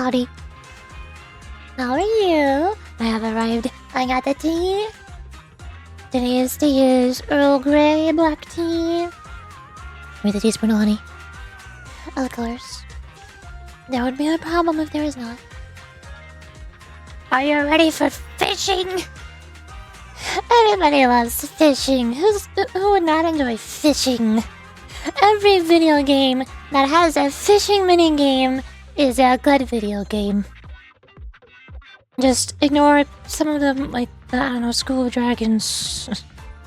Howdy. How are you? I have arrived. I got the tea. Today's tea is Earl Grey black tea with a teaspoon of honey. Of course. There would be a problem if there is not. Are you ready for fishing? Everybody loves fishing. Who would not enjoy fishing? Every video game that has a fishing minigame is a good video game. Just ignore some of them, like, I don't know, School of Dragons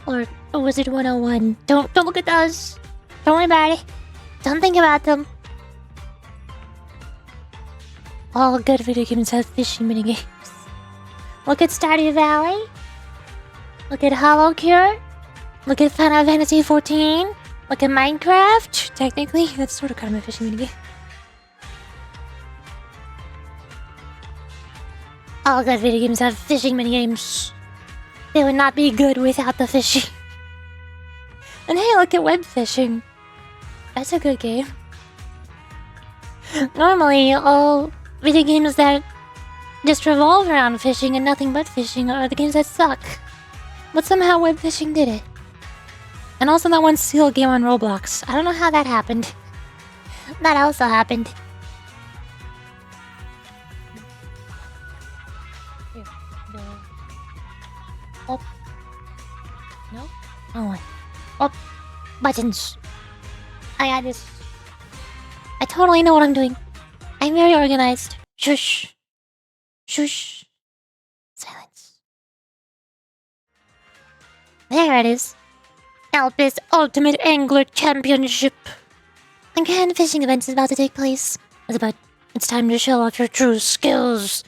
or Wizard 101. Don't look at those. Don't worry about it. Don't think about them. All good video games have fishing minigames. Look at Stardew Valley. Look at Hollow Cure. Look at Final Fantasy XIV. Look at Minecraft. Technically, that's sort of kind of a fishing minigame. All good video games have fishing minigames. They would not be good without the fishing. And hey, look at web fishing. That's a good game. Normally, all video games that just revolve around fishing and nothing but fishing are the games that suck. But somehow web fishing did it. And also that one seal game on Roblox. I don't know how that happened. That also happened. Here, up. No? Oh, up. Buttons. I got this. I totally know what I'm doing. I'm very organized. Shush. Shush. Silence. There it is. Alp's Ultimate Angler Championship. A grand fishing event is about to take place. It's time to show off your true skills.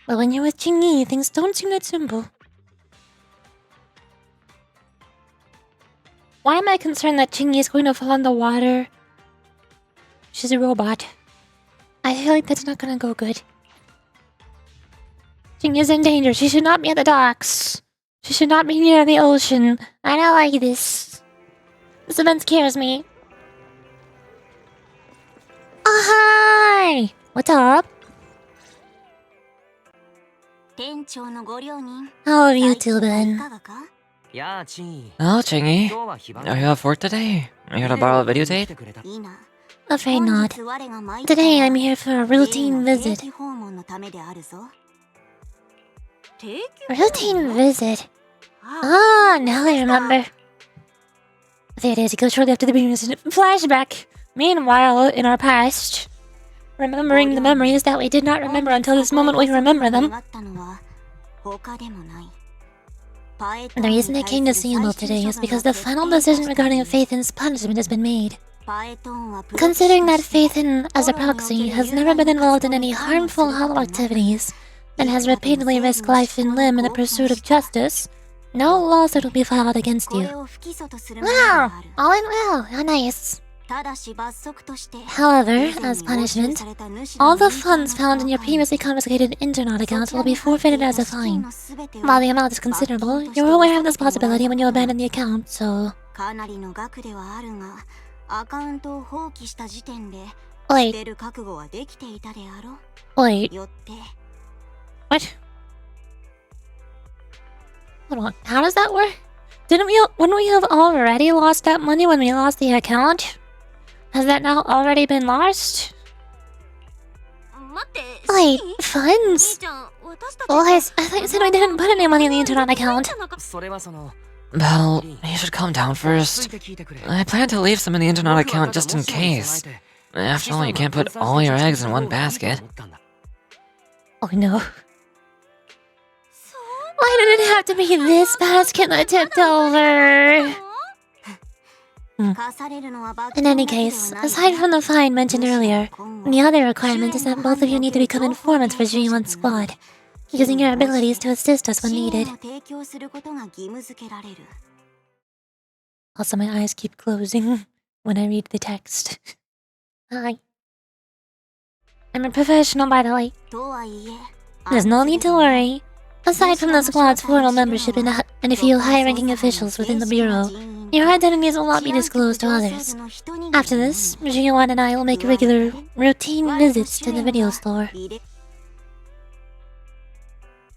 But when you're with Jingyi, things don't seem that simple. Why am I concerned that Jingyi is going to fall in the water? She's a robot. I feel like that's not gonna go good. Jingyi is in danger. She should not be at the docks. She should not be near the ocean. I don't like this. This event scares me. Oh, hi! What's up? How have you two been? Oh, Chingy. Are you off work today? Are you here to borrow a videotape? Afraid not. Today I'm here for a routine visit. Routine visit? Ah, now I remember. A few days ago, shortly after the beginning incident, flashback. Meanwhile, in our past, remembering the memories that we did not remember until this moment we remember them. And the reason I came to see you both today is because the final decision regarding Phaethon's punishment has been made. Considering that Phaethon, as a proxy, has never been involved in any harmful hollow activities, and has repeatedly risked life and limb in the pursuit of justice, no lawsuit will be filed against you. Wow! All in well, how nice. However, as punishment, all the funds found in your previously confiscated internet account will be forfeited as a fine. While the amount is considerable, you were aware of this possibility when you abandoned the account, so... Wait. Wait. What? Hold on, how does that work? Wouldn't we have already lost that money when we lost the account? Has that now already been lost? Wait, funds? Well, I thought you said we didn't put any money in the internet account. Well, you should calm down first. I plan to leave some in the internet account just in case. After all, you can't put all your eggs in one basket. Oh no. Why did it have to be this basket that tipped over? In any case, aside from the fine mentioned earlier, the other requirement is that both of you need to become informants for G1's squad, using your abilities to assist us when needed. Also, my eyes keep closing when I read the text. Hi. I'm a professional, by the way. There's no need to worry. Aside from the squad's formal membership and a few high-ranking officials within the Bureau, your identities will not be disclosed to others. After this, G1 and I will make regular, routine visits to the video store.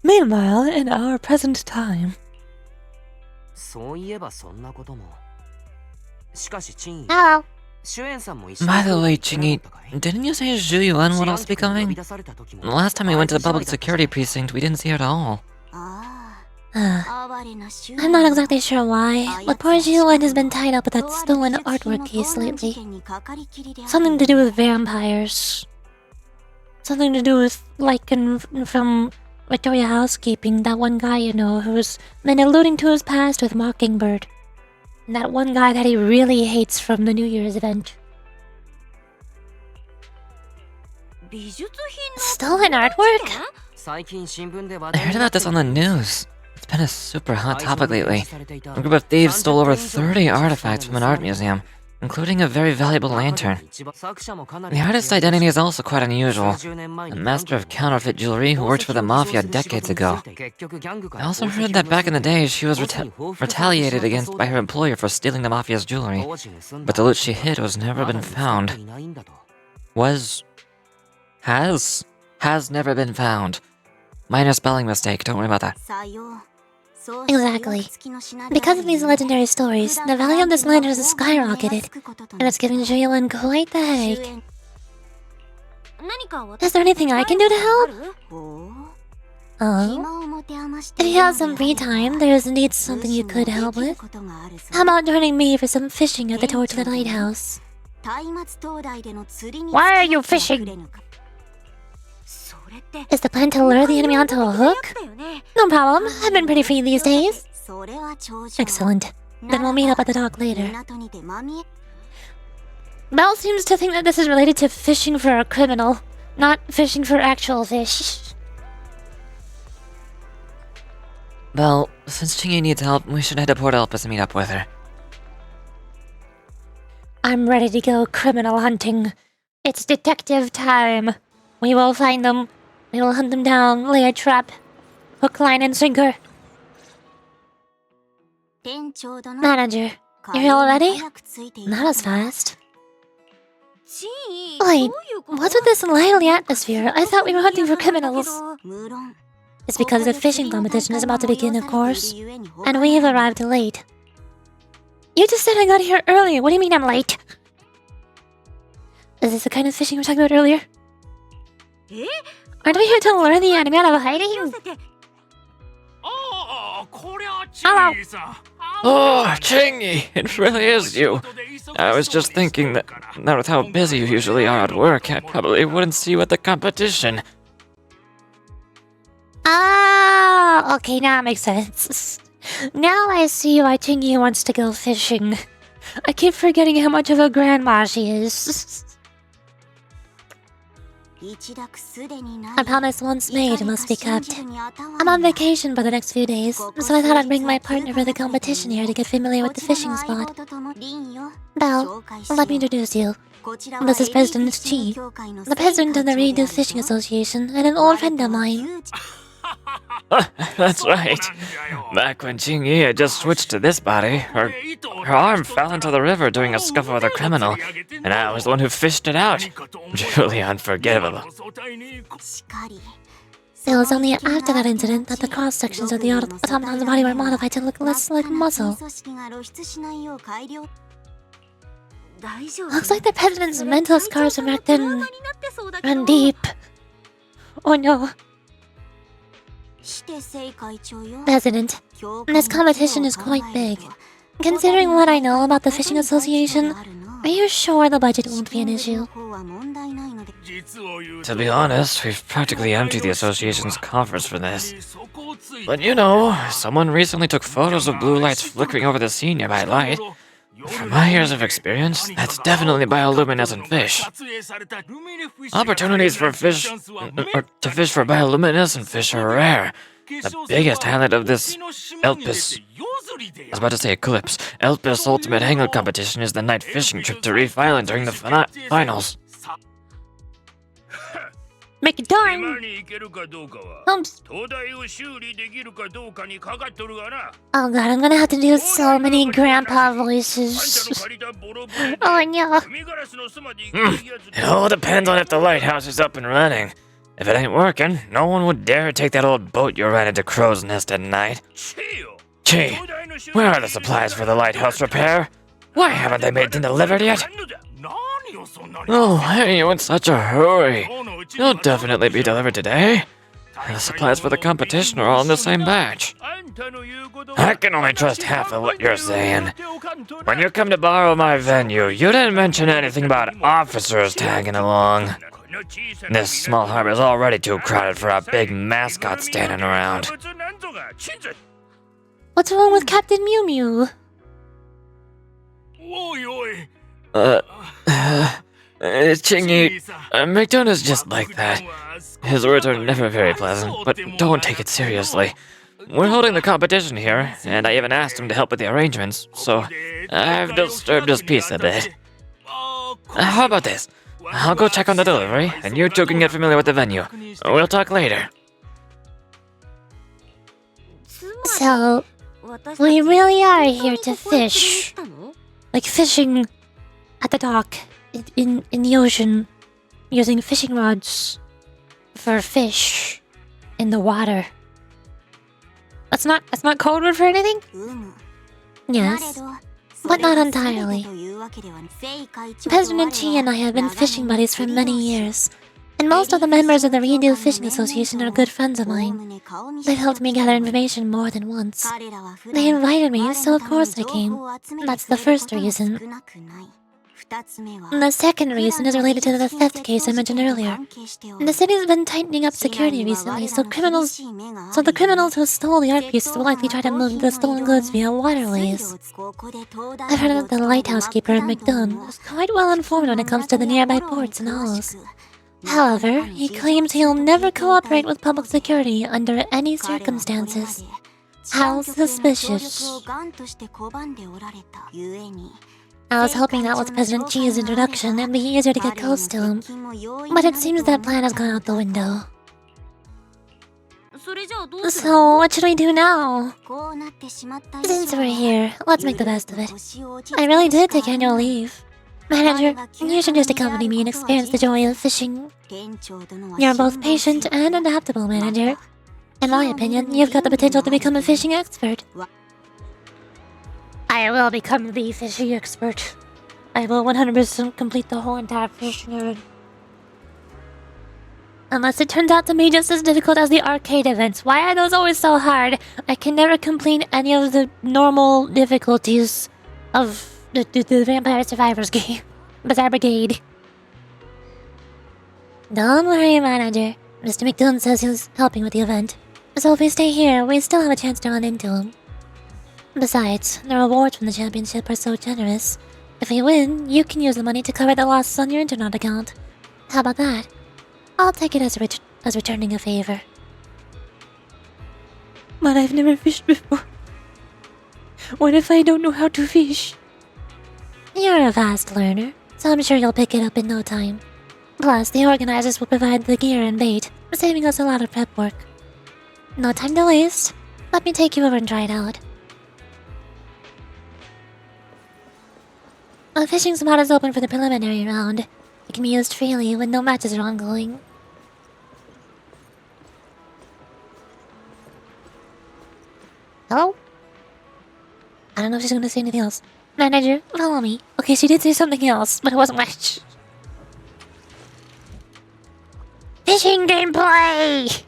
Meanwhile, in our present time. Hello. By the way, Chingy, didn't you say Zhu Yuan would also be coming? Last time we went to the public security precinct, we didn't see her at all. I'm not exactly sure why, but poor Jiwan has been tied up with that stolen artwork case lately. Something to do with vampires. Something to do with, like, from Victoria Housekeeping, that one guy, you know, who's been alluding to his past with Mockingbird. And that one guy that he really hates from the New Year's event. Stolen artwork? I heard about this on the news. It's been a super hot topic lately. A group of thieves stole over 30 artifacts from an art museum, including a very valuable lantern. The artist's identity is also quite unusual. A master of counterfeit jewelry who worked for the Mafia decades ago. I also heard that back in the day she was retaliated against by her employer for stealing the Mafia's jewelry, but the loot she hid was never been found. Has never been found. Minor spelling mistake, don't worry about that. Exactly. Because of these legendary stories, the value of this lantern has skyrocketed, and it's giving Jalen quite the headache. Is there anything I can do to help? Oh? If you have some free time, there is indeed something you could help with. How about joining me for some fishing at the Torchlit Lighthouse? Why are you fishing? Is the plan to lure the enemy onto a hook? No problem, I've been pretty free these days. Excellent. Then we'll meet up at the dock later. Belle seems to think that this is related to fishing for a criminal, not fishing for actual fish. Well, since Chingy needs help, we should head to Port Elpis and meet up with her. I'm ready to go criminal hunting. It's detective time. We will find them. We will hunt them down, lay a trap. Hook, line, and sinker. Manager, you're here already? Not as fast. Wait, what's with this lively atmosphere? I thought we were hunting for criminals. It's because the fishing competition is about to begin, of course. And we have arrived late. You just said I got here early. What do you mean I'm late? Is this the kind of fishing we were talking about earlier? Aren't we here to lure the enemy out of hiding? Hello! Oh, Chingy, it really is you. I was just thinking that with how busy you usually are at work, I probably wouldn't see you at the competition. Ah, okay, now it makes sense. Now I see why Chingy wants to go fishing. I keep forgetting how much of a grandma she is. A promise once made must be kept. I'm on vacation for the next few days, so I thought I'd bring my partner for the competition here to get familiar with the fishing spot. Belle, let me introduce you. This is President Chi, the president of the Redo Fishing Association, and an old friend of mine. That's right. Back when Chingy had just switched to this body, her arm fell into the river during a scuffle with a criminal, and I was the one who fished it out. Truly unforgivable. It was only after that incident that the cross-sections of the automaton's body were modified to look less like muscle. Looks like the president's mental scars from back then run deep. Oh no. President, this competition is quite big. Considering what I know about the Fishing Association, are you sure the budget won't be an issue? To be honest, we've practically emptied the association's coffers for this. But you know, someone recently took photos of blue lights flickering over the sea nearby light. From my years of experience, that's definitely bioluminescent fish. Opportunities for fish to fish for bioluminescent fish are rare. The biggest highlight of this Elpis, I was about to say Eclipse, Elpis Ultimate Hangout competition is the night fishing trip to Reef Island during the finals. Make it time! Oops. Oh god, I'm gonna have to do so many grandpa voices. Oh no. It all depends on if the lighthouse is up and running. If it ain't working, no one would dare take that old boat you ran into Crow's Nest at night. Gee, where are the supplies for the lighthouse repair? Why haven't they been delivered yet? Oh, why are you in such a hurry? You'll definitely be delivered today. The supplies for the competition are all in the same batch. I can only trust half of what you're saying. When you come to borrow my venue, you didn't mention anything about officers tagging along. This small harbor is already too crowded for a big mascot standing around. What's wrong with Captain Mew Mew? Chingy, McDonough is just like that. His words are never very pleasant, but don't take it seriously. We're holding the competition here, and I even asked him to help with the arrangements, so I've disturbed his peace a bit. How about this? I'll go check on the delivery, and you two can get familiar with the venue. We'll talk later. So, we really are here to fish. Like fishing at the dock, in the ocean, using fishing rods for fish in the water. That's not code word for anything? Yes, but not entirely. President Chi and I have been fishing buddies for many years, and most of the members of the Redo Fishing Association are good friends of mine. They've helped me gather information more than once. They invited me, so of course I came. That's the first reason. The second reason is related to the theft case I mentioned earlier. The city's been tightening up security recently, so the criminals who stole the art pieces will likely try to move the stolen goods via waterways. I've heard that the lighthouse keeper, McDunn, is quite well informed when it comes to the nearby ports and hollows. However, he claims he'll never cooperate with public security under any circumstances. How suspicious. I was hoping that with President Chi's introduction, it'd be easier to get close to him. But it seems that plan has gone out the window. So, what should we do now? Since we're here, let's make the best of it. I really did take annual leave. Manager, you should just accompany me and experience the joy of fishing. You're both patient and adaptable, Manager. In my opinion, you've got the potential to become a fishing expert. I will become the fishing expert. I will 100% complete the whole entire fishing errand. Unless it turns out to be just as difficult as the arcade events. Why are those always so hard? I can never complete any of the normal difficulties of the Vampire Survivors game. Bazaar Brigade. Don't worry, Manager. Mr. McDoon says he's helping with the event. So if we stay here, we still have a chance to run into him. Besides, the rewards from the championship are so generous. If we win, you can use the money to cover the losses on your internet account. How about that? I'll take it as returning a favor. But I've never fished before. What if I don't know how to fish? You're a fast learner, so I'm sure you'll pick it up in no time. Plus, the organizers will provide the gear and bait, saving us a lot of prep work. No time to waste. Let me take you over and try it out. A fishing spot is open for the preliminary round. It can be used freely when no matches are ongoing. Hello? I don't know if she's gonna say anything else. Manager, follow me. Okay, she did say something else, but it wasn't much. Fishing gameplay!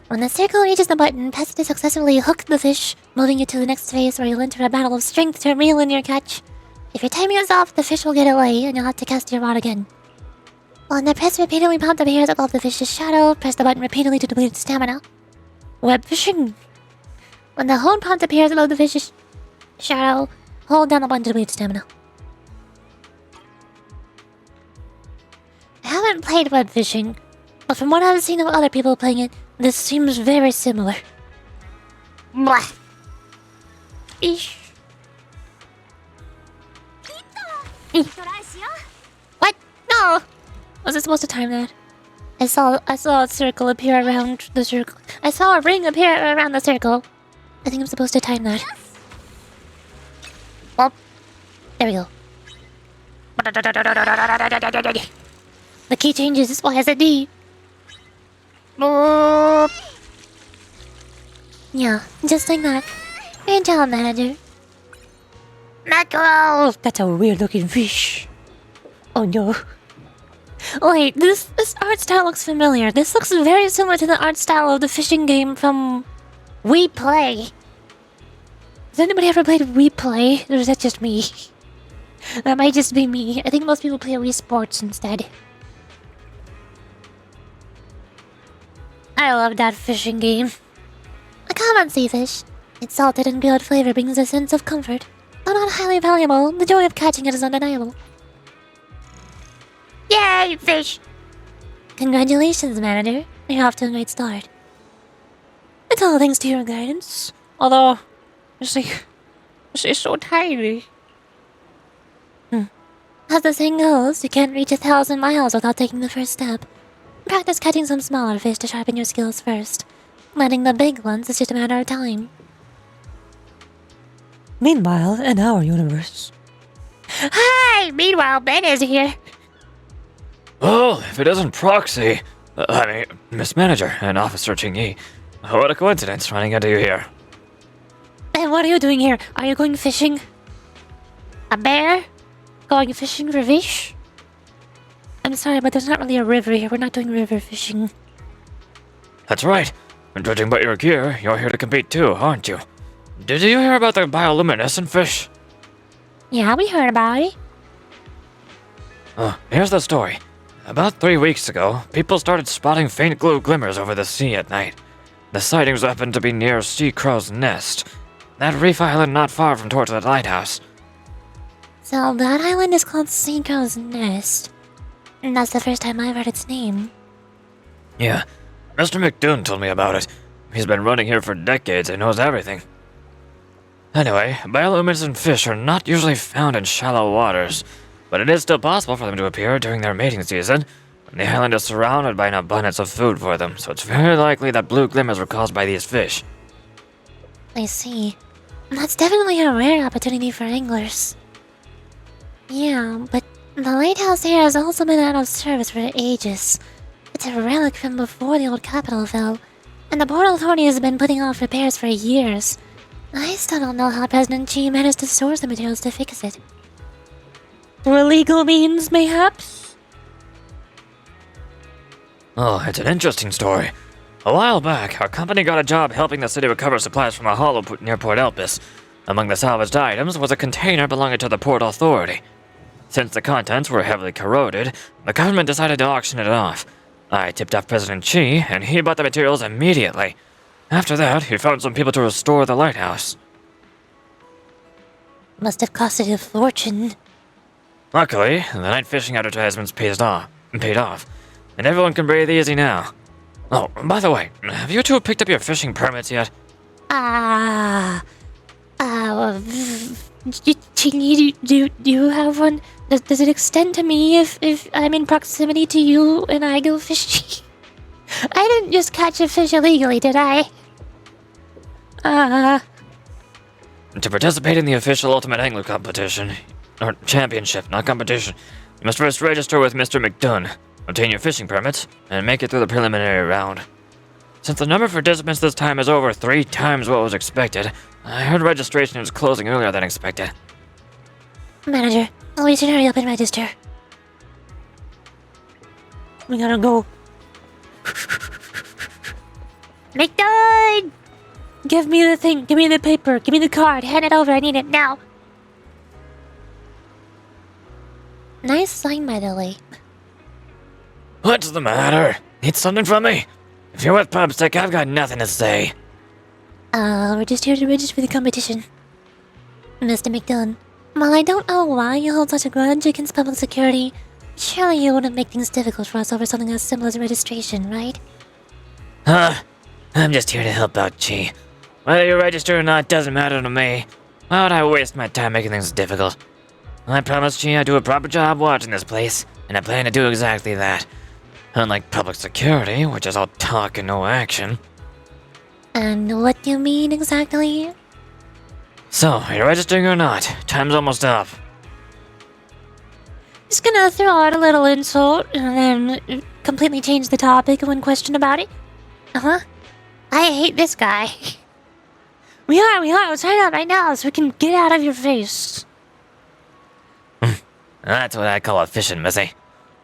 When the circle reaches the button, press it to successfully hook the fish, moving it to the next phase where you'll enter a battle of strength to reel in your catch. If your timing is off, the fish will get away and you'll have to cast your rod again. When the press repeatedly prompt appears above the fish's shadow, press the button repeatedly to deplete its stamina. Web fishing. When the hold prompt appears above the fish's shadow, hold down the button to deplete its stamina. I haven't played web fishing, but from what I've seen of other people playing it, this seems very similar. Blah. Eesh. What? No! Was I supposed to time that? I saw a circle appear around the circle. I saw a ring appear around the circle. I think I'm supposed to time that. Well, there we go. The key changes. Why is it D? Boop. Yeah, just like that. Great job, manager. Mackerel! That's a weird-looking fish. Oh no. Wait, this art style looks familiar. This looks very similar to the art style of the fishing game from We Play. Has anybody ever played We Play? Or is that just me? That might just be me. I think most people play Wii Sports instead. I love that fishing game. A common sea fish. Its salted and grilled flavor brings a sense of comfort. Though not highly valuable, the joy of catching it is undeniable. Yay, fish! Congratulations, manager. You're off to a great start. It's all thanks to your guidance. Although, it's so tiny. As the saying goes, you can't reach 1,000 miles without taking the first step. Practice catching some smaller fish to sharpen your skills first. Letting the big ones is just a matter of time. Meanwhile, in our universe. Hi! Meanwhile, Ben is here. Well, if it isn't Proxy, Miss Manager and Officer Ching-yi. What a coincidence running into you here. And what are you doing here? Are you going fishing? A bear? Going fishing for fish? I'm sorry, but there's not really a river here. We're not doing river fishing. That's right. And judging by your gear, you're here to compete too, aren't you? Did you hear about the bioluminescent fish? Yeah, we heard about it. Here's the story. About 3 weeks ago, people started spotting faint blue glimmers over the sea at night. The sightings happened to be near Sea Crow's Nest, that reef island not far from towards the lighthouse. So that island is called Sea Crow's Nest. And that's the first time I've heard its name. Yeah, Mr. McDoon told me about it. He's been running here for decades and knows everything. Anyway, bioluminescent fish are not usually found in shallow waters, but it is still possible for them to appear during their mating season. The island is surrounded by an abundance of food for them, so it's very likely that blue glimmers were caused by these fish. I see. That's definitely a rare opportunity for anglers. Yeah, but the lighthouse here has also been out of service for ages. It's a relic from before the old capital fell, and the Port Authority has been putting off repairs for years. I still don't know how President Chi managed to source the materials to fix it. Through illegal means, mayhaps? Oh, it's an interesting story. A while back, our company got a job helping the city recover supplies from a hollow near Port Elpis. Among the salvaged items was a container belonging to the Port Authority. Since the contents were heavily corroded, the government decided to auction it off. I tipped off President Chi, and he bought the materials immediately. After that, he found some people to restore the lighthouse. Must have costed a fortune. Luckily, the night fishing advertisements paid off, and everyone can breathe easy now. Oh, by the way, have you two picked up your fishing permits yet? Chingy, do you have one? Does it extend to me if I'm in proximity to you and I go fishing? I didn't just catch a fish illegally, did I? To participate in the official Ultimate Angler competition, or championship, not competition, you must first register with Mr. McDoon, obtain your fishing permits, and make it through the preliminary round. Since the number of participants this time is over 3 times what was expected, I heard registration is closing earlier than expected. Manager, we should hurry up and register. We gotta go. McDoon! Give me the thing, give me the paper, give me the card, hand it over, I need it now. Nice sign, by the way. What's the matter? Need something from me? If you're with Pubstick, I've got nothing to say. We're just here to register for the competition. Mr. McDoon, while I don't know why you hold such a grudge against public security, surely you wouldn't make things difficult for us over something as simple as registration, right? I'm just here to help out Chi. Whether you register or not doesn't matter to me. Why would I waste my time making things difficult? I promised Chi I'd do a proper job watching this place, and I plan to do exactly that. Unlike public security, which is all talk and no action. And what do you mean exactly? So, are you registering or not? Time's almost up. Just gonna throw out a little insult and then completely change the topic when questioned about it. Uh-huh. I hate this guy. We are. Let's hide out right now so we can get out of your face. That's what I call a fishing, Missy.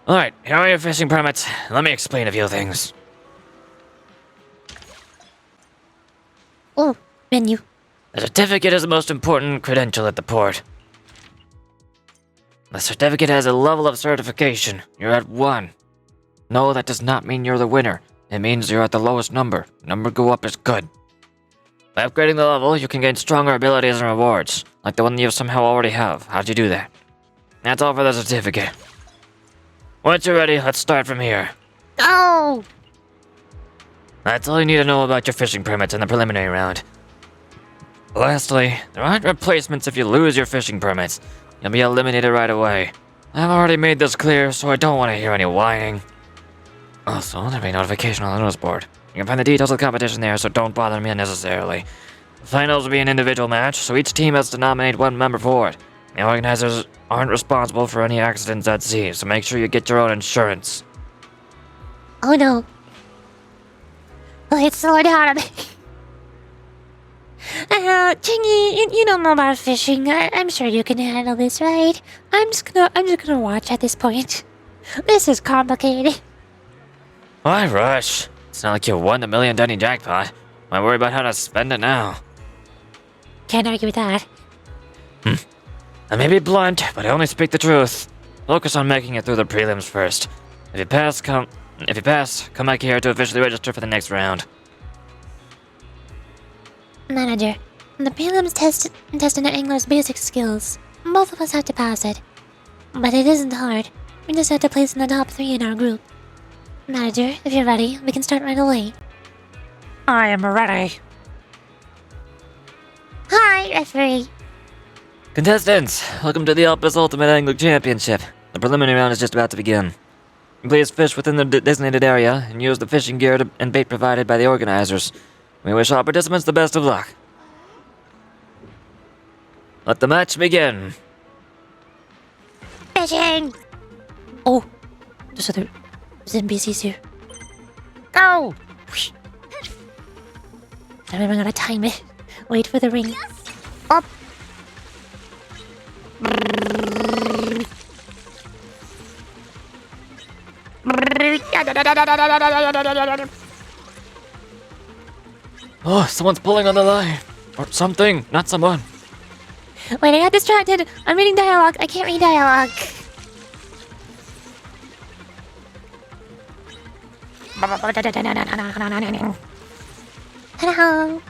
Alright, here are your fishing permits. Let me explain a few things. Oh, menu. The certificate is the most important credential at the port. The certificate has a level of certification. You're at 1. No, that does not mean you're the winner. It means you're at the lowest number. Number go up is good. By upgrading the level, you can gain stronger abilities and rewards, like the one you somehow already have. How'd you do that? That's all for the certificate. Once you're ready, let's start from here. Go! That's all you need to know about your fishing permits in the preliminary round. Lastly, there aren't replacements if you lose your fishing permits. You'll be eliminated right away. I've already made this clear, so I don't want to hear any whining. Also, there'll be a notification on the notice board. You can find the details of the competition there, so don't bother me unnecessarily. The finals will be an individual match, so each team has to nominate one member for it. The organizers aren't responsible for any accidents at sea, so make sure you get your own insurance. Oh no. Let's slow down a bit. Chingy, you don't know about fishing. I'm sure you can handle this, right? I'm just gonna watch at this point. This is complicated. Why rush? It's not like you won the $1 million jackpot. Why worry about how to spend it now? Can't argue with that. I may be blunt, but I only speak the truth. Focus on making it through the prelims first. If you pass, come back here to officially register for the next round. Manager, the prelims test an angler's basic skills. Both of us have to pass it. But it isn't hard. We just have to place in the top 3 in our group. Manager, if you're ready, we can start right away. I am ready. Hi, referee. Contestants, welcome to the Alpus Ultimate Angling Championship. The preliminary round is just about to begin. Please fish within the designated area and use the fishing gear and bait provided by the organizers. We wish all participants the best of luck. Let the match begin. Fishing! Oh, there's NPCs here. Go! I'm gonna time it. Wait for the ring. Up! Oh, someone's pulling on the line. Or something, not someone. Wait, I got distracted. I'm reading dialogue. I can't read dialogue. Hello.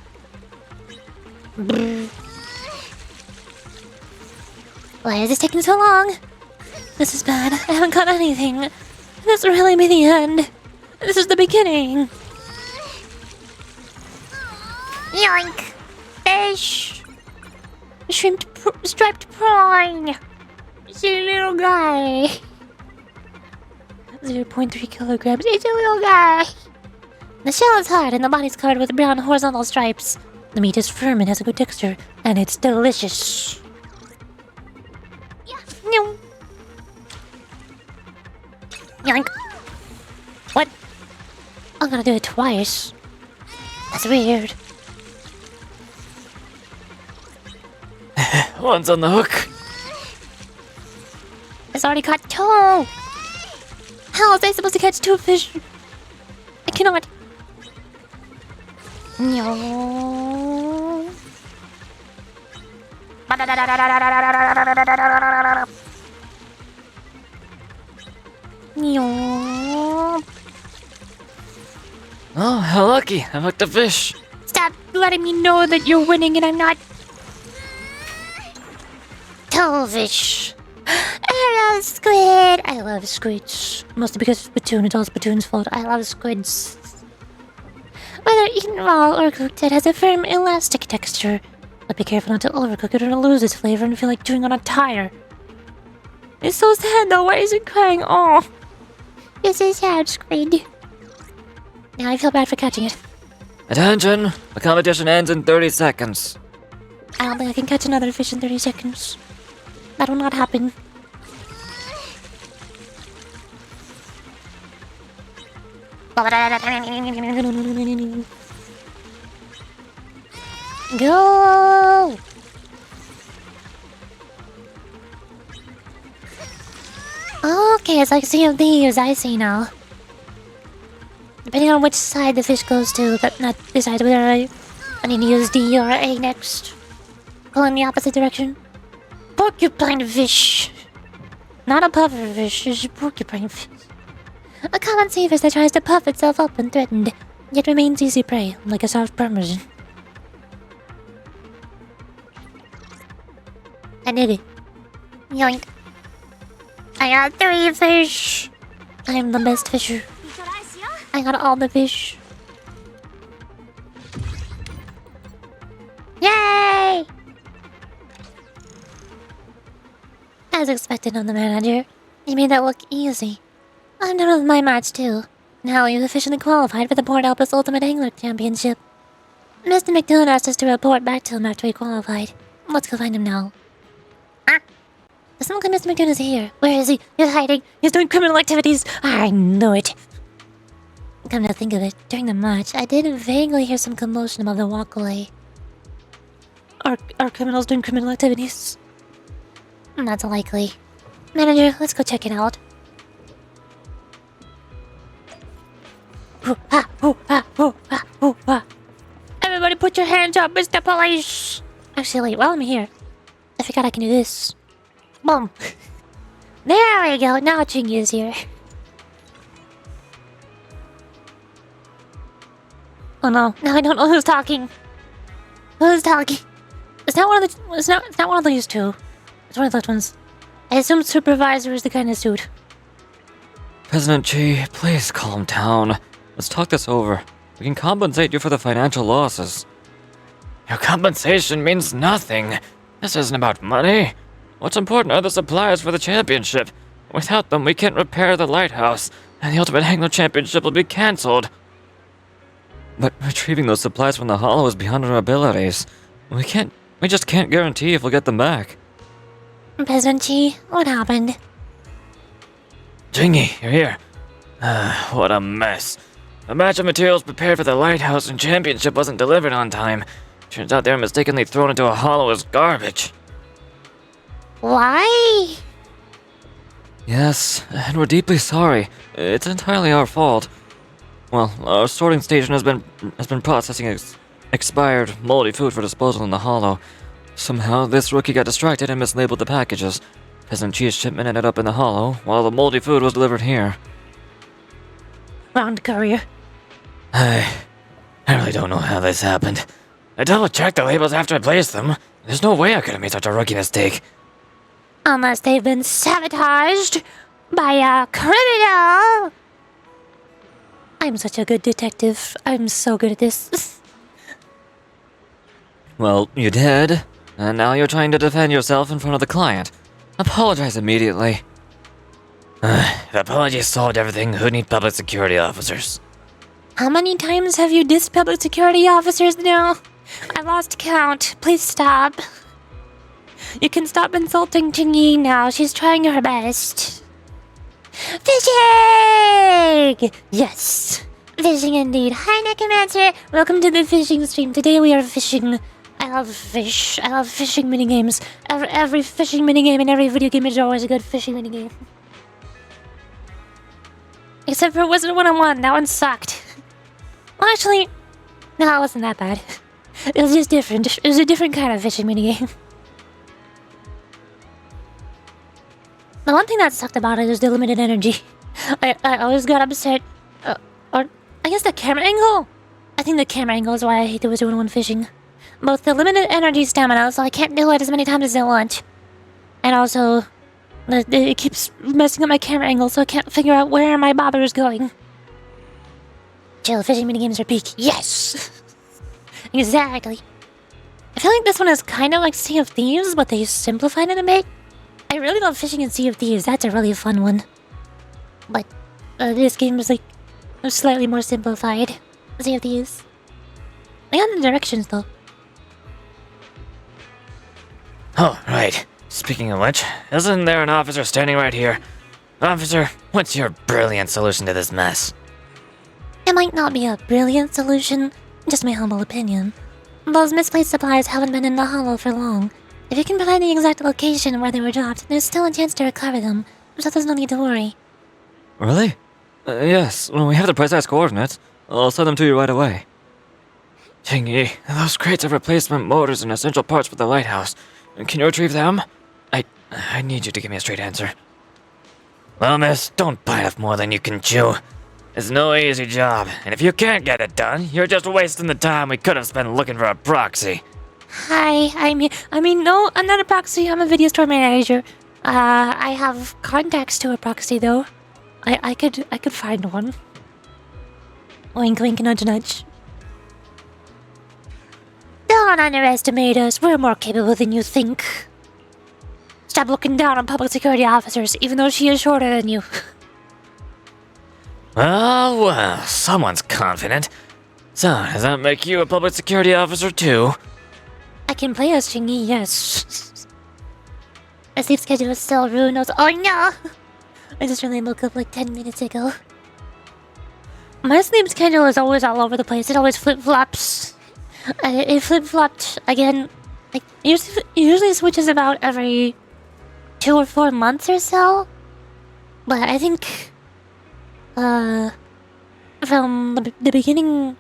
Why is this taking so long? This is bad. I haven't caught anything. This will really be the end. This is the beginning. Yoink! Fish! Striped prawn! Silly little guy. 0.3 kilograms. It's a little guy. The shell is hard and the body's covered with brown horizontal stripes. The meat is firm and has a good texture, and it's delicious. No. Yoink. What? I'm gonna do it twice. That's weird. One's on the hook. It's already caught 2. How was I supposed to catch 2 fish? I cannot. No. No. Oh, how lucky. I hooked a fish. Stop letting me know that you're winning and I'm not. Fish. I love squid. I love squids. Mostly because Splatoon. It's all Splatoon's fault. I love squids. Whether eaten raw or cooked, it has a firm, elastic texture. But be careful not to overcook it or it'll lose its flavor and feel like chewing on a tire. It's so sad though. Why is it crying? Oh, this is sad, squid. Now I feel bad for catching it. Attention! The competition ends in 30 seconds. I don't think I can catch another fish in 30 seconds. That will not happen. Go! Okay, it's like Sea of Thieves, I see now. Depending on which side the fish goes to, but not decide whether I need to use D or A next. Go in the opposite direction. Porcupine fish. Not a puffer fish, it's a porcupine fish. A common sea fish that tries to puff itself up when threatened, yet remains easy prey, like a soft parmesan. I did it. Yoink. I got 3 fish. I am the best fisher. I got all the fish. Yay! As expected of the manager, he made that look easy. I'm done with my match too. Now you've officially qualified for the Port Elpis Ultimate Angler Championship. Mr. McDoon asked us to report back to him after we qualified. Let's go find him now. Does someone come? Mr. McDoon is here. Where is he? He's hiding. He's doing criminal activities. I knew it. Come to think of it, during the match, I did vaguely hear some commotion above the walkway. Are criminals doing criminal activities? Not likely. Manager, let's go check it out. Everybody put your hands up, Mr. Police! Actually, wait, while I'm here, I forgot I can do this. Boom! There we go, now Chingy is here. Oh no, now I don't know who's talking. Who's talking? It's not one of the. It's not one of these two. It's one of those ones. I assume supervisor is the kind of suit. President Chi, please calm down. Let's talk this over. We can compensate you for the financial losses. Your compensation means nothing. This isn't about money. What's important are the supplies for the championship. Without them, we can't repair the lighthouse, and the Ultimate Angler Championship will be cancelled. But retrieving those supplies from the hollow is beyond our abilities. We just can't guarantee if we'll get them back. President Chi, what happened? Jingy, you're here. What a mess. A batch of materials prepared for the lighthouse and championship wasn't delivered on time. Turns out they were mistakenly thrown into a hollow as garbage. Why? Yes, and we're deeply sorry. It's entirely our fault. Well, our sorting station has been processing expired, moldy food for disposal in the hollow. Somehow, this rookie got distracted and mislabeled the packages. President Chi's shipment ended up in the hollow, while the moldy food was delivered here. Round courier. I really don't know how this happened. I double-checked the labels after I placed them. There's no way I could have made such a rookie mistake. Unless they've been sabotaged by a criminal. I'm such a good detective. I'm so good at this. Well, you did, and now you're trying to defend yourself in front of the client. Apologize immediately. If apologies solved everything, who need public security officers? How many times have you dissed public security officers now? I lost count. Please stop. You can stop insulting Chingy now. She's trying her best. Fishing! Yes. Fishing indeed. Hi, Necromancer. Welcome to the fishing stream. Today we are fishing. I love fish. I love fishing minigames. Every fishing minigame in every video game is always a good fishing minigame. Except for Wizard 101. That one sucked. Well, actually, no, it wasn't that bad. It was just different. It was a different kind of fishing minigame. The one thing that sucked about it was the limited energy. I always got upset. Or, I guess the camera angle? I think the camera angle is why I hate the Wizard 101 fishing. Both the limited energy stamina, so I can't do it as many times as I want. And also, it keeps messing up my camera angle, so I can't figure out where my bobber is going. Chill, fishing minigames are peak. Yes! Exactly. I feel like this one is kind of like Sea of Thieves, but they simplified it a bit. I really love fishing in Sea of Thieves. That's a really fun one. But this game is like slightly more simplified. Sea of Thieves. I got the directions though. Oh, right. Speaking of which, isn't there an officer standing right here? Officer, what's your brilliant solution to this mess? It might not be a brilliant solution, just my humble opinion. Those misplaced supplies haven't been in the hollow for long. If you can provide the exact location where they were dropped, there's still a chance to recover them, so there's no need to worry. Really? Yes, when we have the precise coordinates, I'll send them to you right away. Jingyi, those crates are replacement motors and essential parts for the lighthouse. Can you retrieve them? I need you to give me a straight answer. Well, miss, don't bite off more than you can chew. It's no easy job, and if you can't get it done, you're just wasting the time we could have spent looking for a proxy. Hi, no, I'm not a proxy, I'm a video store manager. I have contacts to a proxy though. I could find one. Wink wink nudge nudge. Don't underestimate us, we're more capable than you think. Stop looking down on public security officers, even though she is shorter than you. Well, someone's confident. So, does that make you a public security officer too? I can play as Jingyi, yes. My sleep schedule is still ruined. Oh no! I just really woke up like 10 minutes ago. My sleep schedule is always all over the place. It always flip-flops. It flip-flopped again. Like, it usually switches about every 2 or 4 months or so. But I think... from the beginning...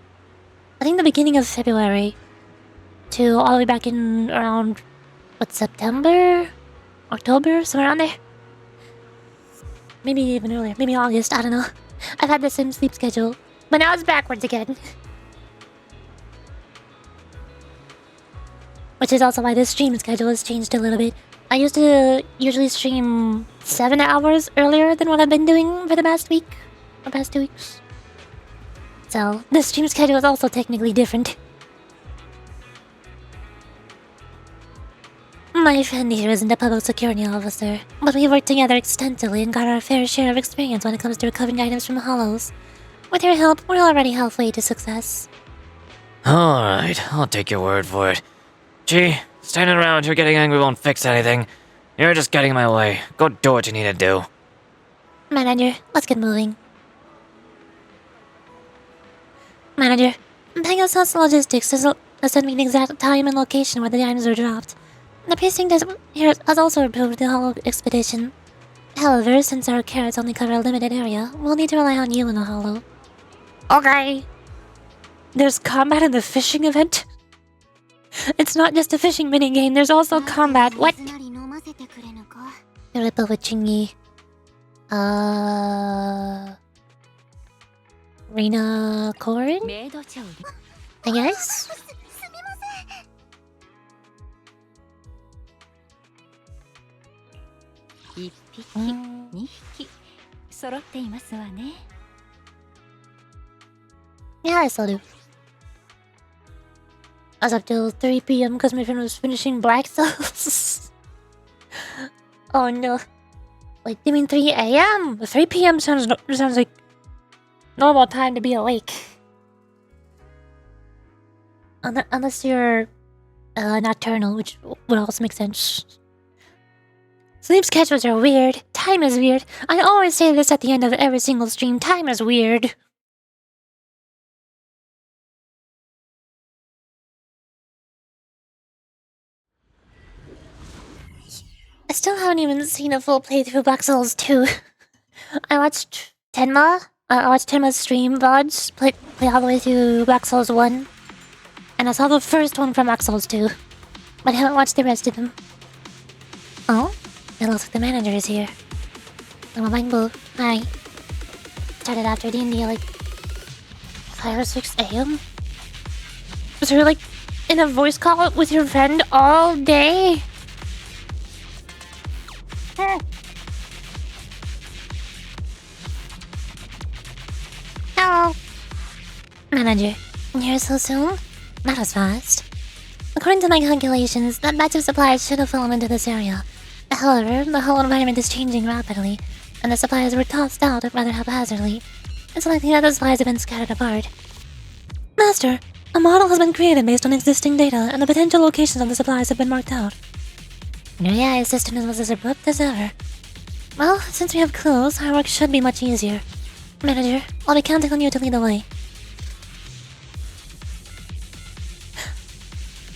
I think the beginning of February to all the way back in around... what, September? October? Somewhere around there? Maybe even earlier. Maybe August, I don't know. I've had the same sleep schedule. But now it's backwards again. Which is also why this stream schedule has changed a little bit. I used to usually stream 7 hours earlier than what I've been doing for the past week. Or past 2 weeks. So, the stream schedule is also technically different. My friend here isn't a public security officer, but we worked together extensively and got our fair share of experience when it comes to recovering items from hollows. With your help, we're already halfway to success. Alright, I'll take your word for it. Gee, standing around here getting angry won't fix anything. You're just getting in my way. Go do what you need to do. Manager, let's get moving. Manager, Pegasus Logistics has sent me the exact time and location where the items were dropped. The precinct here has also approved the hollow expedition. However, since our carrots only cover a limited area, we'll need to rely on you in the hollow. Okay. There's combat in the fishing event? It's not just a fishing minigame, there's also combat. What? You're up with Jingyi. Rena Corin? I guess? Yeah, I still do. I was up till 3 PM because my friend was finishing Black Souls. Oh no. Wait, you mean 3 AM? 3 PM sounds like normal time to be awake. Unless you're nocturnal, which would also make sense. Sleep schedules are weird. Time is weird. I always say this at the end of every single stream. Time is weird. I still haven't even seen a full playthrough of Black Souls 2. I watched Tenma. I watched Tenma's stream VODs play all the way through Black Souls 1. And I saw the first one from Black Souls 2. But I haven't watched the rest of them. Oh? It looks like the manager is here. I'm a Bangbo. Hi. Started after D&D like 5 or 6 AM. Was you like in a voice call with your friend all day? Hello. Manager, here so soon? That was fast. According to my calculations, that batch of supplies should have fallen into this area. However, the whole environment is changing rapidly, and the supplies were tossed out rather haphazardly. It's likely that the supplies have been scattered apart. Master, a model has been created based on existing data, and the potential locations of the supplies have been marked out. Your AI system was as abrupt as ever. Well, since we have clues, our work should be much easier. Manager, I'll be counting on you to lead the way.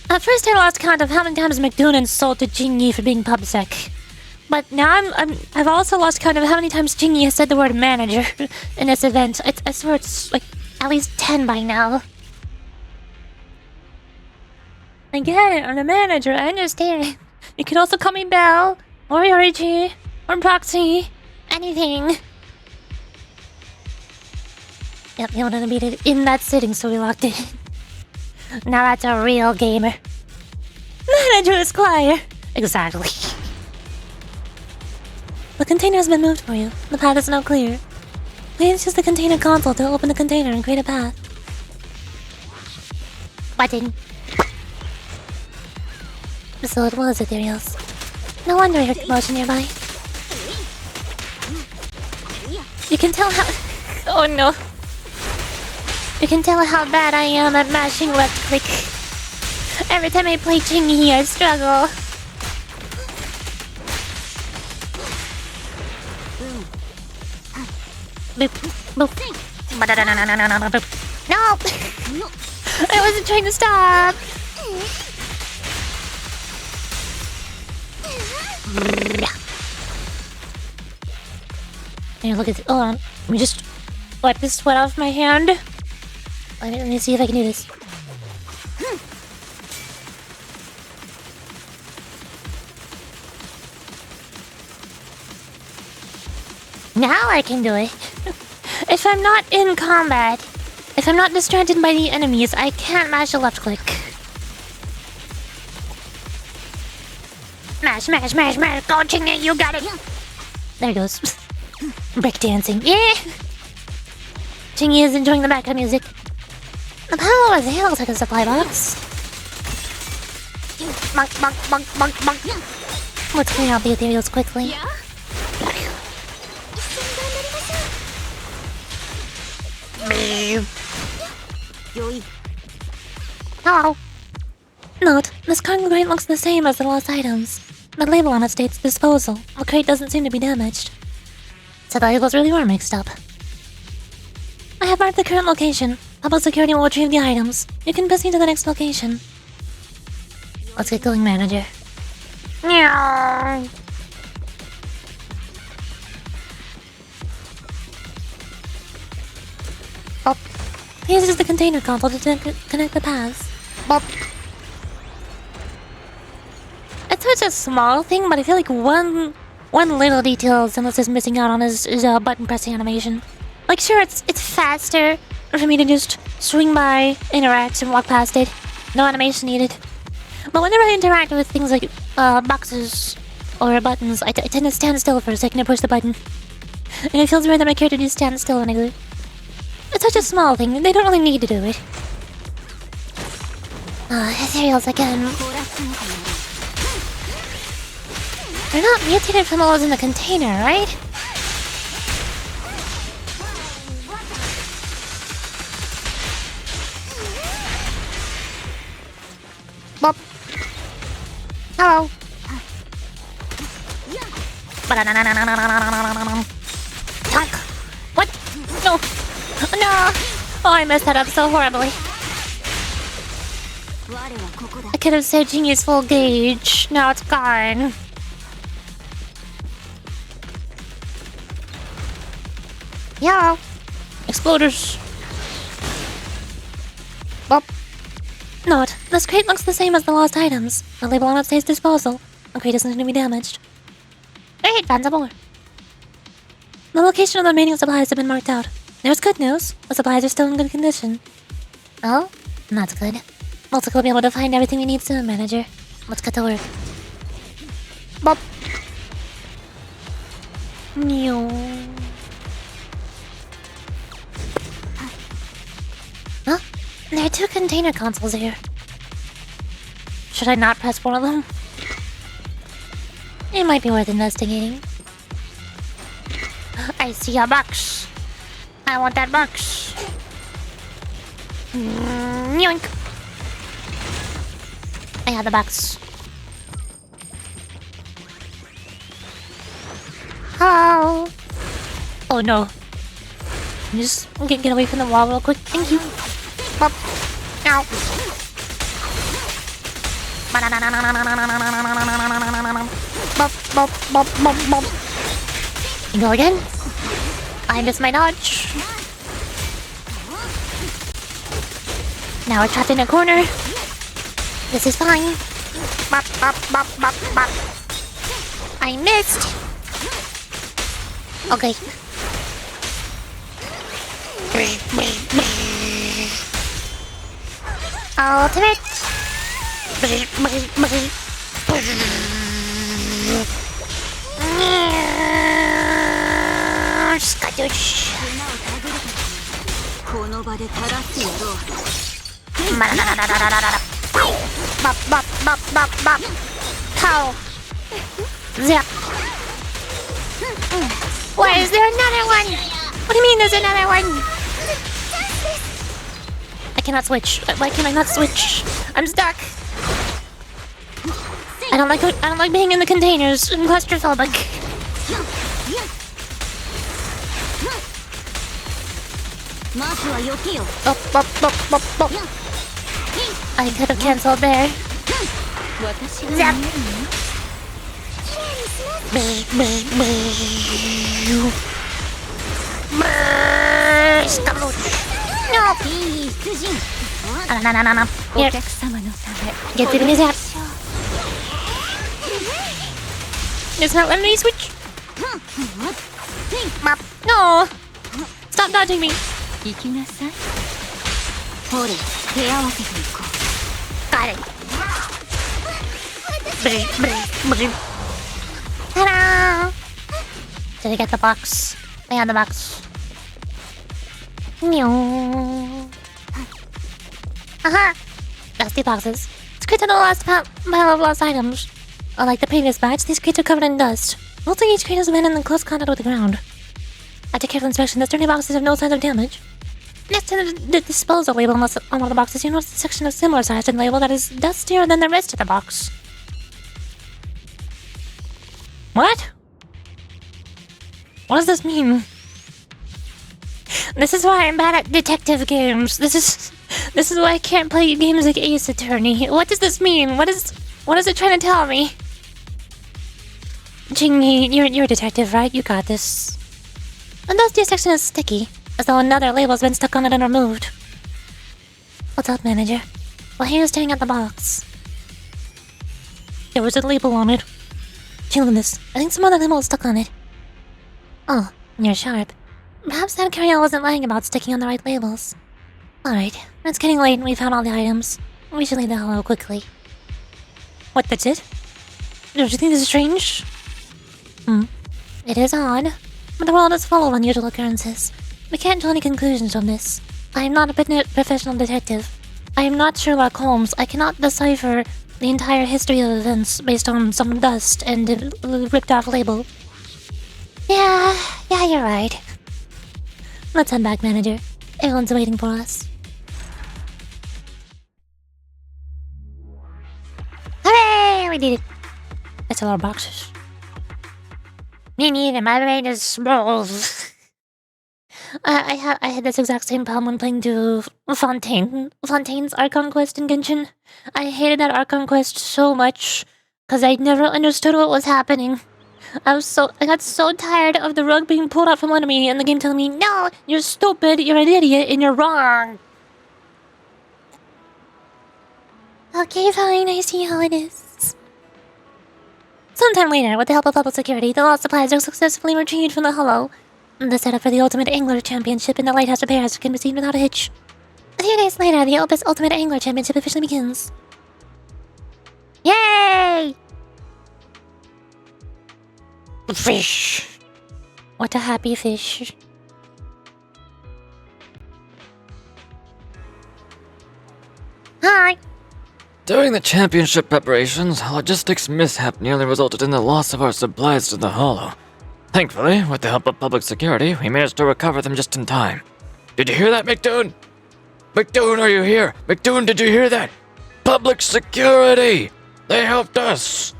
At first I lost count of how many times McDoon insulted Jingyi for being pubsec. But now I've also lost count of how many times Jingyi has said the word manager in this event. I swear it's like at least 10 by now. I get it, I'm the manager, I understand. You could also call me Belle, or Yoriji, or Proxy, anything. Yep, you wanted to beat it in that sitting, so we locked it. Now that's a real gamer. Manager is Squire. Exactly. The container has been moved for you. The path is now clear. Please use the container console to open the container and create a path. Button. So it was Ethereal's. No wonder I heard commotion nearby. You can tell how... Oh no. You can tell how bad I am at mashing left click. Every time I play Chingy, I struggle. Boop, boop. Boop. No! I wasn't trying to stop! Here, look at this. Hold on. Let me just wipe this sweat off my hand. Let me see if I can do this. Now I can do it. If I'm not in combat, if I'm not distracted by the enemies, I can't mash a left click. Mash, mash, mash, mash. Go, Chingy, you got it. There it goes. Breakdancing. Yeah! Chingy is enjoying the background music. The panel was handled like a supply box. Bonk, bonk, bonk, bonk, bonk. Let's clear out the ethereals quickly. Hello. Note, this cargo crate looks the same as the lost items. The label on it states disposal. The crate doesn't seem to be damaged. So the labels really were mixed up. I have marked the current location. Public security will retrieve the items. You can proceed to the next location. Let's get going, manager. Meow. Bop. He uses the container console to connect the paths. Bop. It's such a small thing, but I feel like one little detail Zenless is missing out on is button pressing animation. Like, sure, it's faster for me to just swing by, interact, and walk past it. No animation needed. But whenever I interact with things like boxes or buttons, I tend to stand still for a second to push the button. And it feels weird that my character just stands still when I do it. It's such a small thing, they don't really need to do it. Ethereals again. They're not mutated from what was in the container, right? Bop. Hello. Tonk. What? No. No. Oh, I messed that up so horribly. I could have saved Genius full gauge. Now it's gone. Hello. Exploders. Bop. Note, this crate looks the same as the lost items. The label on it says disposal. The crate doesn't seem to be damaged. Great, found some more. The location of the remaining supplies have been marked out. There's good news. The supplies are still in good condition. Oh? That's good. Looks like we'll be able to find everything we need soon, manager. Let's get to work. Bop. Meow. Huh? There are 2 container consoles here. Should I not press one of them? It might be worth investigating. I see a box. I want that box. Yoink. I have the box. Hello. Oh no. Just get away from the wall real quick. Thank you. Bop. Ow. You go again. I missed my dodge. Now we're trapped in a corner. This is fine. I missed. Okay. Ultimate. Skadoosh. Pow. Zap. Why is there another one? What do you mean there's another one? I cannot switch. Why can I not switch? I'm stuck. I don't like being in the containers. I'm claustrophobic. I could have cancelled there. Zap. No. Here. Get rid of his app. It's not letting me switch. No. Stop dodging me. Got it. Ta-da! Did I get the box? I had the box. Meow. Aha! That's the boxes. Let's get to the last pile of lost items. Unlike the previous batch, these crates are covered in dust. Most of each crate has been in close contact with the ground. After careful inspection, the sturdy boxes have no signs of damage. Next to the disposal label on one of the boxes, you notice a section of similar size and label that is dustier than the rest of the box. What? What does this mean? This is why I'm bad at detective games. This is why I can't play games like Ace Attorney. What does this mean? What is it trying to tell me? Jingy, you're a detective, right? You got this. The dustier section is sticky, as though another label's been stuck on it and removed. What's up, manager? Well, he was staring at the box. There was a label on it. Chilling this. I think some other label was stuck on it. Oh, you're sharp. Perhaps that carrier wasn't lying about sticking on the right labels. Alright, it's getting late and we found all the items. We should leave the hollow quickly. What, that's it? Don't you think this is strange? It is odd. But the world is full of unusual occurrences. We can't draw any conclusions from this. I am not a professional detective. I am not Sherlock Holmes. I cannot decipher the entire history of events based on some dust and a ripped-off label. Yeah, you're right. Let's head back, manager. Everyone's waiting for us. Hooray! We did it. That's all our boxes. Me neither. My brain is small. I had this exact same problem when playing through Fontaine's Archon Quest in Genshin. I hated that Archon Quest so much because I never understood what was happening. I got so tired of the rug being pulled out from under me and the game telling me, "No, you're stupid, you're an idiot, and you're wrong." Okay, fine, I see how it is. Sometime later, with the help of public security, the lost supplies are successfully retrieved from the Hollow. The setup for the Ultimate Angler Championship in the Lighthouse repairs can be seen without a hitch. A few days later, the Opus Ultimate Angler Championship officially begins. Yay! Fish. What a happy fish. Hi! During the championship preparations, a logistics mishap nearly resulted in the loss of our supplies to the Hollow. Thankfully, with the help of public security, we managed to recover them just in time. Did you hear that, McDoon? McDoon, are you here? McDoon, did you hear that? Public security! They helped us!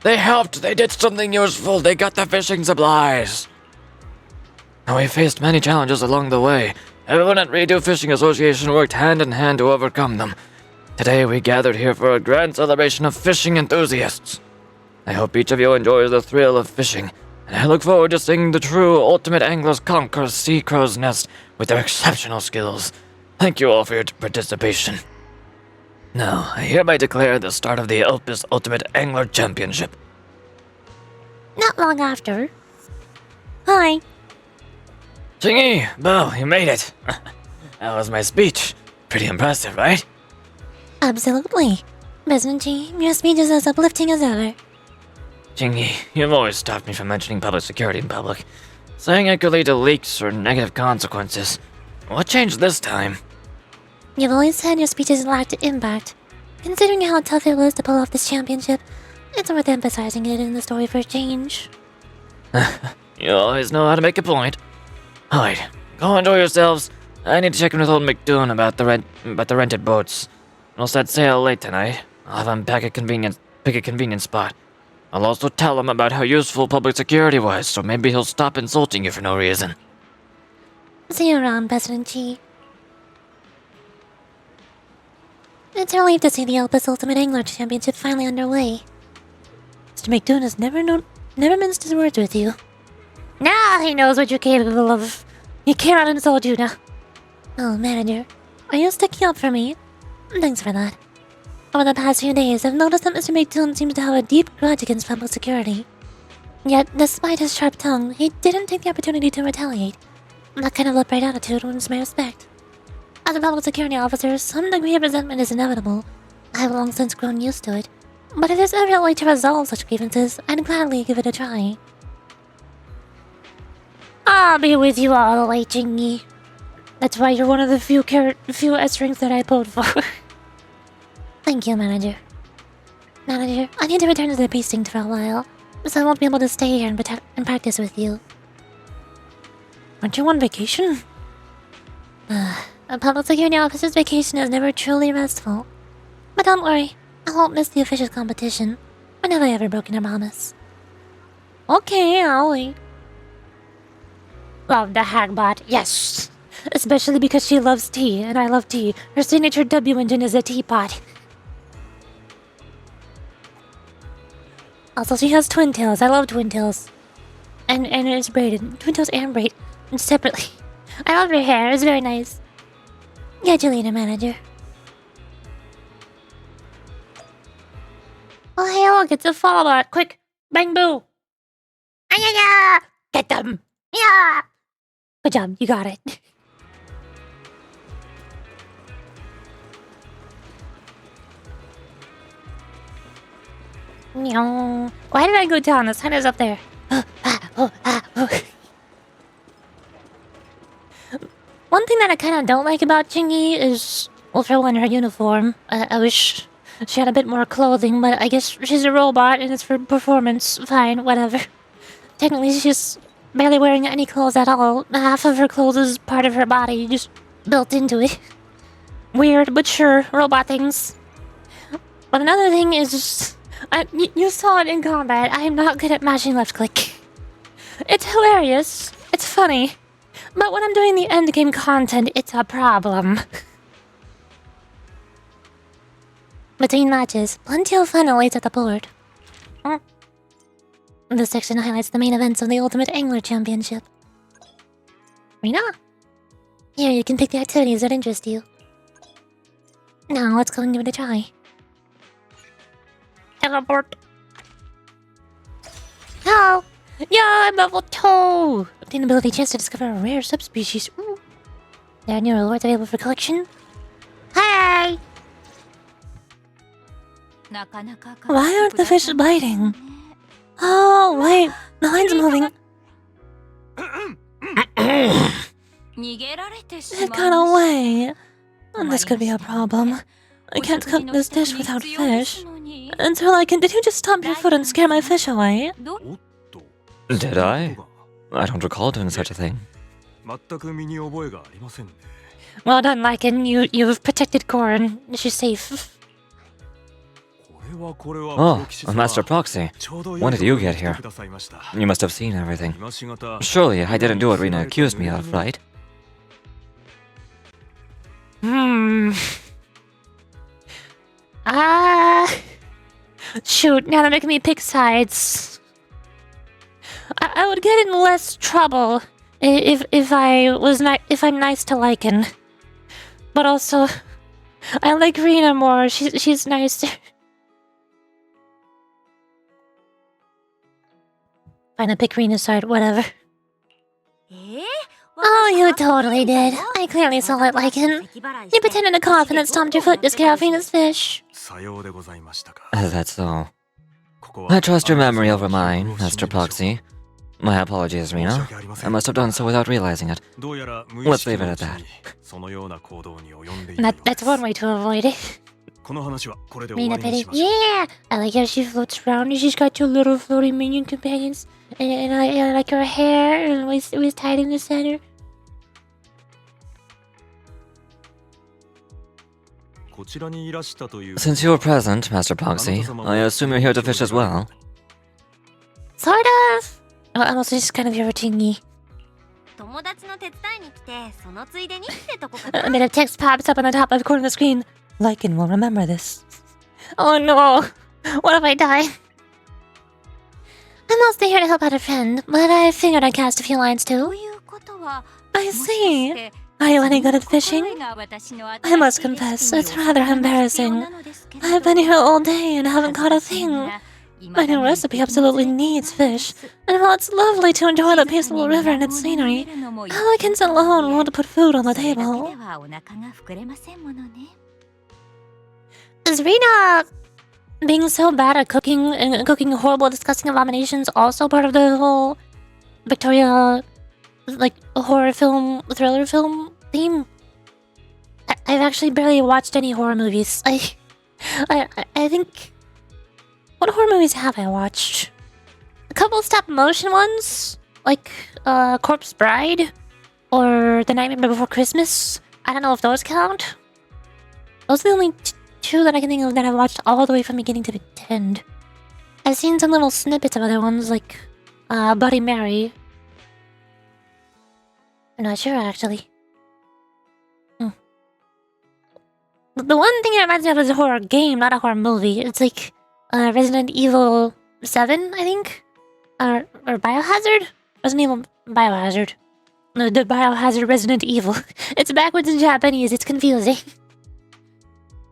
They helped! They did something useful! They got the fishing supplies! Now, we faced many challenges along the way. Everyone at Radio Fishing Association worked hand in hand to overcome them. Today we gathered here for a grand celebration of fishing enthusiasts. I hope each of you enjoys the thrill of fishing, and I look forward to seeing the true ultimate anglers conquer Sea Crow's Nest with their exceptional skills. Thank you all for your participation. Now, I hereby declare the start of the Elpis Ultimate Angler Championship. Not long after. Hi. Chingy, Bo, you made it. That was my speech. Pretty impressive, right? Absolutely. President G, your speech is as uplifting as ever. Chingy, you've always stopped me from mentioning public security in public, saying it could lead to leaks or negative consequences. What changed this time? You've always said your speeches lacked impact. Considering how tough it was to pull off this championship, it's worth emphasizing it in the story for a change. You always know how to make a point. Alright, go enjoy yourselves. I need to check in with old McDoon about the rented boats. We'll set sail late tonight. I'll have him pick a convenient spot. I'll also tell him about how useful public security was, so maybe he'll stop insulting you for no reason. See you around, President G. It's a relief to see the Elpis Ultimate Angler Championship finally underway. Mr. McDoon has never minced his words with you. Now he knows what you're capable of. He cannot insult you now. Oh, manager, are you sticking up for me? Thanks for that. Over the past few days, I've noticed that Mr. McDoon seems to have a deep grudge against public security. Yet, despite his sharp tongue, he didn't take the opportunity to retaliate. That kind of upright attitude wins my respect. As a public security officer, some degree of resentment is inevitable. I have long since grown used to it. But if there's ever a way to resolve such grievances, I'd gladly give it a try. I'll be with you all the way, Jingy. That's why you're one of the few S-rings that I pulled for. Thank you, Manager. Manager, I need to return to the precinct for a while, so I won't be able to stay here and practice with you. Aren't you on vacation? A public security officer's vacation is never truly restful. But don't worry, I won't miss the officials' competition. When have I ever broken a promise? Okay, I'll wait. Love the Hagbot, yes! Especially because she loves tea, and I love tea. Her signature W engine is a teapot. Also, she has twin tails. I love twin tails. And it's braided. Twin tails and braid. Separately. I love her hair. It's very nice. Catch you later, Manager. Oh, hey, look. It's a follow-bot. Quick. Bang, boo. Ay-ya-ya! Get them. Yeah! Good job. You got it. Why did I go down? The sign is up there. One thing that I kind of don't like about Chingy is, well, for one, her uniform. I wish she had a bit more clothing, but I guess she's a robot and it's for performance. Fine, whatever. Technically, she's barely wearing any clothes at all. Half of her clothes is part of her body, just built into it. Weird, but sure, robot things. But another thing is just... you saw it in combat. I am not good at mashing left click. It's hilarious. It's funny. But when I'm doing the endgame content, it's a problem. Between matches, plenty of fun awaits at the board. This section highlights the main events of the Ultimate Angler Championship. Rena? Here, you can pick the activities that interest you. Now, let's go and give it a try. Teleport. Hello! Yeah, I'm level 2! Obtain ability chance to discover a rare subspecies. Ooh. There are new rewards available for collection. Hey! Why aren't the fish biting? Oh, wait. The line's moving. It got away. This could be a problem. I can't cook this dish without fish. Until I can... Did you just stomp your foot and scare my fish away? Did I? I don't recall doing such a thing. Well done, Lycan. You've protected Corin. She's safe. Oh, Master Proxy. When did you get here? You must have seen everything. Surely I didn't do what Rena accused me of, right? Shoot, now they're making me pick sides. I would get in less trouble if I'm nice to Lycan. But also, I like Rena more. She's nicer. Fine, I pick Rena's side, whatever. Oh, you totally did. I clearly saw it, Lycan. You pretended to cough and then stomped your foot to scare off Rena's fish. Is that so? I trust your memory over mine, Master Proxy. My apologies, Rena. I must have done so without realizing it. Let's leave it at that. That's one way to avoid it. Rena pity. Yeah! I like how she floats around and she's got two little floating minion companions. And I like her hair and it was tied in the center. Since you were present, Master Proxy, I assume you're here to fish as well? Sort of! I'm also just kind of irritating. A bit of text pops up on the top left corner of the screen. Lycan will remember this. Oh no! What if I die? I'm mostly here to help out a friend, but I figured I'd cast a few lines too. I see. Are you any good at fishing? I must confess, it's rather embarrassing. I've been here all day and haven't caught a thing. My new recipe absolutely needs fish, and while it's lovely to enjoy the peaceful river and its scenery, elegance alone won't put food on the table. Is Rena being so bad at cooking and cooking horrible, disgusting abominations also part of the whole Victoria, like, horror film, thriller film theme? I've actually barely watched any horror movies. I think... What horror movies have I watched? A couple stop-motion ones? Like, Corpse Bride? Or The Nightmare Before Christmas? I don't know if those count. Those are the only two that I can think of that I've watched all the way from beginning to end. I've seen some little snippets of other ones, like, Bloody Mary. I'm not sure, actually. The one thing it reminds me of is a horror game, not a horror movie. It's like... Resident Evil 7, I think? Or Biohazard? Resident Evil Biohazard. No, the Biohazard Resident Evil. It's backwards in Japanese, it's confusing.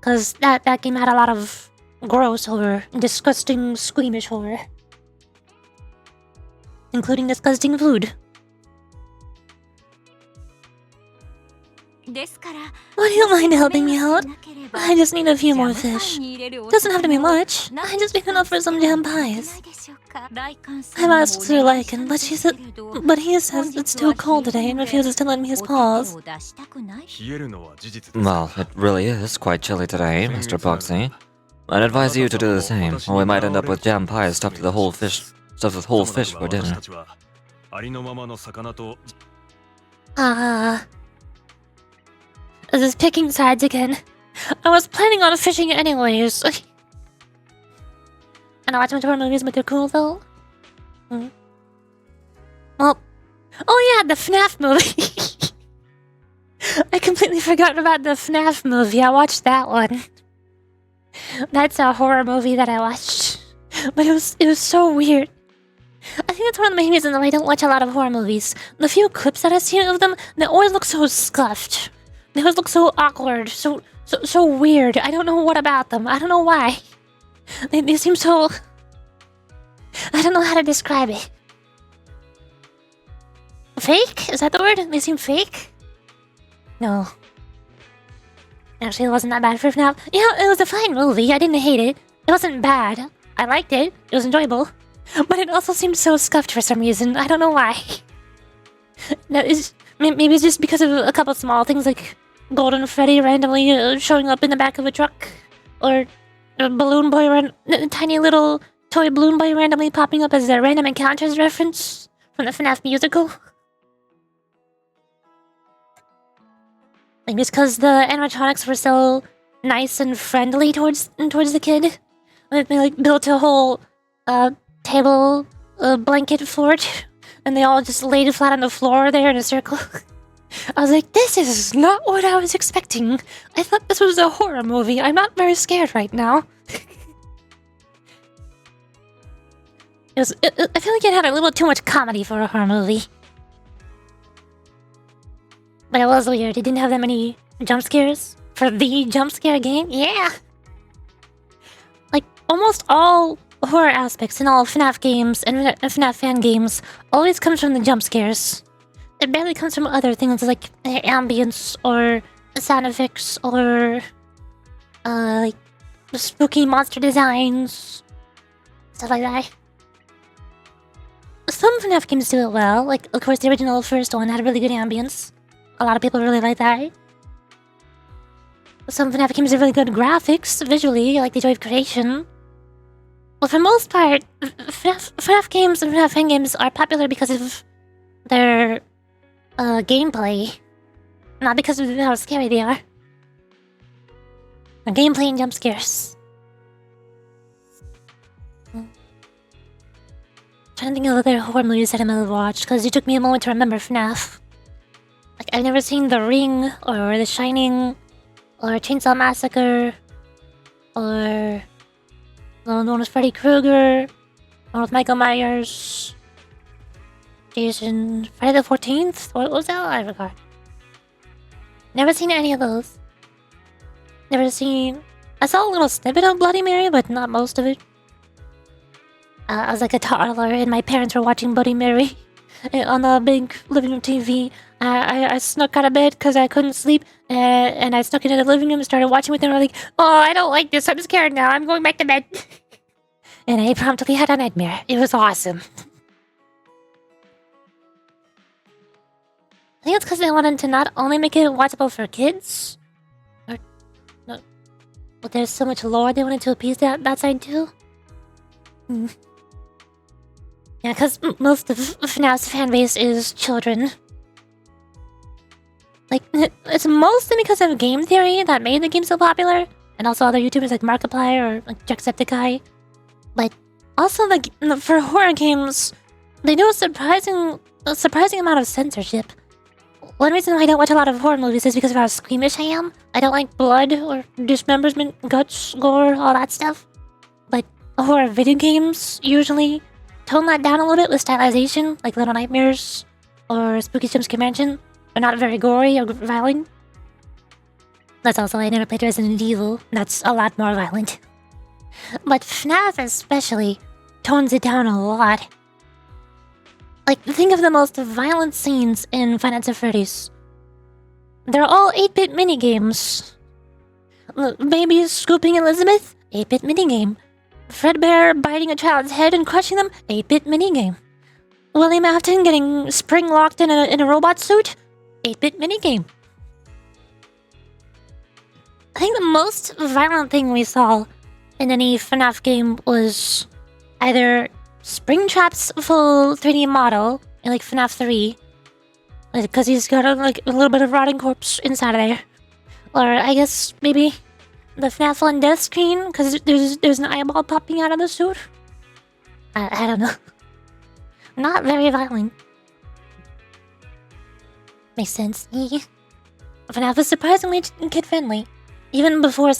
Cause that game had a lot of gross horror, disgusting, squeamish horror. Including disgusting food. Would you mind helping me out? I just need a few more fish. Doesn't have to be much. I just need enough for some jam pies. I've asked Sir Lycan, but he says it's too cold today and refuses to lend me his paws. Well, it really is quite chilly today, Mr. Proxy. I'd advise you to do the same, or we might end up with jam pies stuffed with whole fish for dinner. This is picking sides again. I was planning on fishing anyways. And I watch much horror movies, but they're cool though. Well, oh yeah, the FNAF movie. I completely forgot about the FNAF movie. I watched that one. That's a horror movie that I watched. But it was so weird. I think that's one of the main reasons that I don't watch a lot of horror movies. The few clips that I've seen of them, they always look so scuffed. They always look so awkward, so weird. I don't know what about them. I don't know why. They seem so... I don't know how to describe it. Fake? Is that the word? They seem fake? No. Actually, it wasn't that bad for FNAF. Yeah, it was a fine movie. I didn't hate it. It wasn't bad. I liked it. It was enjoyable. But it also seemed so scuffed for some reason. I don't know why. Maybe it's just because of a couple small things like Golden Freddy randomly showing up in the back of a truck. Or a balloon boy, a tiny little toy balloon boy randomly popping up as a random encounters reference from the FNAF musical. Maybe it's because the animatronics were so nice and friendly towards the kid. They like built a whole table blanket fort, and they all just laid flat on the floor there in a circle. I was like, this is not what I was expecting. I thought this was a horror movie. I'm not very scared right now. I feel like it had a little too much comedy for a horror movie. But it was weird. It didn't have that many jump scares for the jump scare game. Yeah! Like, almost all horror aspects in all FNAF games and FNAF fan games always comes from the jump scares. It barely comes from other things like ambience or sound effects or like spooky monster designs, stuff like that. Some FNAF games do it well, like of course the original first one had a really good ambience. A lot of people really like that. Some FNAF games have really good graphics visually, like the joy of creation. But for the most part, FNAF games and FNAF fan games are popular because of their gameplay, not because of how scary they are. The gameplay and jump scares. Trying to think of other horror movies that I might have watched, because it took me a moment to remember FNAF. Like, I've never seen The Ring, or The Shining, or Chainsaw Massacre, or the one with Freddy Krueger, one with Michael Myers, Jason, Friday the 14th? What was that? I forgot. Never seen any of those. Never seen... I saw a little snippet of Bloody Mary, but not most of it. I was like a toddler and my parents were watching Bloody Mary on the big living room TV. I snuck out of bed because I couldn't sleep, and I snuck into the living room and started watching with them. I'm like, oh, I don't like this. I'm scared now. I'm going back to bed. And I promptly had a nightmare. It was awesome. I think it's because they wanted to not only make it watchable for kids, but there's so much lore they wanted to appease that side too. Yeah, because most of FNAF's fanbase is children. Like, it's mostly because of game theory that made the game so popular, and also other YouTubers like Markiplier or like Jacksepticeye. But also, like, for horror games, they do a surprising amount of censorship. One reason why I don't watch a lot of horror movies is because of how squeamish I am. I don't like blood or dismemberment, guts, gore, all that stuff. But horror video games usually tone that down a little bit with stylization, like Little Nightmares or Spooky Jumpscare Mansion. They're not very gory or violent. That's also why I never played Resident Evil. That's a lot more violent. But FNAF especially tones it down a lot. Like, think of the most violent scenes in Five Nights at Freddy's. They're all 8-bit minigames. Baby scooping Elizabeth? 8-bit minigame. Fredbear biting a child's head and crushing them? 8-bit minigame. William Afton getting spring-locked in a robot suit? 8-bit minigame. I think the most violent thing we saw in any FNAF game was either Springtrap's full 3D model in like FNAF 3, because he's got a little bit of rotting corpse inside of there, or I guess maybe the FNAF on death screen because there's an eyeball popping out of the suit. I don't know. Not very violent. Makes sense. FNAF is surprisingly kid-friendly. Even before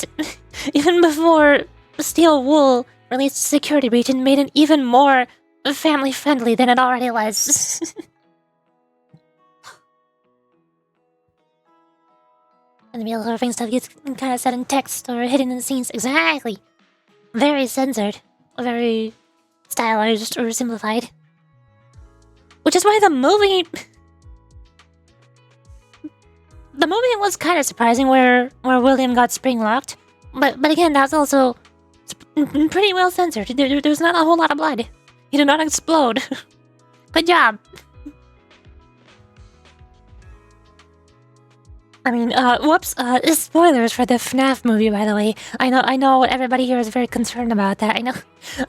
Steel Wool released Security Breach and made it even more family-friendly than it already was. And the real horrifying stuff gets kind of said in text or hidden in scenes. Exactly. Very censored. Very stylized or simplified. Which is why the movie was kind of surprising where William got spring-locked. But again, that's also pretty well censored. There's not a whole lot of blood. He did not explode. Good job. I mean, whoops, spoilers for the FNAF movie, by the way. I know everybody here is very concerned about that.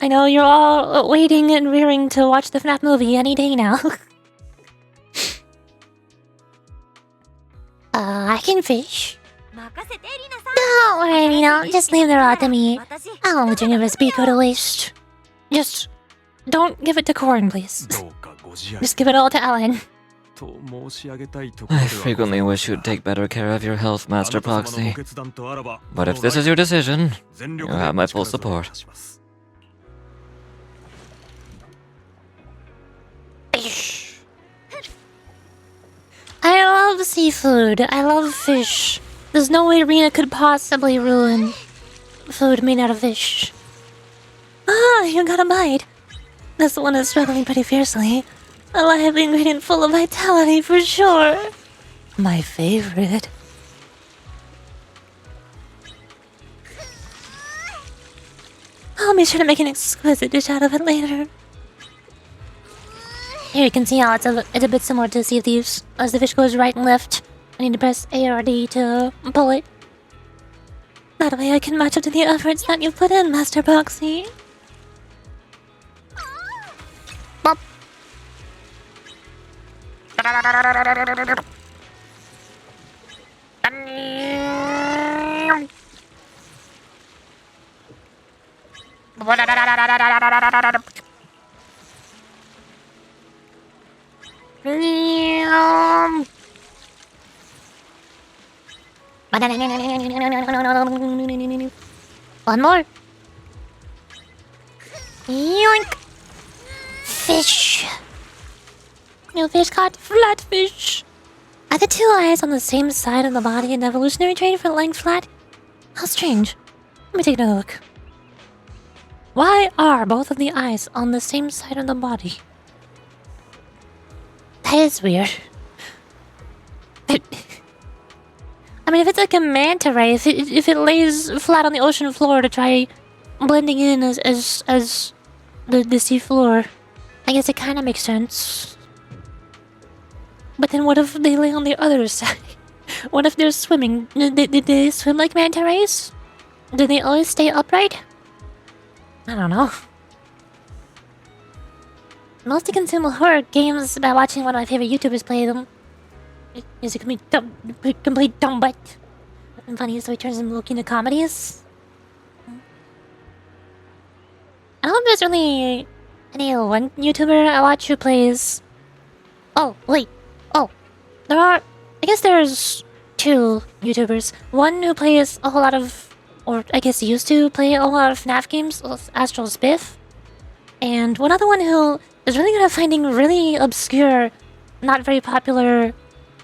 I know you're all waiting and rearing to watch the FNAF movie any day now. I can fish. Don't worry, Nino. Just leave the rod to me. I won't bring a recipe go to waste. Just don't give it to Corn, please. Just give it all to Ellen. I frequently wish you'd take better care of your health, Master Proxy. But if this is your decision, you have my full support. I love seafood. I love fish. There's no way Rena could possibly ruin food made out of fish. Ah, you got a bite. This one is struggling pretty fiercely. A lively ingredient full of vitality for sure. My favorite. I'll be sure to make an exquisite dish out of it later. Here you can see how it's a bit similar to Sea of Thieves. As the fish goes right and left, I need to press A or D to pull it. That way I can match up to the efforts that you've put in, Master Proxy. Bop. One more. Yoink. Fish. New fish caught. Flatfish. Are the two eyes on the same side of the body an evolutionary trait for lying flat? How strange. Let me take a look. Why are both of the eyes on the same side of the body? That is weird. I mean, if it's like a manta ray, if it lays flat on the ocean floor to try blending in as the sea floor, I guess it kind of makes sense. But then what if they lay on the other side? What if they're swimming? Did they swim like manta rays? Do they always stay upright? I don't know. I mostly consume horror games by watching one of my favorite YouTubers play them. It's a complete dumb butt. And funny, so he turns them looking into comedies. I don't know if there's really any one YouTuber I watch who plays... Oh, wait. Oh, there are... I guess there's two YouTubers. One who plays a whole lot of... Or I guess used to play a lot of FNAF games, Astral Spiff. And one other one who is really good at finding really obscure, not very popular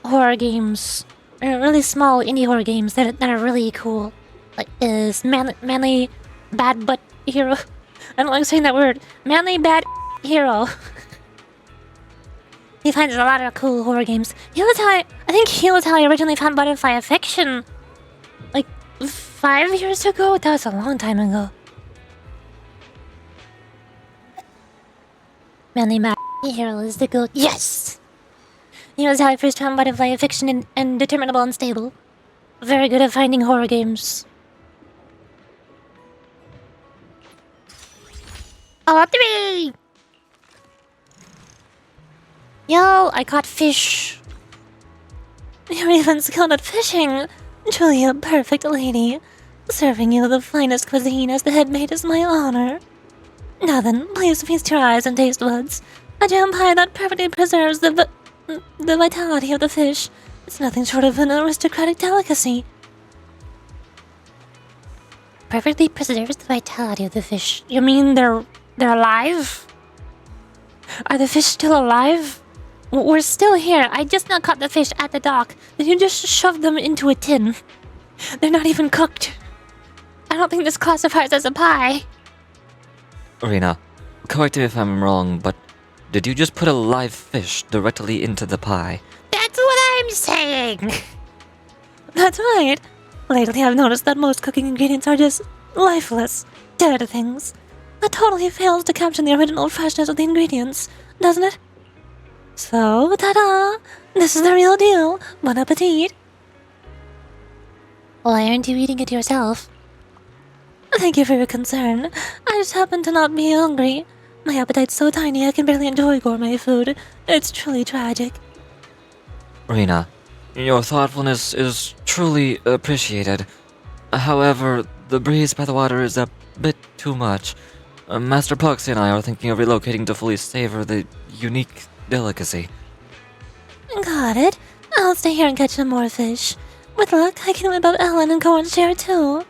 horror games. Or really small indie horror games that are really cool. Like, is Manly Bad Butt Hero. I don't like saying that word. Manly Bad Hero. He finds a lot of cool horror games. I think he was how I originally found Butterfly Affection. Like, 5 years ago? That was a long time ago. Manly Mad Hero is the goat. Yes! He was how I first found Butterfly Affection and Determinable Unstable. Very good at finding horror games. Oh, 3! Yo, I caught fish. You're even skilled at fishing. Truly a perfect lady. Serving you the finest cuisine as the head maid is my honor. Now then, please feast your eyes and taste buds. A jam pie that perfectly preserves the vitality of the fish. It's nothing short of an aristocratic delicacy. Perfectly preserves the vitality of the fish. You mean they're alive? Are the fish still alive? We're still here. I just now caught the fish at the dock. Then you just shoved them into a tin. They're not even cooked. I don't think this classifies as a pie. Rena, correct me if I'm wrong, but did you just put a live fish directly into the pie? That's what I'm saying! That's right. Lately I've noticed that most cooking ingredients are just lifeless, dead things. That totally fails to capture the original freshness of the ingredients, doesn't it? So, ta-da! This is the real deal. Bon appetit! Why aren't you eating it yourself? Thank you for your concern. I just happen to not be hungry. My appetite's so tiny I can barely enjoy gourmet food. It's truly tragic. Rena, your thoughtfulness is truly appreciated. However, the breeze by the water is a bit too much. Master Puxy and I are thinking of relocating to fully savor the unique delicacy. Got it. I'll stay here and catch some more fish. With luck, I can whip up Ellen and go and share too.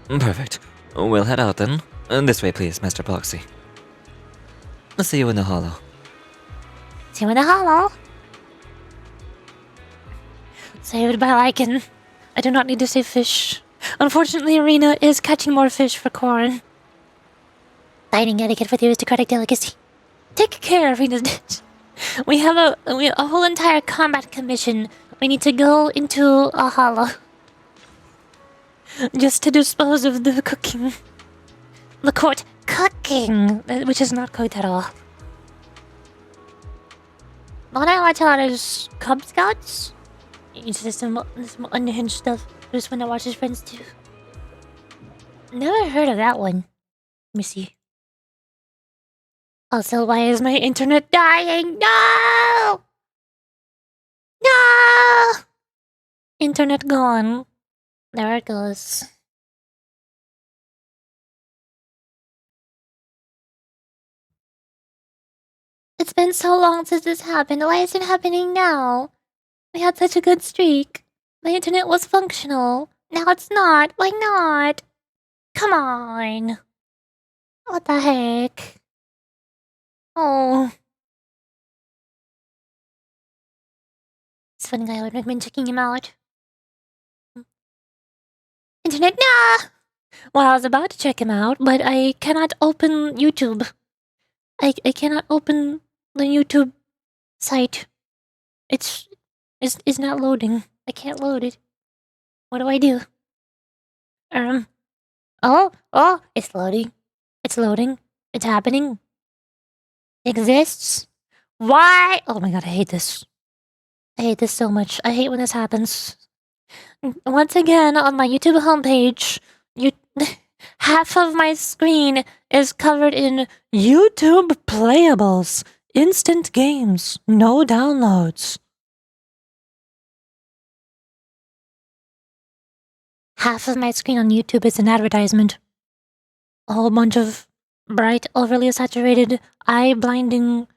Perfect. We'll head out then. This way, please, Master Bloxy. I'll see you in the hollow. See you in the hollow. Saved by Lycan. I do not need to save fish. Unfortunately, Arena is catching more fish for Corrin. Dining etiquette for the aristocratic delicacy. Take care, Arena's ditch. We have a whole entire combat commission. We need to go into a hollow. Just to dispose of the cooking. The court cooking, which is not cooked at all. Don't I watch a lot of Cub Scouts? It's just some unhinged stuff. Just when I watch his friends too. Never heard of that one. Let me see. Also, why is my internet dying? No! No! Internet gone. There it goes. It's been so long since this happened. Why is it happening now? We had such a good streak. My internet was functional. Now it's not. Why not? Come on. What the heck? Oh. It's funny, I would recommend checking him out. Internet, nah! Well, I was about to check him out, but I cannot open YouTube. I cannot open the YouTube site. It's not loading. I can't load it. What do I do? Oh, it's loading. It's loading. It's happening. Exists. Why? Oh my god, I hate this. I hate this so much. I hate when this happens. Once again, on my YouTube homepage, half of my screen is covered in YouTube playables. Instant games. No downloads. Half of my screen on YouTube is an advertisement. A whole bunch of bright, overly saturated, eye-blinding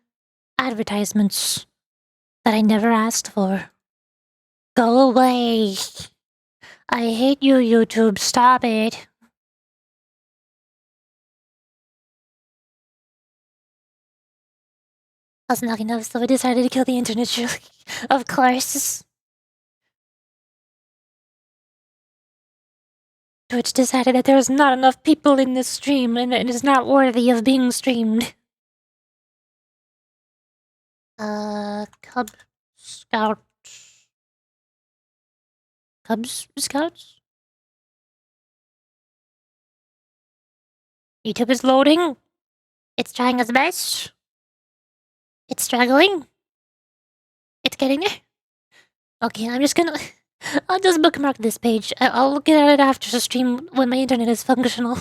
advertisements that I never asked for. Go away. I hate you, YouTube. Stop it. I was not enough, so I decided to kill the internet, surely. Of course. Twitch decided that there was not enough people in this stream, and it is not worthy of being streamed. Cub Scout. Cubs Scouts? YouTube is loading. It's trying its best. It's struggling. It's getting there. Okay, I'm just gonna... I'll just bookmark this page. I'll look at it after the stream when my internet is functional.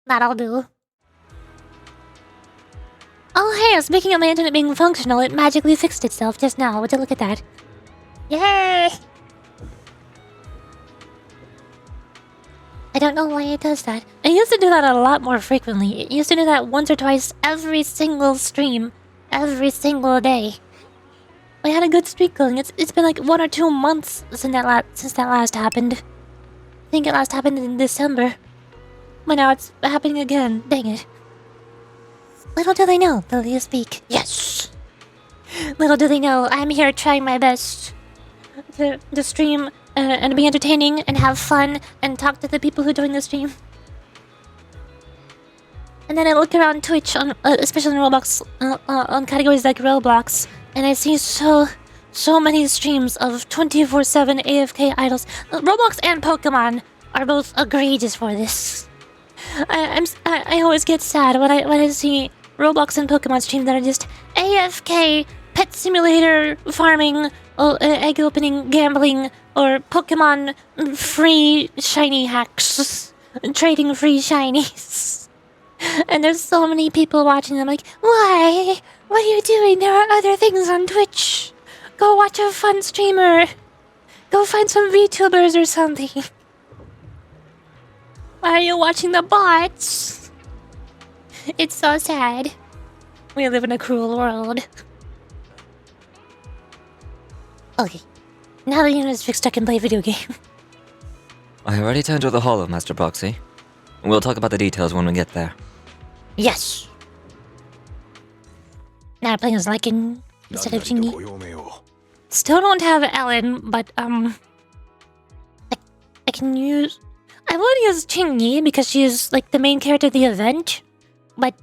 That'll do. Oh hey, speaking of my internet being functional, it magically fixed itself just now. Would you look at that? Yay! I don't know why it does that. It used to do that a lot more frequently. It used to do that once or twice every single stream. Every single day. We had a good streak going. It's been like 1 or 2 months since that last happened. I think it last happened in December. But now it's happening again. Dang it. Little do they know, will you speak? Yes! Little do they know, I'm here trying my best to stream and be entertaining and have fun and talk to the people who join the stream. And then I look around Twitch, on especially on Roblox, on categories like Roblox, and I see so many streams of 24/7 AFK idols. Roblox and Pokemon are both egregious for this. I always get sad when I see Roblox and Pokemon streams that are just AFK, pet simulator, farming, egg opening, gambling, or Pokemon free shiny hacks, trading free shinies. And there's so many people watching them like, why? What are you doing? There are other things on Twitch. Go watch a fun streamer. Go find some VTubers or something. Why are you watching the bots? It's so sad. We live in a cruel world. Okay. Now the unit is fixed, I can play a video game. Are you ready to enter the Hollow, Master Proxy? We'll talk about the details when we get there. Yes! Now playing as Lycan instead of Chingy. Still don't have Ellen, but, I can use... I would use Chingy because she is, like, the main character of the event. But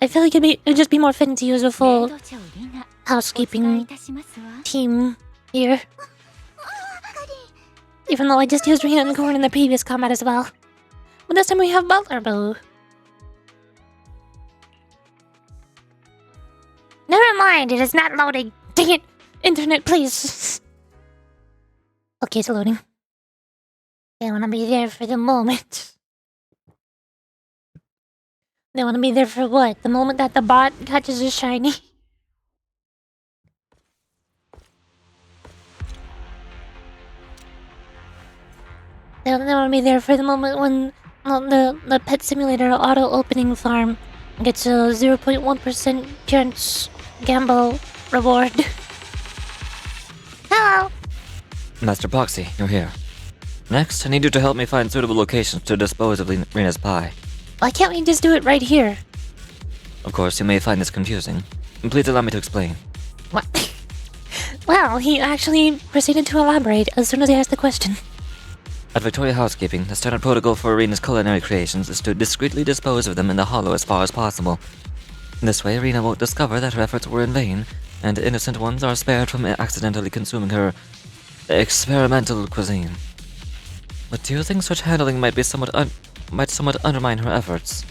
I feel like it'd just be more fitting to use a full housekeeping team here. Even though I just used Rina and Corn in the previous combat as well. But this time we have Butler Boo. Never mind, it is not loading. Dang it! Internet, please. Okay, it's loading. They wanna be there for the moment. They wanna be there for what? The moment that the bot catches a shiny? They wanna be there for the moment when the pet simulator auto opening farm gets a 0.1% chance gamble reward. Hello! Master Proxy, you're here. Next, I need you to help me find suitable locations to dispose of Rina's pie. Why can't we just do it right here? Of course, you may find this confusing. Please allow me to explain. What? Well, he actually proceeded to elaborate as soon as I asked the question. At Victoria Housekeeping, the standard protocol for Rena's culinary creations is to discreetly dispose of them in the hollow as far as possible. This way, Rena won't discover that her efforts were in vain, and innocent ones are spared from accidentally consuming her experimental cuisine. But do you think such handling might somewhat undermine her efforts?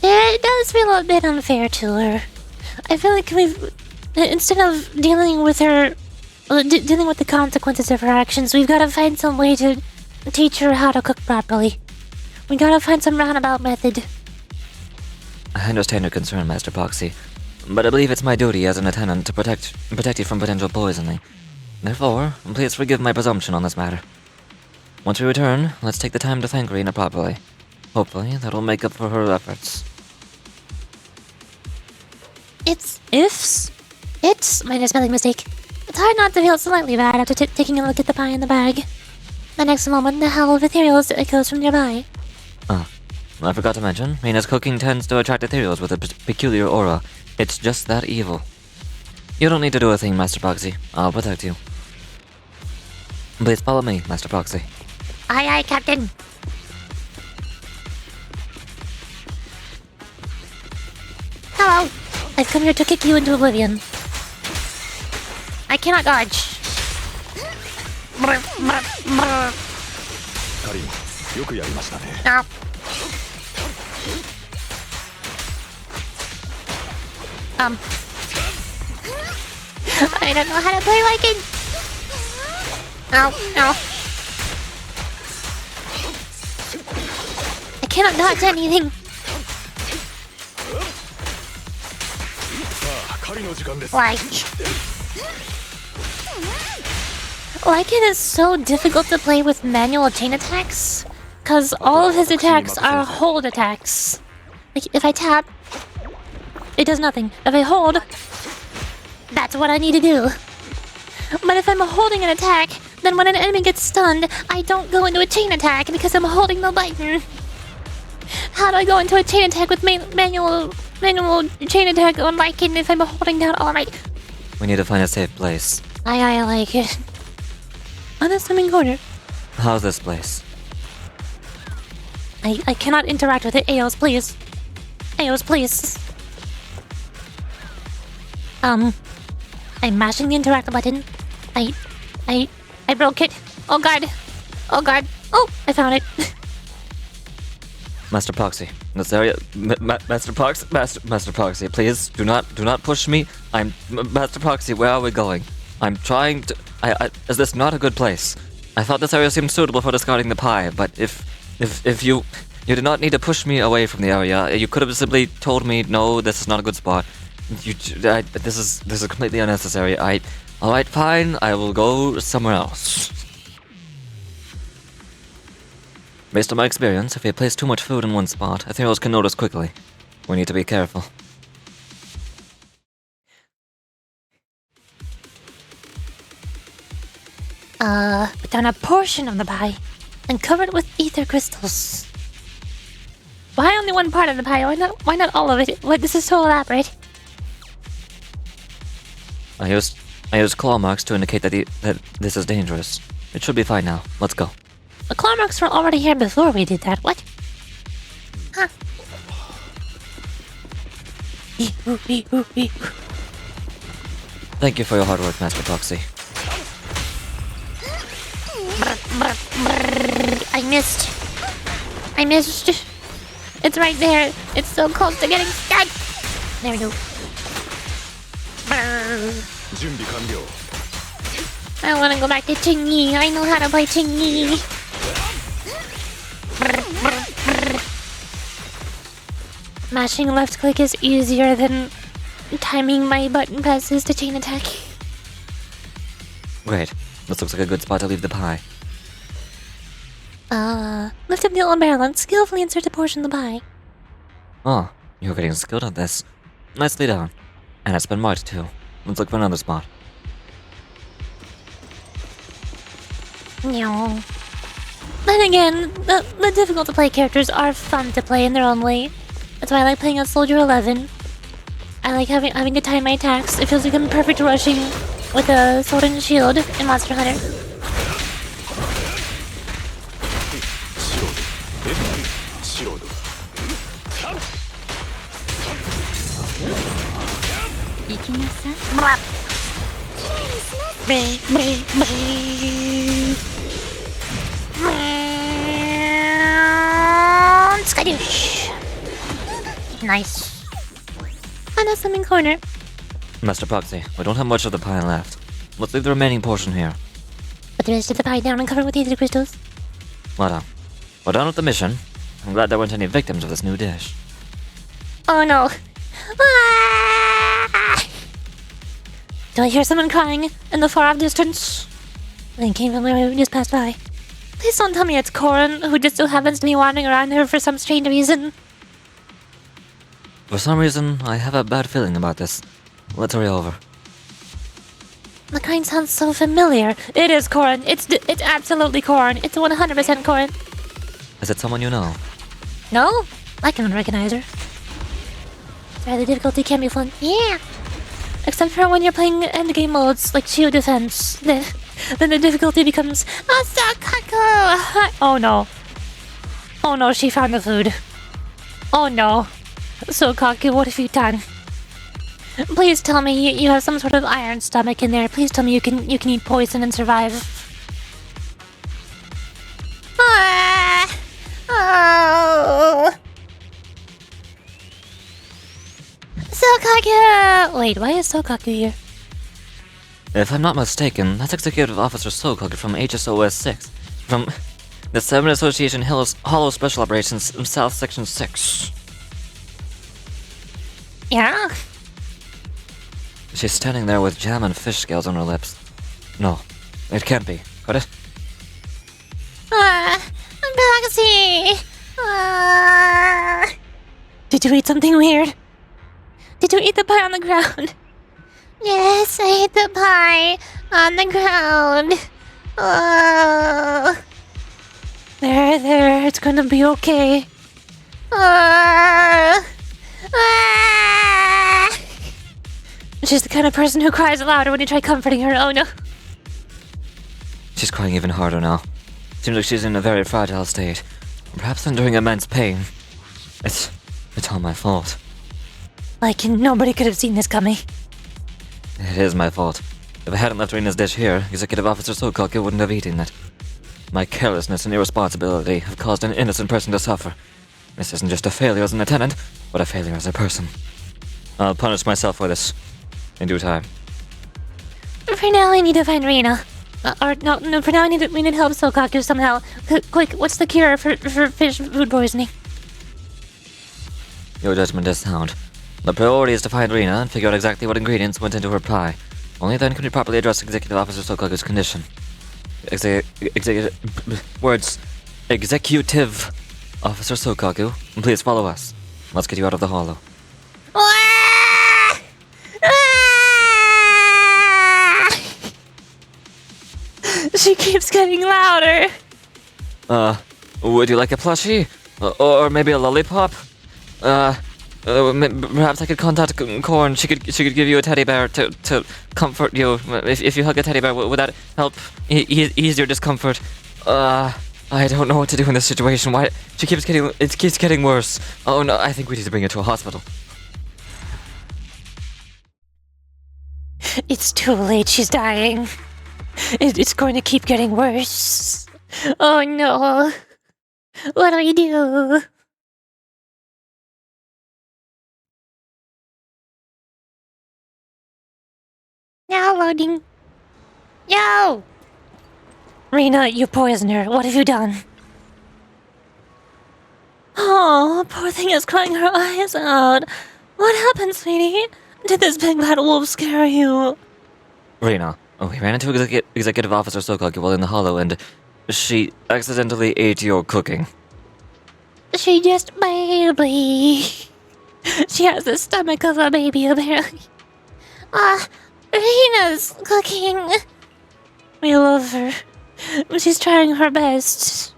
It does feel a bit unfair to her. I feel like instead of dealing with her, dealing with the consequences of her actions, we've got to find some way to teach her how to cook properly. We gotta find some roundabout method. I understand your concern, Master Proxy, but I believe it's my duty as an attendant to protect you from potential poisoning. Therefore, please forgive my presumption on this matter. Once we return, let's take the time to thank Rena properly. Hopefully, that'll make up for her efforts. It's minor spelling mistake. It's hard not to feel slightly bad after taking a look at the pie in the bag. The next moment, the howl of ethereals echoes from nearby. I forgot to mention, Rena's cooking tends to attract ethereals with a peculiar aura. It's just that evil. You don't need to do a thing, Master Proxy. I'll protect you. Please follow me, Master Proxy. Aye, aye, Captain. Hello. I've come here to kick you into oblivion. I cannot dodge. No. I don't know how to play Lycan. No. I cannot dodge anything. Why? Lycan is so difficult to play with manual chain attacks, cause all of his attacks are hold attacks. Like, if I tap, it does nothing. If I hold, that's what I need to do. But if I'm holding an attack, then when an enemy gets stunned, I don't go into a chain attack because I'm holding the button. How do I go into a chain attack with manual chain attack on Lycan if I'm holding down all right? We need to find a safe place. I like it. Unassuming corner. How's this place? I cannot interact with it. Aos, please. Aos, please. I'm mashing the interact button. I broke it. Oh god. Oh god. Oh, I found it. Master Proxy, this area, Master Proxy, please do not push me. Master Proxy, where are we going? I'm trying to. Is this not a good place? I thought this area seemed suitable for discarding the pie, but if you did not need to push me away from the area, you could have simply told me, no, this is not a good spot. This is completely unnecessary. All right, fine. I will go somewhere else. Based on my experience, if you place too much food in one spot, ethereals can notice quickly. We need to be careful. Put down a portion of the pie and cover it with ether crystals. Why only one part of the pie? Why not all of it? This is so elaborate. I used claw marks to indicate that this is dangerous. It should be fine now. Let's go. The claw marks were already here before we did that. What? Huh. Thank you for your hard work, Master Proxy. I missed. It's right there. It's so close to getting stuck. There we go. I want to go back to Chingy. I know how to play Chingy. Mashing left click is easier than timing my button presses to chain attack. Great. This looks like a good spot to leave the pie. Lift up the old barrel and skillfully insert a portion of the pie. Oh, you're getting skilled at this. Nicely done. And it's been marked too. Let's look for another spot. No. Then again, the difficult to play characters are fun to play in their own way. That's why I like playing as Soldier 11. I like having to time my attacks. It feels like I'm perfect rushing with a sword and shield in Monster Hunter. Skadoosh. Nice. And a swimming corner. Master Proxy, we don't have much of the pie left. Let's leave the remaining portion here. Put the rest of the pie down and cover it with ether crystals. Well done. We're done with the mission. I'm glad there weren't any victims of this new dish. Oh no. Ah! Do I hear someone crying in the far off distance? I think it came from where we just passed by. Please don't tell me it's Corin, who just so happens to be wandering around here for some strange reason. For some reason, I have a bad feeling about this. Let's hurry over. The crying sounds so familiar. It is Corin. It's absolutely Corin. It's 100% Corin. Is it someone you know? No? I can recognize her. Sorry, the difficulty can be fun. Yeah! Except for when you're playing endgame modes like Shield Defense. Then the difficulty becomes Asakaku! Oh no. Oh no, she found the food. Oh no. Sokaku, what have you done? Please tell me you have some sort of iron stomach in there. Please tell me you can eat poison and survive. Ah! Oh! Sokaku! Wait, why is Sokaku here? If I'm not mistaken, that's Executive Officer Sokaku from HSOS 6. From the 7 Association Hollow Special Operations South Section 6. Yeah? She's standing there with jam and fish scales on her lips. No, it can't be. Could it? Proxy! Did you eat something weird? Did you eat the pie on the ground? Yes, I ate the pie on the ground. There, it's gonna be okay. She's the kind of person who cries louder when you try comforting her. Oh no. She's crying even harder now. Seems like she's in a very fragile state. Perhaps enduring immense pain. It's all my fault. Like nobody could have seen this coming. It is my fault. If I hadn't left Rena's dish here, Executive Officer Sokaku wouldn't have eaten it. My carelessness and irresponsibility have caused an innocent person to suffer. This isn't just a failure as an attendant, but a failure as a person. I'll punish myself for this. In due time. For now, I need to find Rena. No, for now we need help Sokaku somehow. Quick, what's the cure for fish food poisoning? Your judgment is sound. The priority is to find Rena and figure out exactly what ingredients went into her pie. Only then can we properly address Executive Officer Sokaku's condition. Executive Officer Sokaku, please follow us. Let's get you out of the hollow. She keeps getting louder. Would you like a plushie? Or maybe a lollipop? Perhaps I could contact Corn. She could give you a teddy bear to comfort you. If you hug a teddy bear, would that help ease your discomfort? I don't know what to do in this situation. Why it keeps getting worse. Oh no, I think we need to bring her to a hospital. It's too late. She's dying. It's going to keep getting worse. Oh no. What do we do? Now loading. No! Rena, you poisoned her. What have you done? Oh, poor thing is crying her eyes out. What happened, sweetie? Did this big bad wolf scare you? Rena, we ran into Executive Officer Sokage while in the hollow, and she accidentally ate your cooking. She just baby. She has the stomach of a baby, apparently. Rena's cooking. We love her. She's trying her best.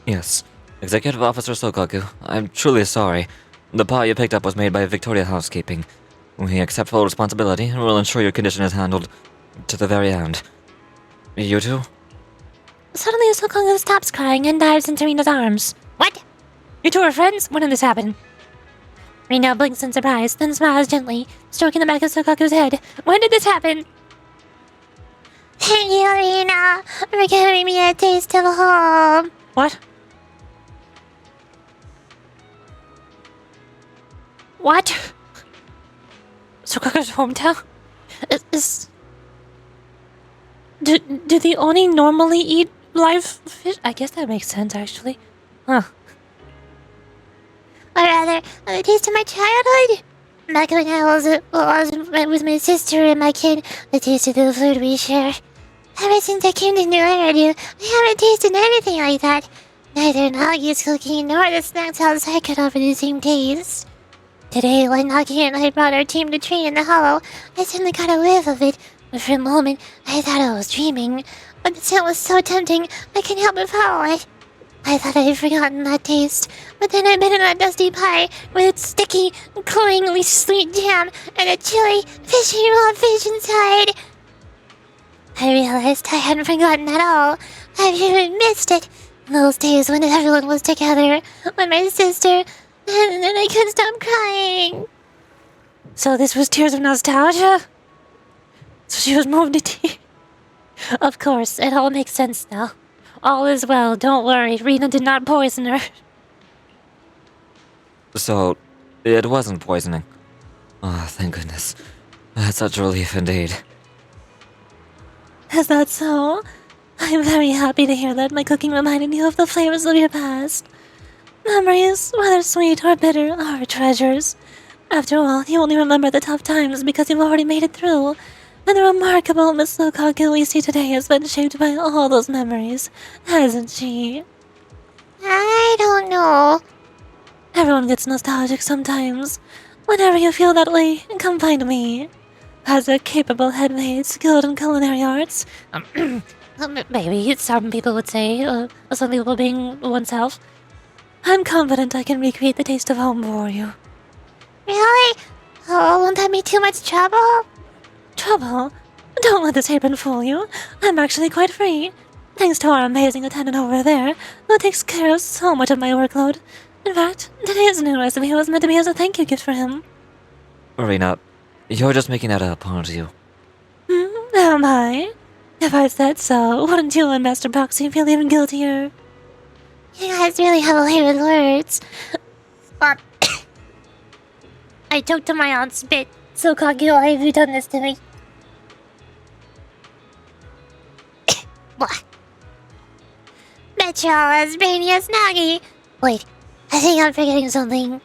Yes, Executive Officer Sokage, I'm truly sorry. The pie you picked up was made by Victoria Housekeeping. We accept full responsibility and will ensure your condition is handled to the very end. You too? Suddenly, Sokage stops crying and dives into Rena's arms. What? You two are friends? When did this happen? Rena blinks in surprise, then smiles gently, stroking the back of Sokaku's head. When did this happen? Thank you, Rena, for giving me a taste of home. What? What? Sokaku's hometown? Do they only normally eat live fish? I guess that makes sense, actually. Huh. Or rather, a taste of my childhood. Back when I was with my sister and my kid, the taste of the food we share. Ever since I came to New Area, I haven't tasted anything like that. Neither Nagi's cooking nor the snacks outside could offer the same taste. Today, when Nagi and I brought our team to train in the hollow, I suddenly got a whiff of it, but for a moment, I thought I was dreaming. But the scent was so tempting, I couldn't help but follow it. I thought I had forgotten that taste, but then I bit into that dusty pie with its sticky, cloyingly sweet jam and a chili, fishy raw fish inside. I realized I hadn't forgotten at all. I've even missed it. Those days when everyone was together, with my sister, and then I couldn't stop crying. So this was tears of nostalgia? So she was moved to tears. Of course, it all makes sense now. All is well, don't worry. Rena did not poison her. So, it wasn't poisoning. Oh, thank goodness. That's such a relief indeed. Is that so? I'm very happy to hear that my cooking reminded you of the flavors of your past. Memories, whether sweet or bitter, are treasures. After all, you only remember the tough times because you've already made it through. And the remarkable Miss Sokage we see today has been shaped by all those memories, hasn't she? I don't know. Everyone gets nostalgic sometimes. Whenever you feel that way, come find me. As a capable headmaid skilled in culinary arts, maybe some people would say, some people being oneself, I'm confident I can recreate the taste of home for you. Really? Oh, won't that be too much trouble? Trouble? Don't let this apron fool you. I'm actually quite free. Thanks to our amazing attendant over there, who takes care of so much of my workload. In fact, today's new recipe was meant to be as a thank you gift for him. Marina, you're just making that up, aren't you? Am I? If I said so, wouldn't you and Master Boxy feel even guiltier? You guys really have a way with words. I choked on my own spit. So, Kage, why have you done this to me? What? Bet you're all as brainy as Nagi. Wait, I think I'm forgetting something.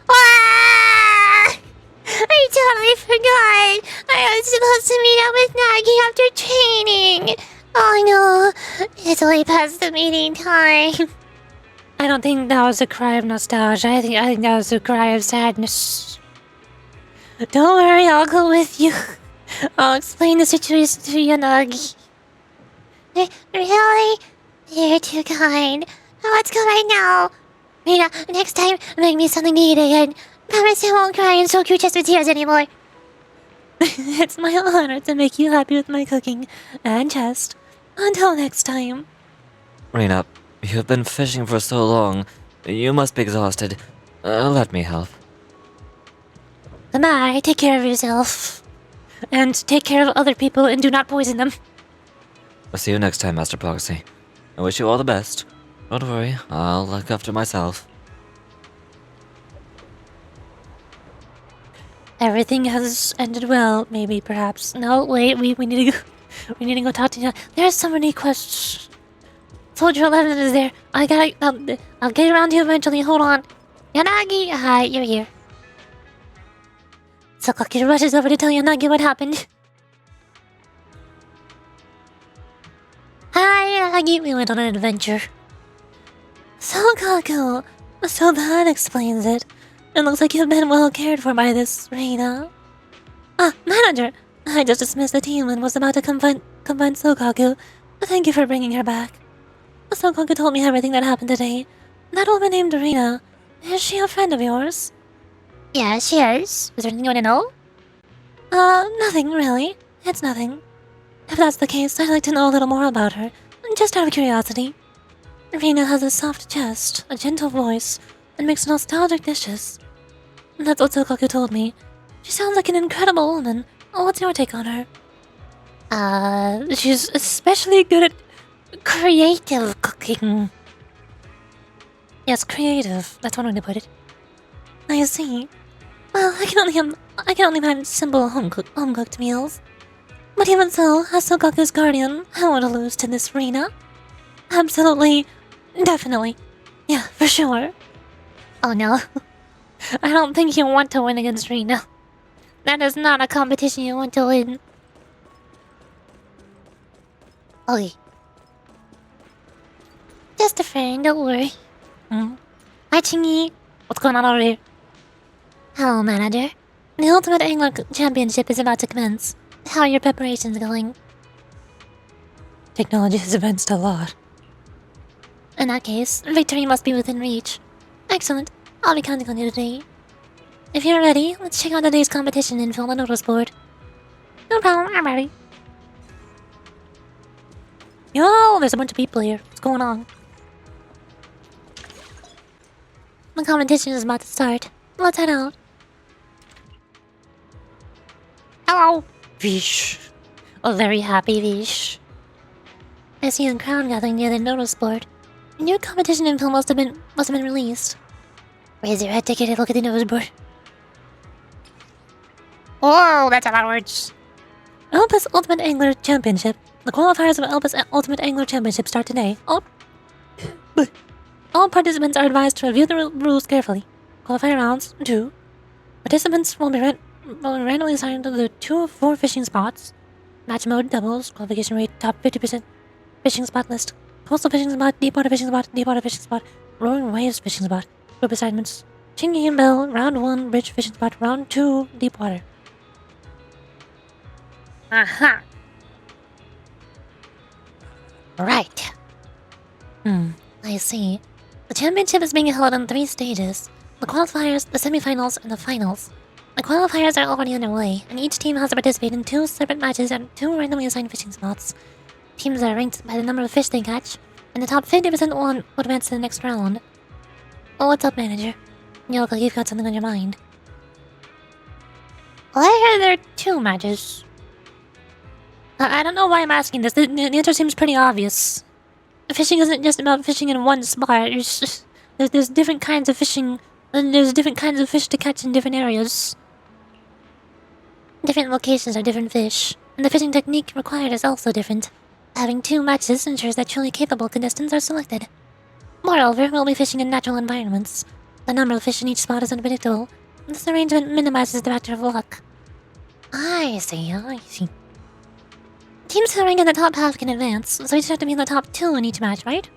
Ah! I totally forgot. I was supposed to meet up with Nagi after training. Oh no, it's only past the meeting time. I don't think that was a cry of nostalgia. I think that was a cry of sadness. Don't worry, I'll go with you. I'll explain the situation to Yanagi. Really? You're too kind. Let's go right now. Rena, next time, make me something to eat again. Promise I won't cry and soak your chest with tears anymore. It's my honor to make you happy with my cooking and chest. Until next time. Rena, you've been fishing for so long. You must be exhausted. Let me help. Goodbye, take care of yourself. And take care of other people and do not poison them. I'll see you next time, Master Proxy. I wish you all the best. Don't worry, I'll look after myself. Everything has ended well, maybe, perhaps. No, wait, we need to go. We need to go talk to you. There's so many questions. Soldier 11 is there. I'll get around to you eventually. Hold on. Yanagi, hi, you're here. Sakaki rushes over to tell Yanagi what happened. Hi, Yanagi. We went on an adventure. Sokaku. So that explains it. It looks like you've been well cared for by this Reina. Ah, manager! I just dismissed the team and was about to confine Sokaku. Thank you for bringing her back. Sokaku told me everything that happened today. That woman named Reina. Is she a friend of yours? Yeah, she is. Is there anything you want to know? Nothing really. It's nothing. If that's the case, I'd like to know a little more about her. Just out of curiosity. Reina has a soft chest, a gentle voice, and makes nostalgic dishes. That's what Sokaku told me. She sounds like an incredible woman. What's your take on her? She's especially good at creative cooking. Yes, creative. That's one way to put it. I see. Well, I can only manage simple home-cooked meals. But even so, as Sokaku's guardian, I want to lose to this Reina. Absolutely. Definitely. Yeah, for sure. Oh no. I don't think you want to win against Reina. That is not a competition you want to win. Okay. Just a friend, don't worry. Hi, Chingy. What's going on over here? Hello, manager. The Ultimate Angler Championship is about to commence. How are your preparations going? Technology has advanced a lot. In that case, victory must be within reach. Excellent. I'll be counting on you today. If you're ready, let's check out today's competition info on the notice board. No problem, I'm ready. Yo, there's a bunch of people here. What's going on? The competition is about to start. Let's head out. Hello, Vish. A very happy Vish. I see a crowd gathering near the notice board. New competition info must have been released. Raise your head to get a look at the notice board. Oh, that's a lot of words. Elpis Ultimate Angler Championship. The qualifiers of Elpis Ultimate Angler Championship start today. All participants are advised to review the rules carefully. Qualifier rounds 2. Participants will be randomly assigned to the 2 of 4 fishing spots. Match mode doubles. Qualification rate top 50%. Fishing spot list. Coastal fishing spot, deepwater fishing spot, deepwater fishing spot, roaring waves fishing spot. Group assignments. Chingy and Bell, round 1, bridge fishing spot, round 2, deepwater. Aha. Right. I see. The championship is being held in 3 stages. The qualifiers, the semifinals, and the finals. The qualifiers are already underway, and each team has to participate in 2 separate matches at 2 randomly assigned fishing spots. Teams are ranked by the number of fish they catch, and the top 50% will advance to the next round. Oh, what's up, manager? You look like you've got something on your mind. Well, I heard there are 2 matches. I don't know why I'm asking this. The answer seems pretty obvious. Fishing isn't just about fishing in one spot. There's different kinds of fishing, and there's different kinds of fish to catch in different areas. Different locations are different fish, and the fishing technique required is also different. Having 2 matches ensures that truly capable contestants are selected. Moreover, we'll be fishing in natural environments. The number of fish in each spot is unpredictable. This arrangement minimizes the factor of luck. I see. Teams who rank in the top half can advance, so each have to be in the top 2 in each match, right?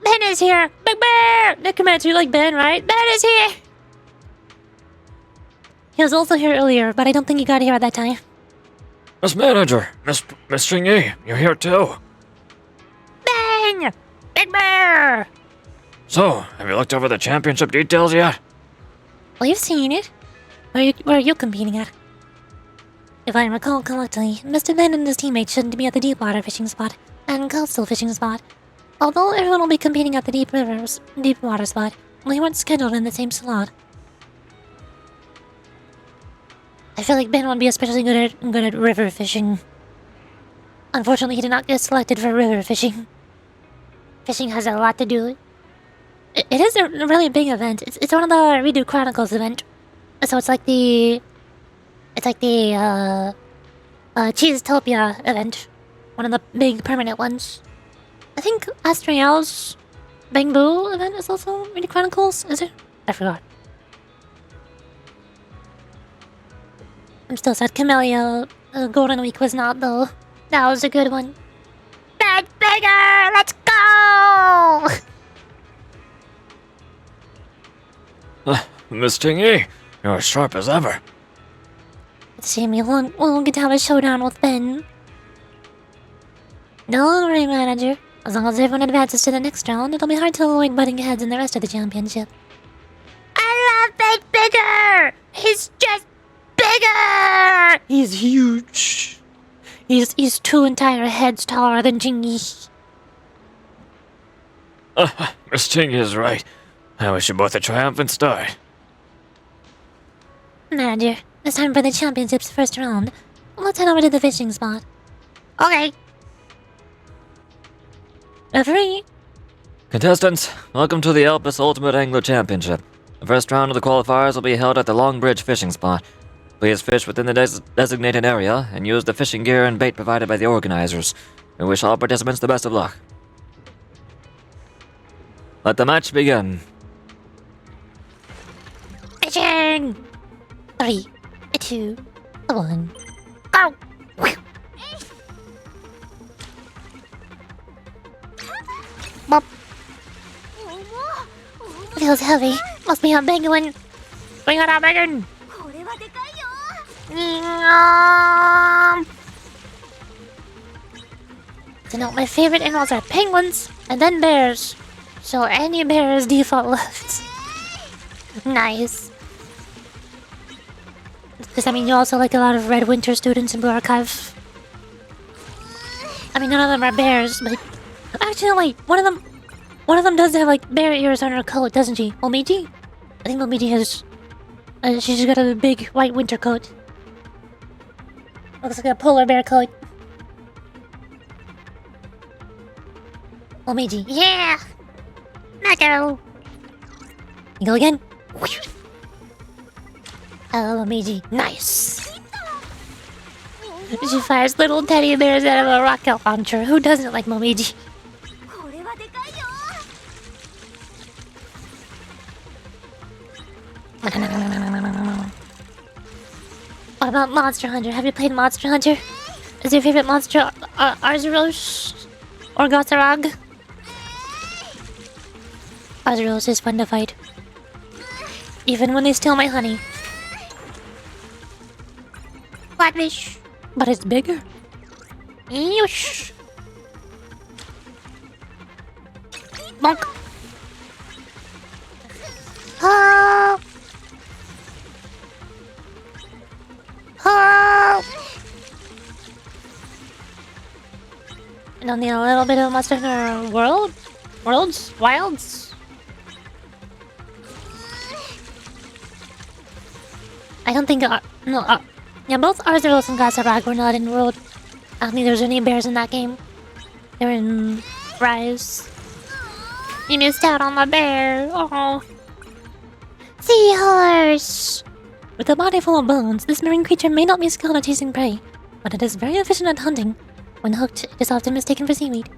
Ben is here! Big Bear! Necromancer, you like Ben, right? Ben is here! He was also here earlier, but I don't think he got here at that time. Miss Manager, Miss Ching-yi, you're here too. Bang! Big Bear! So, have you looked over the championship details yet? Well, you've seen it. Where are you competing at? If I recall correctly, Mr. Ben and his teammates shouldn't be at the deep water fishing spot and coastal fishing spot. Although everyone will be competing at the deep water spot, we weren't scheduled in the same slot. I feel like Ben would be especially good at river fishing. Unfortunately, he did not get selected for river fishing. Fishing has a lot to do. It is a really big event. It's one of the Redo Chronicles event. So it's like the Cheesetopia event. One of the big permanent ones. I think Astriel's Bamboo event is also Redo Chronicles, is it? I forgot. I'm still sad Camellia Golden Week was not though. That was a good one. That's bigger! Let's go! Miss Ching-yi, you're as sharp as ever. It's a shame we won't get to have a showdown with Ben. Don't worry, manager. As long as everyone advances to the next round, it'll be hard to avoid butting heads in the rest of the championship. I love Big Bigger! He's just bigger! He's huge. He's 2 entire heads taller than Jingy. Miss Ching-yi is right. I wish you both a triumphant start. Manager, it's time for the championship's first round. Let's head over to the fishing spot. Okay. Referee! Contestants, welcome to the Elpis Ultimate Angler Championship. The first round of the qualifiers will be held at the Longbridge fishing spot. Please fish within the designated area and use the fishing gear and bait provided by the organizers. We wish all participants the best of luck. Let the match begin. Fishing! 3, 2, 1. Go! Bop. Feels heavy. Must be a big one. Bring it out, Megan! To note, my favorite animals are penguins and then bears. So any bear is default left. Nice. Does that mean you also like a lot of Red Winter students in Blue Archive? I mean, none of them are bears, but actually, wait, one of them does have like bear ears on her coat, doesn't she? Momiji? I think Momiji has. She's got a big white winter coat. Looks like a polar bear coat. Momiji, yeah! Mako! Go again. Oh, Momiji, nice! She fires little teddy bears out of a rocket launcher. Who doesn't like Momiji? What about Monster Hunter? Have you played Monster Hunter? Is your favorite monster Arzuros? Or Gothorog? Arzuros is fun to fight. Even when they steal my honey. Blackfish! But it's bigger. Yoosh! Bonk! Oh! Oh! I don't need a little bit of Monster Hunter Worlds? Wilds? I don't think... yeah, both Arzuros and Gasarag were not in World. I don't think there's any bears in that game. They were in Rise. You missed out on the bear. Oh. Seahorse! With a body full of bones, this marine creature may not be skilled at chasing prey, but it is very efficient at hunting. When hooked, it is often mistaken for seaweed.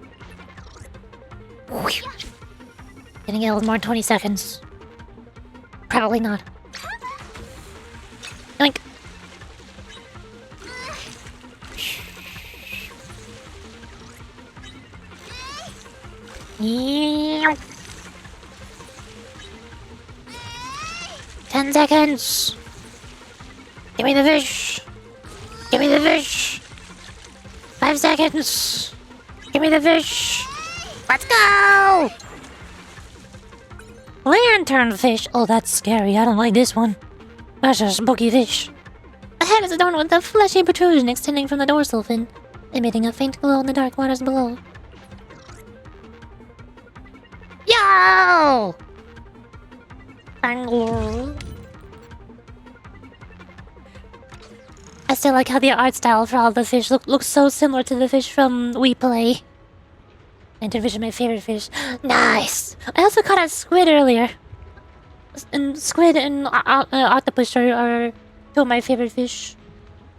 Getting it with more than 20 seconds. Probably not. Yoink. Yeah. 10 seconds. Give me the fish. Give me the fish. 5 seconds. Give me the fish. Let's go. Lanternfish. Oh, that's scary. I don't like this one. That's a spooky fish. The head is adorned with a fleshy protrusion extending from the dorsal fin, emitting a faint glow in the dark waters below. Yo! Angle. I still like how the art style for all the fish looks so similar to the fish from We Play. Lanternfish is my favorite fish. Nice! I also caught a squid earlier. And squid and octopus are two of my favorite fish.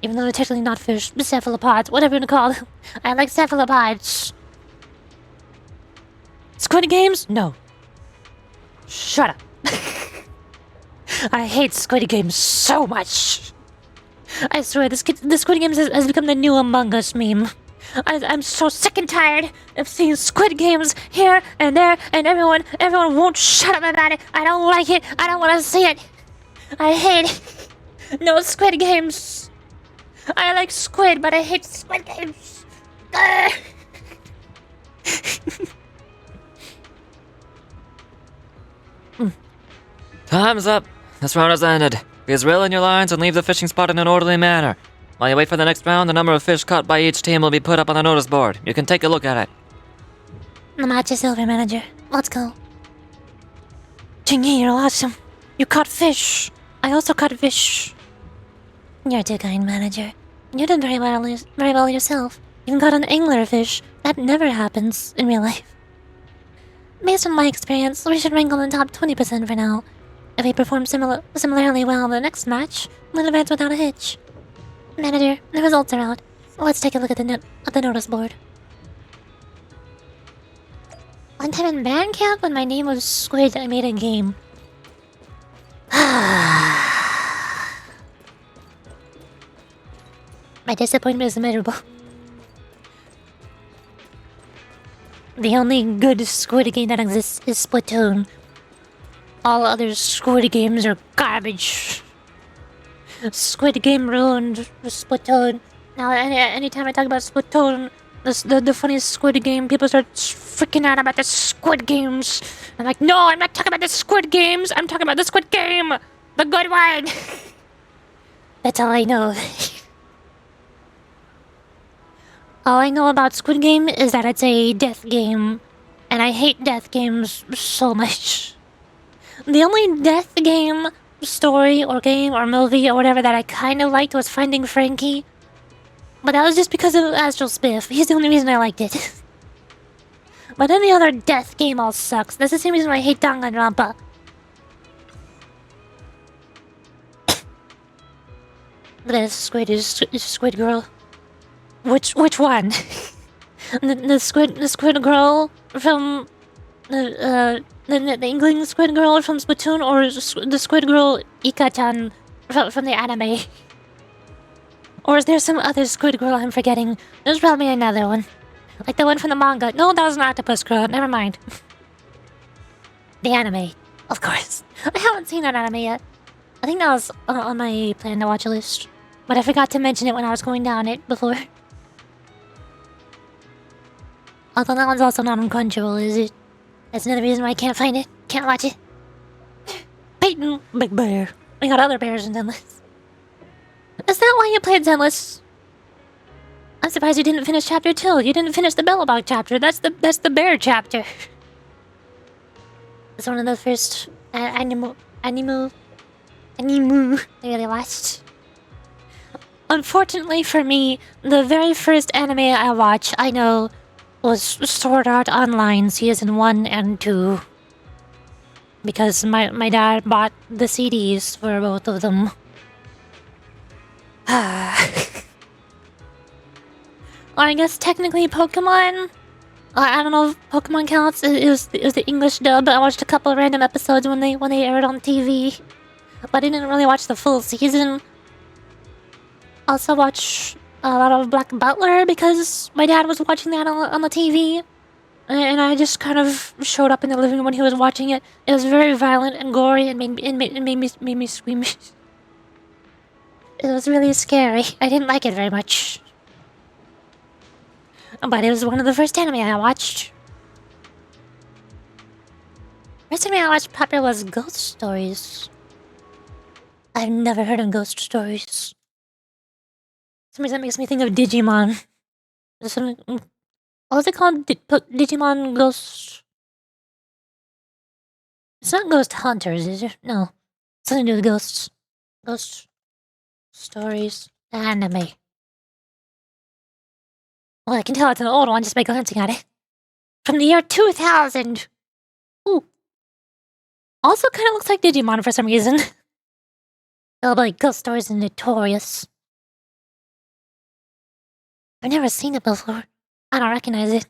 Even though they're technically not fish, cephalopods, whatever you want to call them. I like cephalopods. Squid Games? No. Shut up. I hate Squid Games so much. I swear, the Squid Games has become the new Among Us meme. I'm so sick and tired of seeing Squid Games here and there, and everyone won't shut up about it. I don't like it. I don't want to see it. I hate it. No Squid Games. I like squid, but I hate Squid Games. Time's up. This round has ended. Please reel in your lines and leave the fishing spot in an orderly manner. While you wait for the next round, the number of fish caught by each team will be put up on the notice board. You can take a look at it. The match is over, manager. Let's go. Chingy, you're awesome. You caught fish. I also caught fish. You're too kind, manager. You did very well yourself. You even caught an anglerfish. That never happens in real life. Based on my experience, we should rank on the top 20% for now. If we perform similarly well in the next match, we'll advance without a hitch. Manager, the results are out. Let's take a look at the notice board. One time in band camp, when my name was Squid, I made a game. My disappointment is immeasurable. The only good Squid game that exists is Splatoon. All other Squid games are garbage. Squid Game ruined Splatoon. Now, anytime I talk about Splatoon, the funniest Squid Game, people start freaking out about the Squid Games. I'm like, no, I'm not talking about the Squid Games. I'm talking about the Squid Game, the good one. That's all I know. All I know about Squid Game is that it's a death game, and I hate death games so much. The only death game story or game or movie or whatever that I kind of liked was Finding Frankie. But that was just because of Astral Spiff. He's the only reason I liked it. But any other death game all sucks. That's the same reason why I hate Danganronpa. The Squid is Squid Girl. Which one? the Squid Girl from the England Squid Girl from Splatoon, or the Squid Girl Ika-chan from the anime? Or is there some other Squid Girl I'm forgetting? There's probably another one. Like the one from the manga. No, that was an octopus girl. Never mind. The anime. Of course. I haven't seen that anime yet. I think that was on my plan to watch list. But I forgot to mention it when I was going down it before. Although that one's also not on Crunchyroll, is it? That's another reason why I can't find it. Can't watch it. Peyton, Big Bear. We got other bears in Zenless. Is that why you played Zenless? I'm surprised you didn't finish chapter 2. You didn't finish the Bellabog chapter. That's the bear chapter. It's one of the first anime I really watched. Unfortunately for me, the very first anime I watched, I know, was Sword Art Online Season 1 and 2. Because my dad bought the CDs for both of them. Or I guess technically Pokemon? I don't know if Pokemon counts. It was the English dub. I watched a couple of random episodes when they aired on TV. But I didn't really watch the full season. Also watch a lot of Black Butler because my dad was watching that on the TV. And I just kind of showed up in the living room when he was watching it. It was very violent and gory and made me scream. It was really scary. I didn't like it very much. but it was one of the first anime I watched. First anime I watched popular was Ghost Stories. I've never heard of Ghost Stories. For some reason, that makes me think of Digimon. What was it called? Digimon Ghost... It's not Ghost Hunters, is it? No. Something to do with ghosts. Ghost Stories anime. Well, I can tell it's an old one just by glancing at it. From the year 2000! Ooh. Also kind of looks like Digimon for some reason. Oh, like Ghost Stories are notorious. I've never seen it before. I don't recognize it.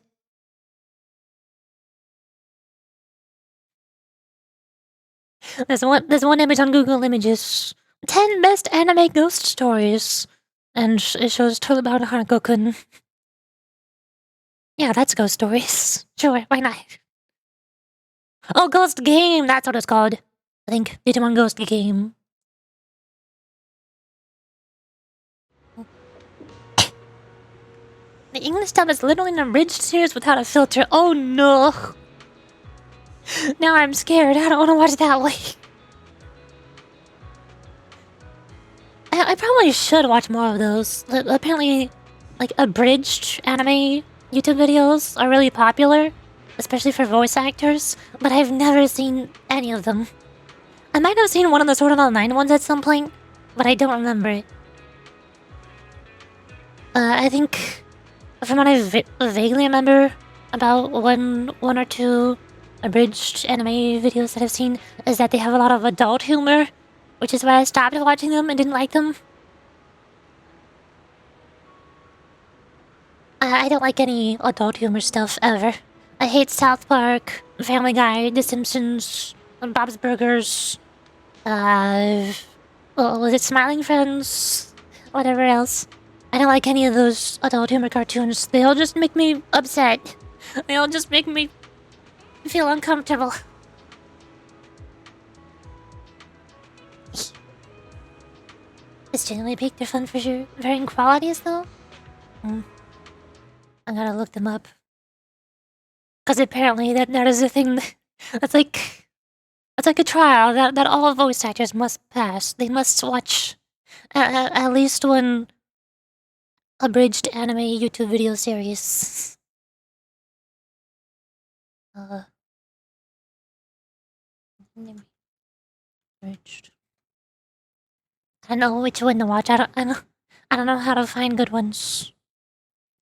There's one image on Google Images. 10 best anime ghost stories. And it shows totally about Hanako-kun. Yeah, that's Ghost Stories. Sure, why not? Oh, Ghost Game! That's what it's called. I think Digimon Ghost Game. The English dub is literally an abridged series without a filter. Oh no! Now I'm scared. I don't want to watch that way. I probably should watch more of those. Apparently, like, abridged anime YouTube videos are really popular, especially for voice actors, but I've never seen any of them. I might have seen one of the Sword Art Online ones at some point, but I don't remember it. I think, from what I vaguely remember about one or two abridged anime videos that I've seen, is that they have a lot of adult humor, which is why I stopped watching them and didn't like them. I don't like any adult humor stuff, ever. I hate South Park, Family Guy, The Simpsons, Bob's Burgers, was it Smiling Friends? Whatever else. I don't like any of those adult humor cartoons. They all just make me upset. They all just make me feel uncomfortable. It's generally peaked. They're fun for sure. Varying qualities, though? I gotta look them up. Because apparently that is a thing that's like... It's like a trial that all voice actors must pass. They must watch at least one abridged anime YouTube video series. Abridged. I don't know which one to watch. I don't know how to find good ones.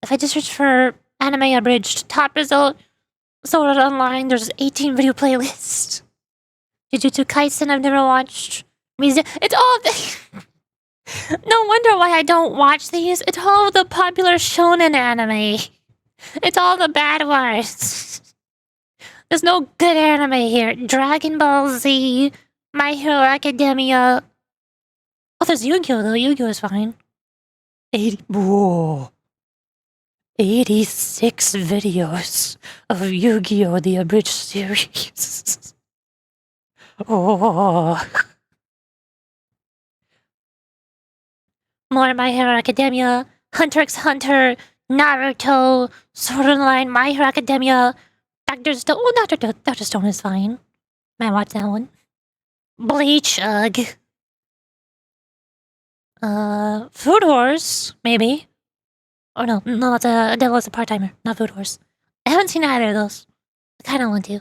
If I just search for anime abridged, top result, Sword Art Online, there's 18 video playlist. Jujutsu Kaisen I've never watched. It's all the... No wonder why I don't watch these. It's all the popular shonen anime. It's all the bad ones. There's no good anime here. Dragon Ball Z, My Hero Academia. Oh, there's Yu-Gi-Oh! Though. Yu-Gi-Oh! Is fine. 86 videos of Yu-Gi-Oh! The abridged series. Oh. More My Hero Academia, Hunter x Hunter, Naruto, Sword Art Online, My Hero Academia, Dr. Stone. Oh, Dr. Stone is fine. Might watch that one. Bleach, ugh. Food Wars, maybe. Or no, that's a Devil is a part-timer, not Food Wars. I haven't seen either of those. I kinda want to.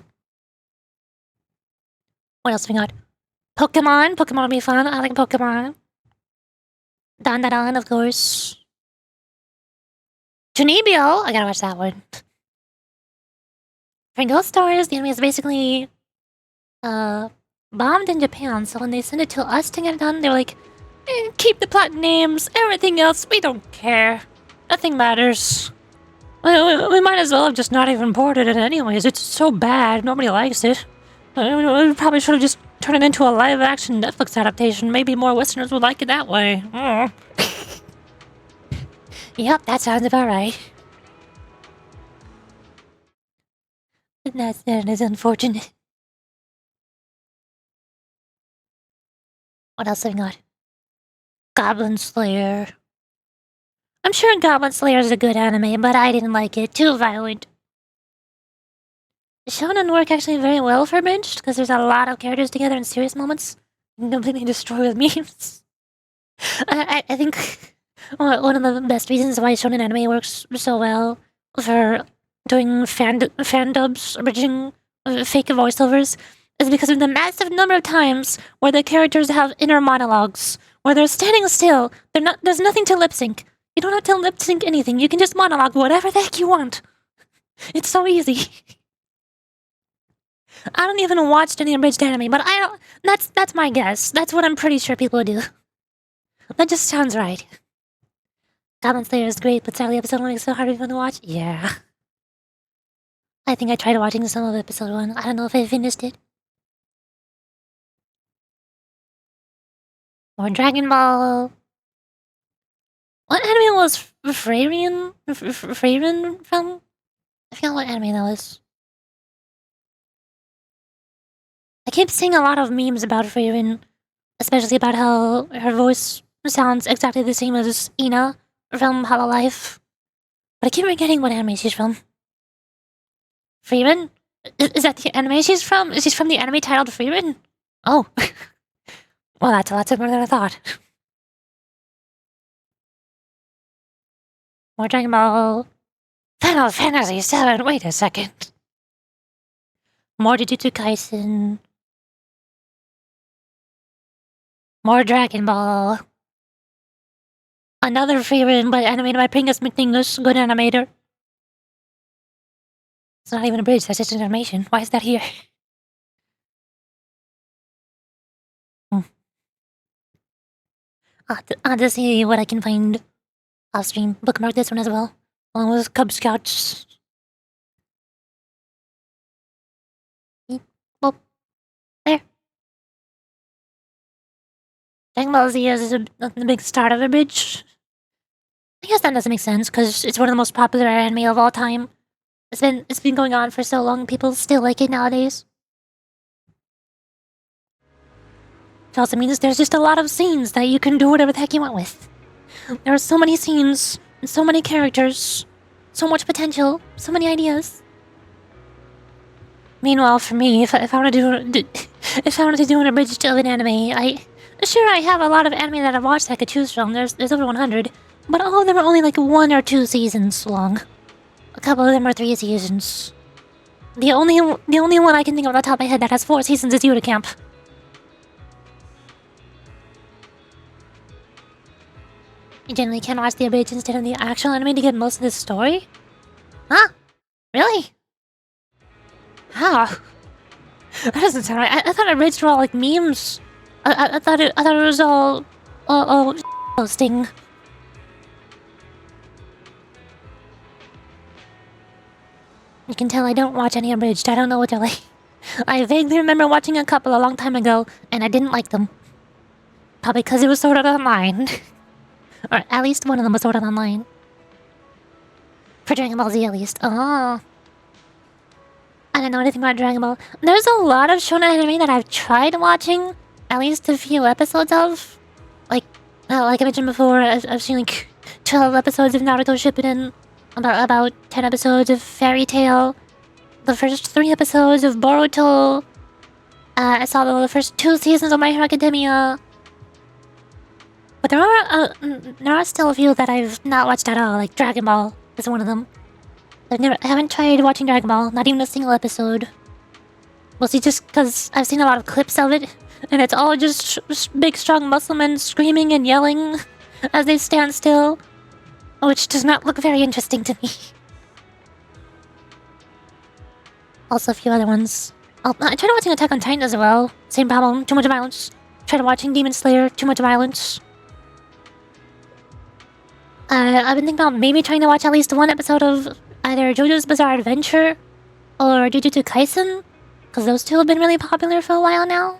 What else we got? Pokemon. Pokemon will be fun. I like Pokemon. Dan, of course. Junibyo. I gotta watch that one. For Ghost Stories, the anime is basically bombed in Japan, so when they send it to us to get it done, they're like, keep the plot names, everything else, we don't care. Nothing matters. We might as well have just not even ported it anyways. It's so bad, nobody likes it. We probably should have just turned it into a live-action Netflix adaptation. Maybe more Westerners would like it that way. Yep, that sounds about right. That is unfortunate. What else have we got? Goblin Slayer. I'm sure Goblin Slayer is a good anime, but I didn't like it. Too violent. Shonen work actually very well for Binged, because there's a lot of characters together in serious moments. Completely destroy with memes. I think one of the best reasons why shonen anime works so well for doing fan dubs, bridging fake voiceovers, is because of the massive number of times where the characters have inner monologues, where they're standing still. There's nothing to lip sync. You don't have to lip sync anything. You can just monologue whatever the heck you want. It's so easy. I don't even watch any abridged anime, but I don't. That's my guess. That's what I'm pretty sure people do. That just sounds right. Goblin Slayer is great, but sadly episode 1 is so hard for everyone to watch. Yeah. I think I tried watching some of episode 1. I don't know if I finished it. More Dragon Ball. What anime was Freyrin from? I forget what anime that was. I keep seeing a lot of memes about Freyrin, especially about how her voice sounds exactly the same as Ina from Hololive. But I keep forgetting what anime she's from. Freyrin? Is that the anime she's from? She's from the anime titled Freyrin? Oh. Well, that's a lot simpler than I thought. More Dragon Ball. Final Fantasy VII, wait a second. More Jujutsu Kaisen. More Dragon Ball. Another Freyrin, but animated by Pringus McNingus, good animator. It's not even a bridge, that's just an animation. Why is that here? I'll just see what I can find off stream. Bookmark this one as well, along with Cub Scouts. Well, there. Dragon Ball Z is the big start of a bridge. I guess that doesn't make sense, because it's one of the most popular anime of all time. It's been going on for so long, people still like it nowadays. It also means there's just a lot of scenes that you can do whatever the heck you want with. There are so many scenes, and so many characters, so much potential, so many ideas. Meanwhile, for me, if I wanted to do an abridged of an anime, I have a lot of anime that I've watched that I could choose from. There's over 100, but all of them are only like 1 or 2 seasons long. A couple of them are 3 seasons. The only one I can think of on the top of my head that has 4 seasons is Yuta Camp. You generally can watch the abridged instead of the actual anime to get most of the story? Huh? Really? How? That doesn't sound right. I thought abridged were all like memes. I thought it was all posting. You can tell I don't watch any abridged. I don't know what they're like. I vaguely remember watching a couple a long time ago, and I didn't like them. Probably because it was sorted online. Or at least one of them was sorted online. For Dragon Ball Z, at least. Oh. I don't know anything about Dragon Ball. There's a lot of shonen anime that I've tried watching at least a few episodes of. Like I mentioned before, I've seen like 12 episodes of Naruto Shippuden, about 10 episodes of Fairy Tail, the first 3 episodes of Boruto. I saw the first 2 seasons of My Hero Academia. But there are still a few that I've not watched at all, like Dragon Ball is one of them. I haven't tried watching Dragon Ball, not even a single episode. Mostly just because I've seen a lot of clips of it, and it's all just big strong muscle men screaming and yelling as they stand still, which does not look very interesting to me. Also a few other ones. I tried watching Attack on Titan as well. Same problem, too much violence. Tried watching Demon Slayer, too much violence. I've been thinking about maybe trying to watch at least 1 episode of either JoJo's Bizarre Adventure or Jujutsu Kaisen, because those 2 have been really popular for a while now.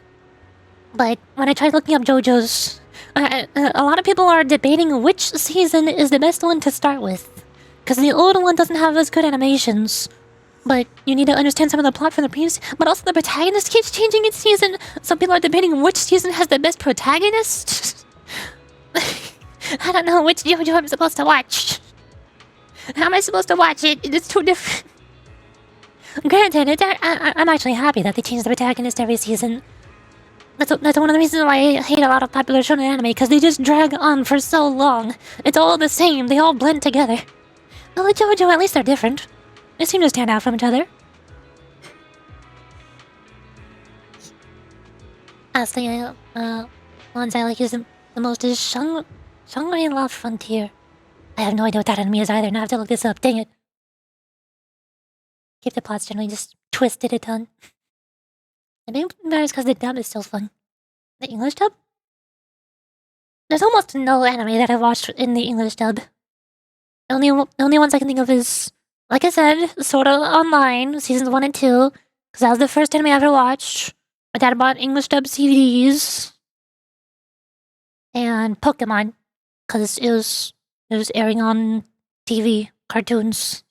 But when I tried looking up JoJo's, a lot of people are debating which season is the best one to start with, because the old one doesn't have as good animations. But you need to understand some of the plot from the previous, but also the protagonist keeps changing each season, so people are debating which season has the best protagonist. I don't know which JoJo I'm supposed to watch. How am I supposed to watch it? It's too different. Granted, I'm actually happy that they changed the protagonist every season. That's one of the reasons why I hate a lot of popular shonen anime, because they just drag on for so long. It's all the same, they all blend together. But with JoJo, at least they're different. They seem to stand out from each other. As the ones I like is the most is Shangri La Frontier. I have no idea what that enemy is either, and I have to look this up, dang it. Keep the plots generally just twisted a ton. I think that's because the dub is still fun. The English dub? There's almost no anime that I've watched in the English dub. The only ones I can think of is, like I said, Sword Art Online, seasons 1 and 2, because that was the first anime I ever watched. My dad bought English dub CDs. And Pokemon, because it was airing on TV, cartoons.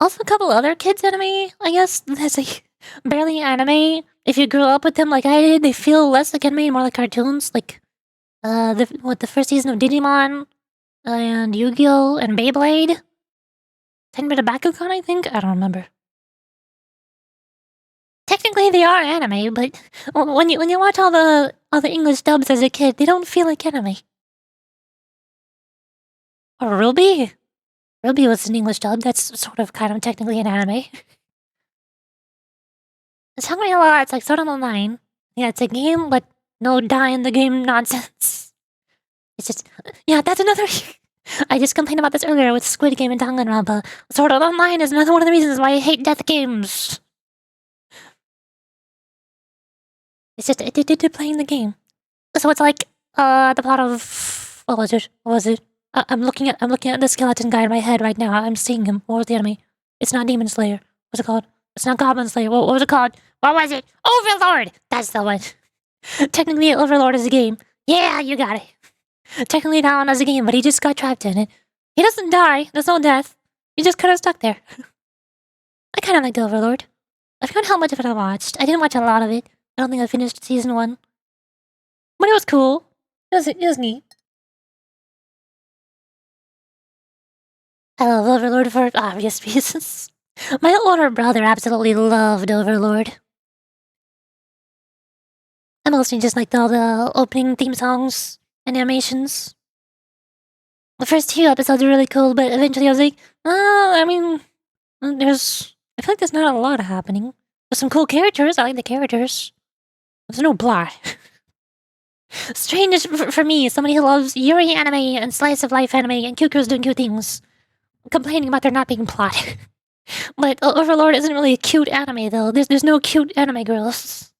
Also a couple other kids anime, I guess. That's like barely anime. If you grew up with them like I did, they feel less like anime and more like cartoons. Like the first season of Digimon and Yu-Gi-Oh! And Beyblade. 10-bit of Bakugan, I think? I don't remember. Technically they are anime, but when you watch all the English dubs as a kid, they don't feel like anime. Or Ruby? Ruby was an English dub, that's sort of kind of technically an anime. It's Shangri-La, it's like Sword Art Online. Yeah, it's a game, but no die in the game nonsense. It's just... Yeah, that's another... I just complained about this earlier with Squid Game and Danganronpa. Sword Art Online is another one of the reasons why I hate death games. It's just addicted to playing the game. So it's like, the plot of... What was it? I'm looking at the skeleton guy in my head right now. I'm seeing him. What was the enemy? It's not Demon Slayer. What's it called? It's not Goblin Slayer. What was it called? What was it? Overlord! That's the one. Technically, Overlord is a game. Yeah, you got it. Technically, that one is a game, but he just got trapped in it. He doesn't die. There's no death. He just kind of stuck there. I kind of liked Overlord. I forgot how much of it I watched. I didn't watch a lot of it. I don't think I finished season 1. But it was cool. It was neat. I love Overlord for obvious reasons. My older brother absolutely loved Overlord. I mostly just liked all the opening theme songs and animations. The first 2 episodes were really cool, but eventually I was like, I mean, I feel like there's not a lot happening. There's some cool characters, I like the characters. There's no plot. Strange for me, somebody who loves Yuri anime and slice of life anime and cute girls doing cute things, complaining about there not being plot. But Overlord isn't really a cute anime though. There's no cute anime girls.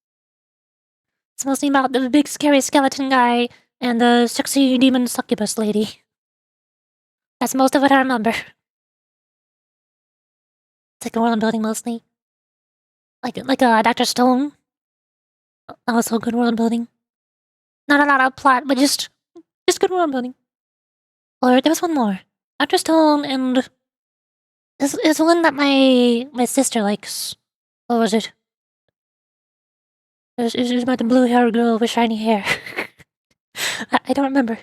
It's mostly about the big scary skeleton guy and the sexy demon succubus lady. That's most of what I remember. It's like the world building mostly. Like Dr. Stone. Also good world building. Not a lot of plot, but just good world building. Or there was one more. Dr. Stone and is one that my sister likes. What was it? It was about the blue-haired girl with shiny hair. I don't remember.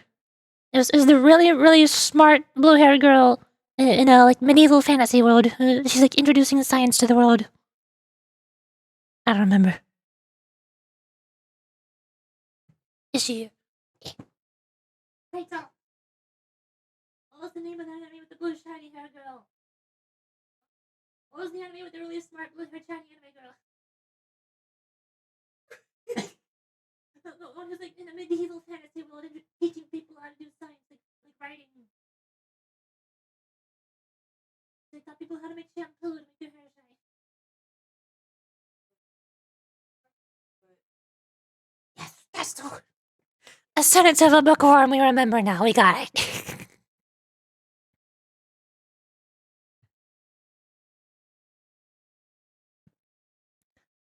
It was the really smart blue-haired girl in a like medieval fantasy world. She's like introducing science to the world. I don't remember. Is she? Wait up. What was the name of that anime with the blue shiny hair girl? What was the anime with the really smart blue-haired shiny anime girl? The one who's like in a medieval fantasy world and teaching people how to do science, like writing. They taught people how to make shampoo to make their hair shine. Yes, that's all. A sentence of a bookworm, we remember now. We got it.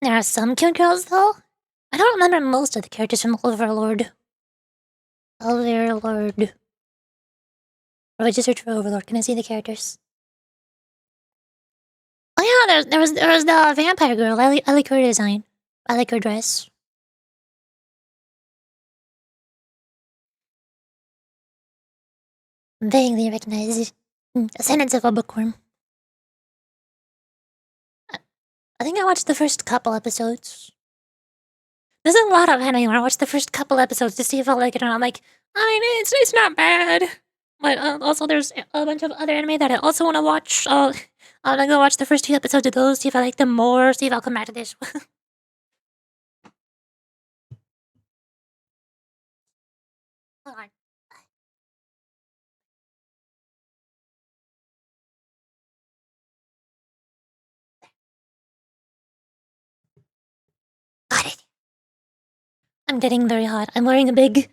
There are some cute girls, though. I don't remember most of the characters from Overlord. Overlord. Or I just search for Overlord. Can I see the characters? Oh yeah, there was the vampire girl. I like her design. I like her dress. Vaguely recognize a sentence of a bookworm. I think I watched the first couple episodes. There's a lot of anime where I watched the first couple episodes to see if I like it or not. I'm like, I mean, it's not bad. But also, there's a bunch of other anime that I also want to watch. I'm gonna go watch the first 2 episodes of those, see if I like them more, see if I'll come back to this. Hold on. Got it. I'm getting very hot. I'm wearing a big,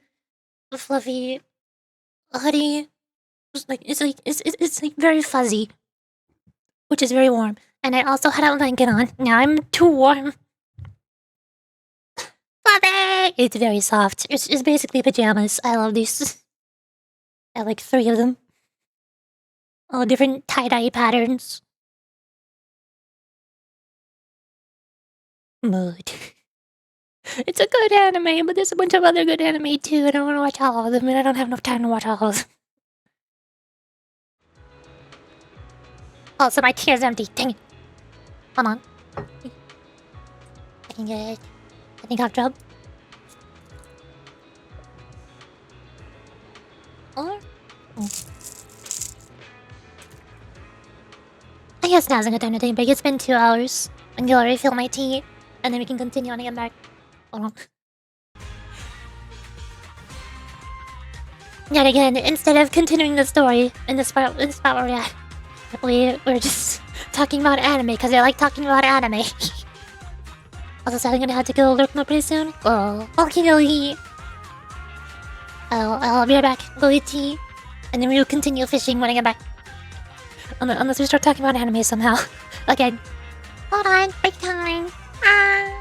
fluffy hoodie. It's like very fuzzy, which is very warm. And I also had a blanket on. Now I'm too warm. Fluffy! It's very soft. It's basically pajamas. I love these. I like 3 of them. All different tie-dye patterns. Mood. It's a good anime, but there's a bunch of other good anime too, and I want to watch all of them, and I don't have enough time to watch all of them. Also, my tear's empty. Dang it. Hold on. I can get it. I think I'll drop. Or? I guess now's a good time to take a break. It's been 2 hours. I'm gonna refill my tea, and then we can continue on again back. Hold on. Yet again, instead of continuing the story in the spot where we're at, we're just talking about anime because I like talking about anime. Also, I'm gonna have to go lurk more pretty soon. Oh, okay, I'll be right back. Go eat tea, and then we'll continue fishing when I get back. Unless we start talking about anime somehow. Again. Hold on, break time. Ah.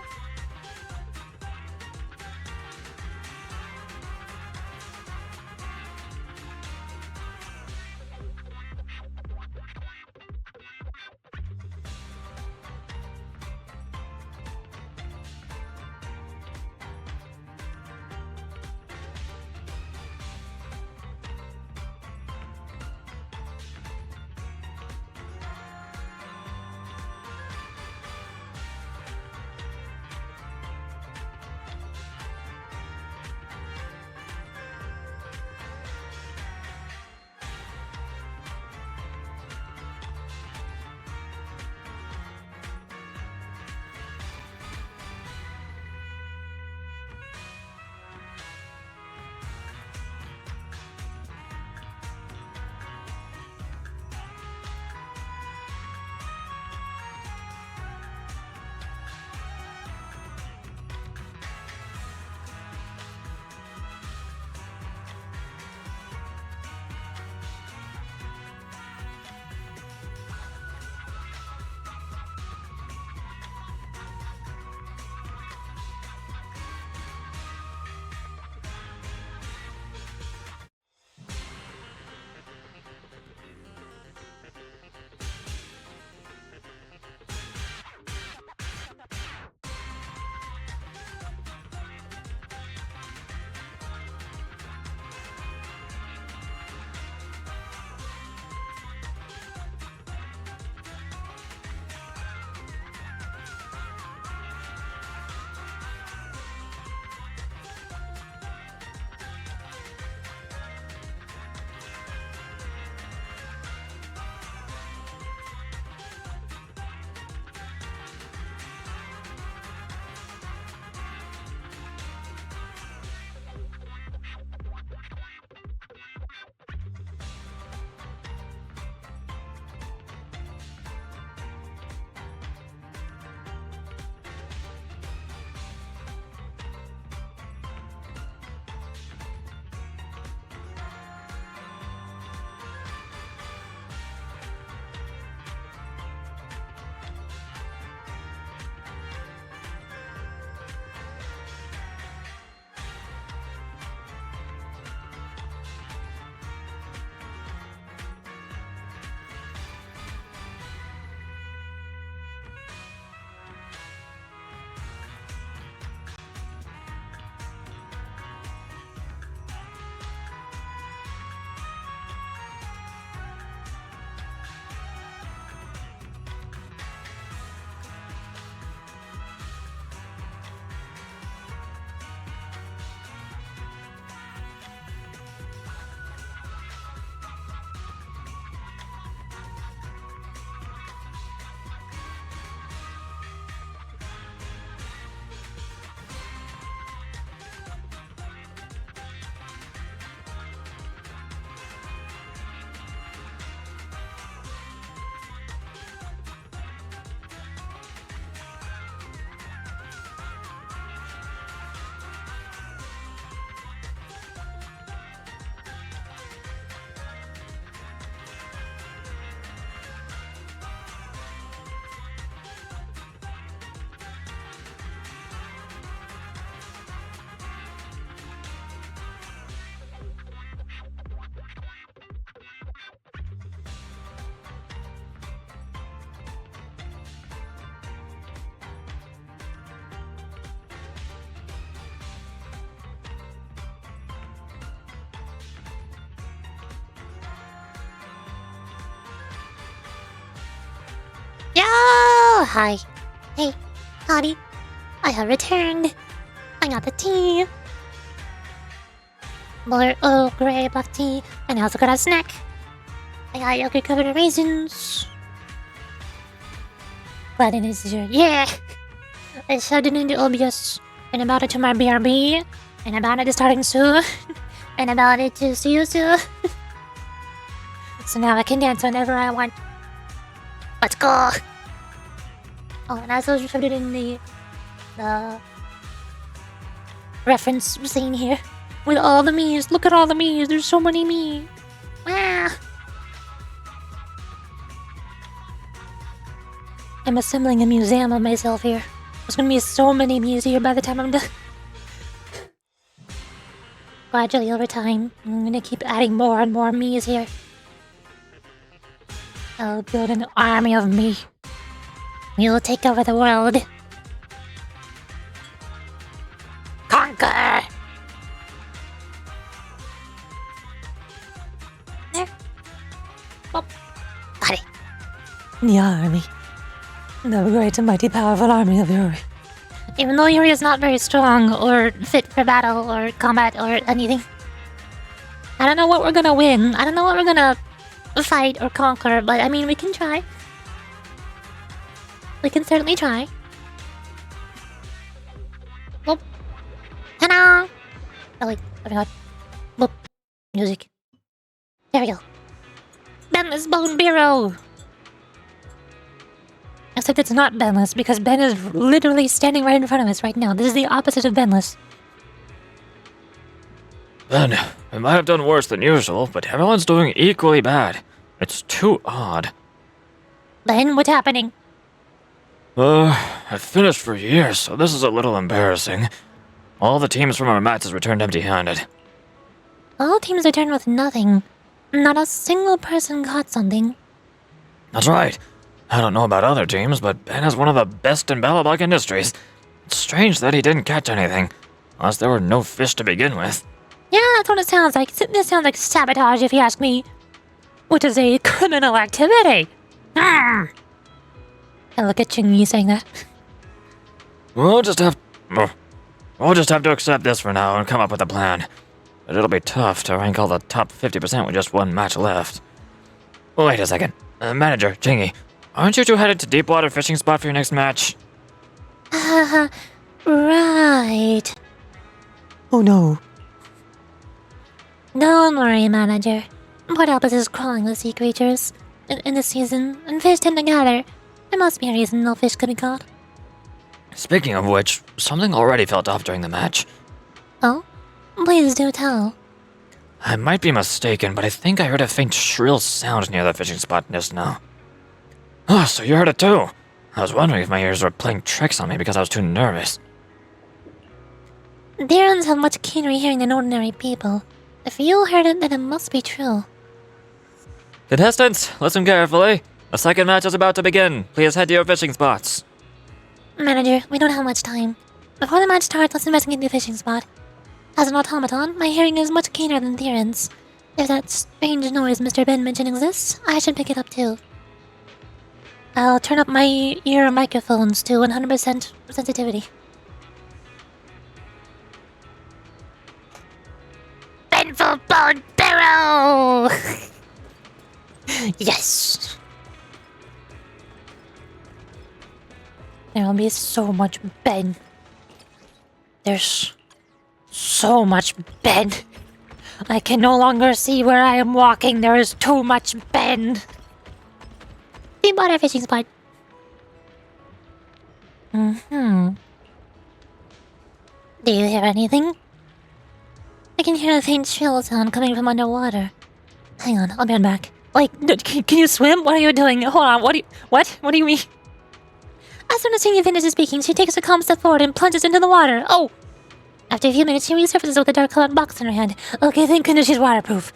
hi. Hey, Hottie. I have returned. I got the tea. More Earl Grey black tea. And I also got a snack. I got yogurt covered in raisins. But it is your I shoved it into OBS. And about it to my BRB. And about it to starting soon. And about it to see you soon. So now I can dance whenever I want. Let's go! Oh, and I also shoved it in the reference scene here. With all the me's. Look at all the me's. There's so many me. Wow! I'm assembling a museum of myself here. There's gonna be so many me's here by the time I'm done. Gradually over time, I'm gonna keep adding more and more me's here. I'll build an army of me. We will take over the world. Conquer! There. Oh, got it. The army. The great and mighty powerful army of Yuri. Even though Yuri is not very strong or fit for battle or combat or anything. I don't know what we're gonna win. I don't know what we're gonna fight or conquer, but I mean, we can try. We can certainly try. Whoop. Hello! Oh wait, I forgot. Whoop. Music. There we go. Benless Bone Bureau! Except it's not Benless, because Ben is literally standing right in front of us right now. This is the opposite of Benless. Ben, we might have done worse than usual, but everyone's doing equally bad. It's too odd. Ben, what's happening? I've finished for years, so this is a little embarrassing. All the teams from our matches returned empty-handed. All teams returned with nothing. Not a single person caught something. That's right. I don't know about other teams, but Ben is one of the best in Bellablock Industries. It's strange that he didn't catch anything, unless there were no fish to begin with. Yeah, that's what it sounds like. This sounds like sabotage, if you ask me. Which is a criminal activity. I look at Chingy saying that. We'll just have to accept this for now and come up with a plan. But it'll be tough to rank all the top 50% with just one match left. Wait a second. Manager, Chingy, aren't you two headed to Deepwater Fishing Spot for your next match? Right. Oh no. Don't worry, manager. What else is crawling with sea creatures? In the season, and fish tend to gather. There must be a reason no fish could be caught. Speaking of which, something already felt off during the match. Oh? Please do tell. I might be mistaken, but I think I heard a faint shrill sound near the fishing spot just now. Oh, so you heard it too? I was wondering if my ears were playing tricks on me because I was too nervous. Darrens have much keener hearing than ordinary people. If you heard it, then it must be true. Contestants, listen carefully. The second match is about to begin. Please head to your fishing spots. Manager, we don't have much time. Before the match starts, let's investigate the fishing spot. As an automaton, my hearing is much keener than Theron's. If that strange noise Mr. Ben mentioned exists, I should pick it up too. I'll turn up my ear microphones to 100% sensitivity. Benful Bone Barrow! Yes! There will be so much Ben. There's so much Ben. I can no longer see where I am walking. There is too much Ben. Deepwater fishing spot. Do you hear anything? I can hear a faint shrill sound coming from underwater. Hang on, I'll be right back. Like, can you swim? What are you doing? Hold on, what do you mean? As soon as Chingy finishes speaking, she takes a calm step forward and plunges into the water. Oh! After a few minutes, she resurfaces with a dark-colored box in her hand. Okay, thank goodness she's waterproof.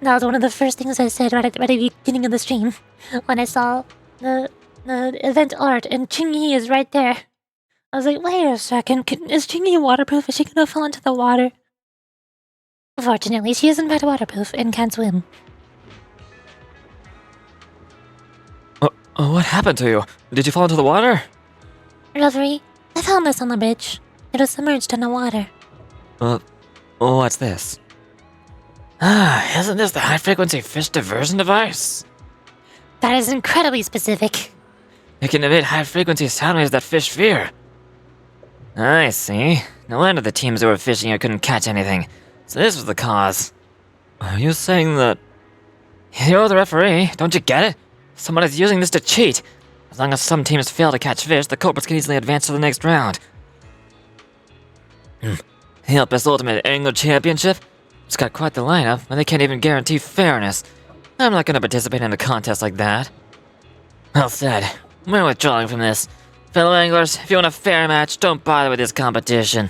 That was one of the first things I said right at the beginning of the stream. When I saw the event art and Chingy is right there. I was like, wait a second, is Chingy waterproof? Is she gonna fall into the water? Fortunately, she is in fact waterproof and can swim. Oh, what happened to you? Did you fall into the water? Reverie, I found this on the bridge. It was submerged in the water. What's this? Ah, isn't this the high-frequency fish diversion device? That is incredibly specific. It can emit high-frequency sound waves that fish fear. I see. No wonder the teams who were fishing here couldn't catch anything. So this was the cause. Are you saying that... You're the referee, don't you get it? Someone is using this to cheat. As long as some teams fail to catch fish, the culprits can easily advance to the next round. The Olympus Ultimate Angler Championship? It's got quite the lineup, and they can't even guarantee fairness. I'm not gonna participate in a contest like that. Well said. We're withdrawing from this. Fellow anglers, if you want a fair match, don't bother with this competition.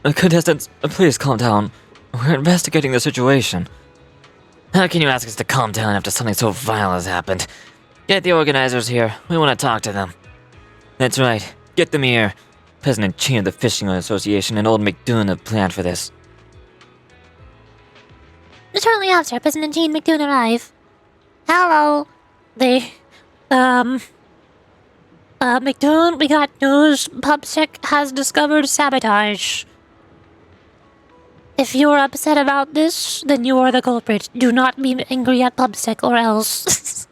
Contestants, please calm down. We're investigating the situation. How can you ask us to calm down after something so vile has happened? Get the organizers here. We want to talk to them. That's right. Get them here. President Chi of the Fishing Association and Old McDoon have planned for this. Shortly after, President Jean McDoon arrive. Hello. McDoon, we got news. PubSec has discovered sabotage. If you're upset about this, then you are the culprit. Do not be angry at PubSec or else.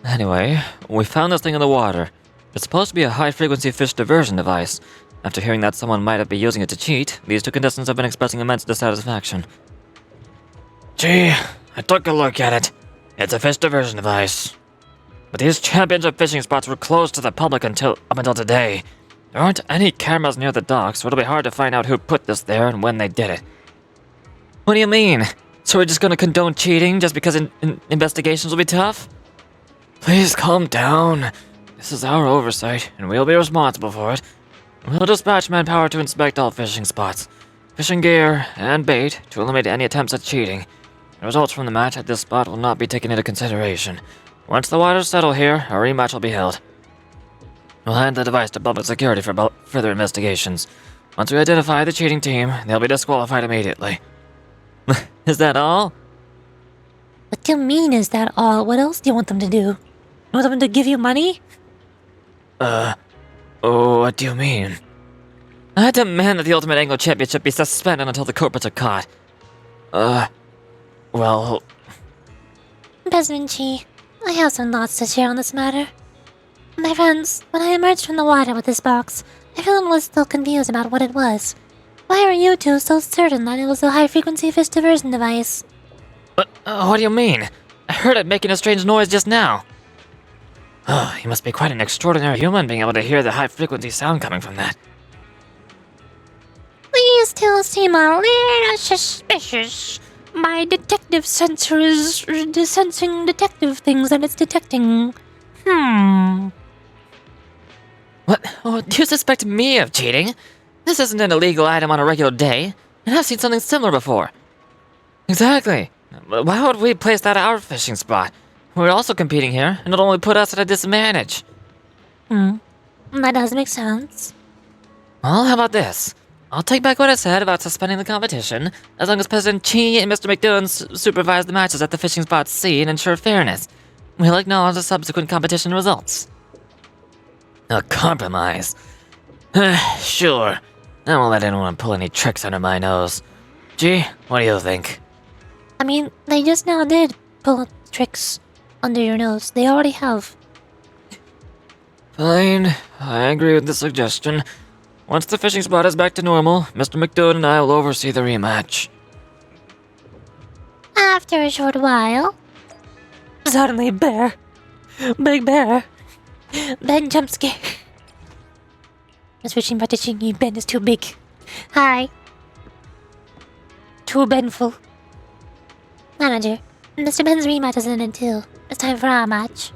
Anyway, we found this thing in the water. It's supposed to be a high-frequency fish diversion device. After hearing that someone might have been using it to cheat, these two contestants have been expressing immense dissatisfaction. Gee, I took a look at it. It's a fish diversion device. But these championship fishing spots were closed to the public up until today. There aren't any cameras near the docks, so it'll be hard to find out who put this there and when they did it. What do you mean? So we're just gonna condone cheating just because investigations will be tough? Please calm down. This is our oversight, and we'll be responsible for it. We'll dispatch manpower to inspect all fishing spots, fishing gear, and bait to eliminate any attempts at cheating. The results from the match at this spot will not be taken into consideration. Once the waters settle here, a rematch will be held. We'll hand the device to public security for further investigations. Once we identify the cheating team, they'll be disqualified immediately. Is that all? What do you mean, is that all? What else do you want them to do? You want them to give you money? What do you mean? I demand that the Ultimate Angler Championship be suspended until the culprits are caught. Well... President Chi, I have some thoughts to share on this matter. My friends, when I emerged from the water with this box, I felt I was still confused about what it was. Why are you two so certain that it was a high-frequency fish diversion device? What do you mean? I heard it making a strange noise just now. Oh, you must be quite an extraordinary human being able to hear the high-frequency sound coming from that. These two seem a little suspicious. My detective sensor is sensing detective things that it's detecting. What? Oh, do you suspect me of cheating? This isn't an illegal item on a regular day, and I've seen something similar before. Exactly. Why would we place that at our fishing spot? We're also competing here, and it'll only put us at a disadvantage. That does make sense. Well, how about this? I'll take back what I said about suspending the competition, as long as President Chi and Mr. McDoon supervise the matches at the fishing spot C and ensure fairness. We'll acknowledge the subsequent competition results. A compromise? Sure. I won't let anyone pull any tricks under my nose. Gee, what do you think? I mean, they just now did pull tricks under your nose. They already have. Fine, I agree with the suggestion. Once the fishing spot is back to normal, Mr. McDoon and I will oversee the rematch. After a short while... Suddenly, Bear. Big Bear. Ben jump scare. Switching back to Chingy, Ben is too big. Hi. Too Benful. Manager, Mr. Ben's rematch is in it too. It's time for our match.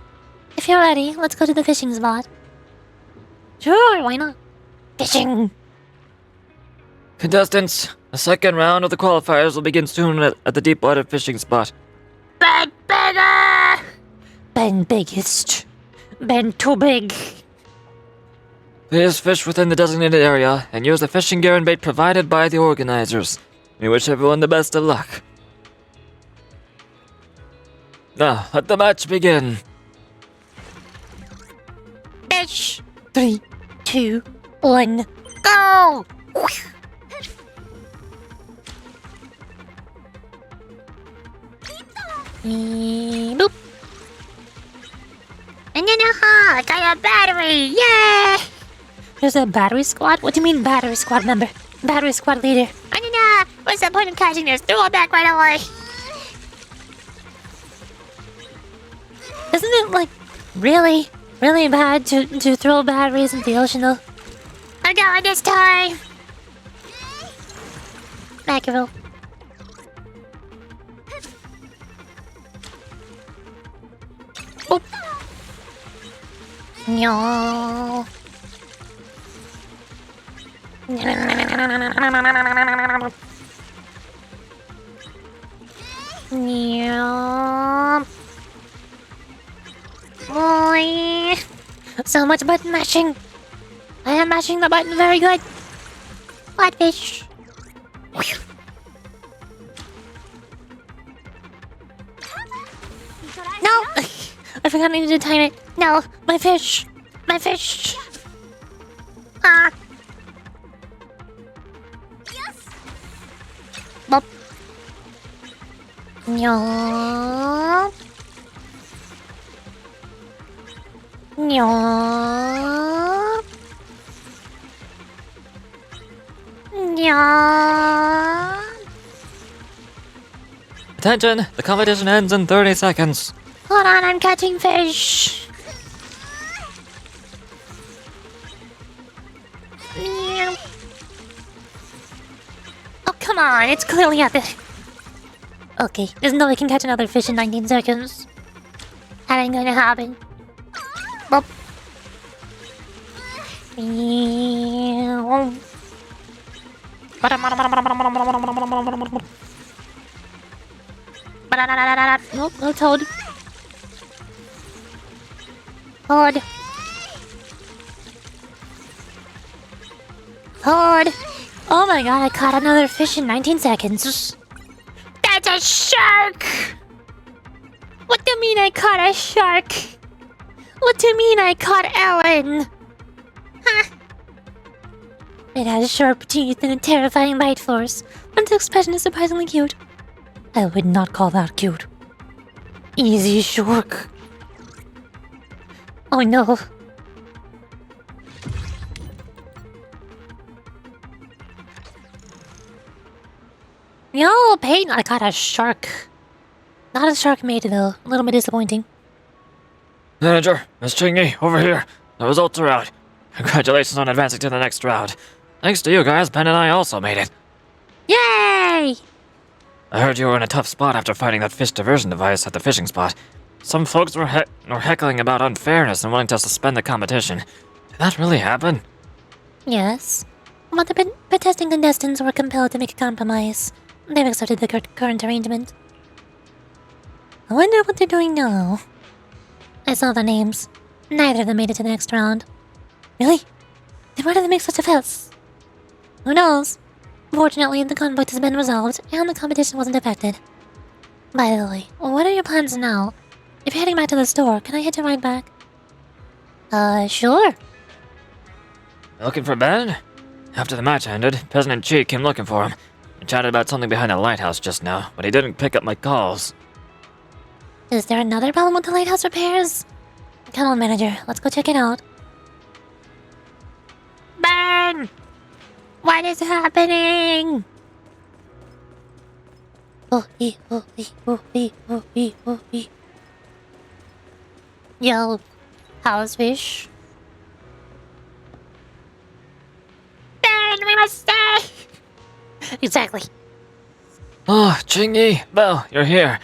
If you're ready, let's go to the fishing spot. Sure, why not? Fishing! Contestants, the second round of the qualifiers will begin soon at the deep water fishing spot. Ben bigger! Ben biggest. Ben too big. Please fish within the designated area and use the fishing gear and bait provided by the organizers. We wish everyone the best of luck. Now, let the match begin. 3, 2, 1, Go! boop. And then I got a battery! Yay! There's a battery squad? What do you mean battery squad member? Battery squad leader. And then what's the point of catching this? Throw it back right away! Isn't it, like, really bad to throw batteries into the ocean, though? I got it this time! Mackerel. Boop. No. No. Boy. So much button mashing. I am mashing the button very good. Flatfish. No! I forgot I needed to time it. No, my fish. My fish. Ah. Bop. No. No. No. Attention! The competition ends in 30 seconds. Hold on, I'm catching fish. Meow. Oh, come on, it's clearly out there. Okay, there's no way I can catch another fish in 19 seconds. That ain't gonna happen. Bop. Meow. Nope, no toad. Toad. Toad. Oh my god, I caught another fish in 19 seconds. That's a shark! What do you mean I caught a shark? What do you mean I caught Ellen? Huh? It has sharp teeth and a terrifying bite force, but its expression is surprisingly cute. I would not call that cute. Easy shark. Oh no. No, Peyton, I caught a shark. Not a shark mate though. A little bit disappointing. Manager, Miss Chingy, over here. The results are out. Congratulations on advancing to the next round. Thanks to you guys, Ben and I also made it. Yay! I heard you were in a tough spot after fighting that fish diversion device at the fishing spot. Some folks were heckling about unfairness and wanting to suspend the competition. Did that really happen? Yes. But the protesting contestants were compelled to make a compromise. They've accepted the current arrangement. I wonder what they're doing now. I saw their names. Neither of them made it to the next round. Really? Then why did they make such a fuss? Who knows? Fortunately, the conflict has been resolved, and the competition wasn't affected. By the way, what are your plans now? If you're heading back to the store, can I hitch a ride back? Sure. Looking for Ben? After the match ended, President Chi came looking for him. I chatted about something behind the lighthouse just now, but he didn't pick up my calls. Is there another problem with the lighthouse repairs? Come on, manager, let's go check it out. Ben! What is happening? Yo, how's fish? Ben, we must stay! Exactly. Oh, Chingy, Belle, you're here.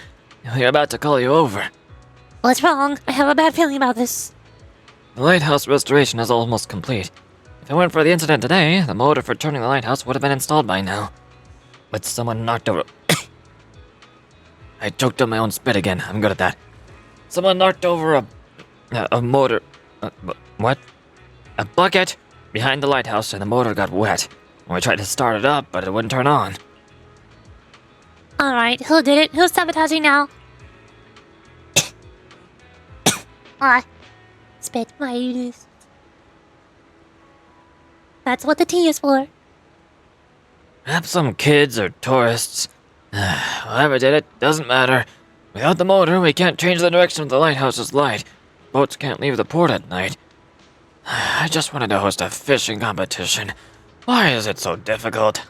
You're about to call you over. What's wrong? I have a bad feeling about this. The lighthouse restoration is almost complete. If it weren't for the incident today, the motor for turning the lighthouse would have been installed by now. But someone knocked over... I choked on my own spit again. I'm good at that. Someone knocked over a motor... what? A bucket behind the lighthouse and the motor got wet. We tried to start it up, but it wouldn't turn on. Alright, who did it? Who's sabotaging now? Spit, why you do this? That's what the T is for. Perhaps some kids or tourists. Whoever did it, doesn't matter. Without the motor, we can't change the direction of the lighthouse's light. Boats can't leave the port at night. I just wanted to host a fishing competition. Why is it so difficult?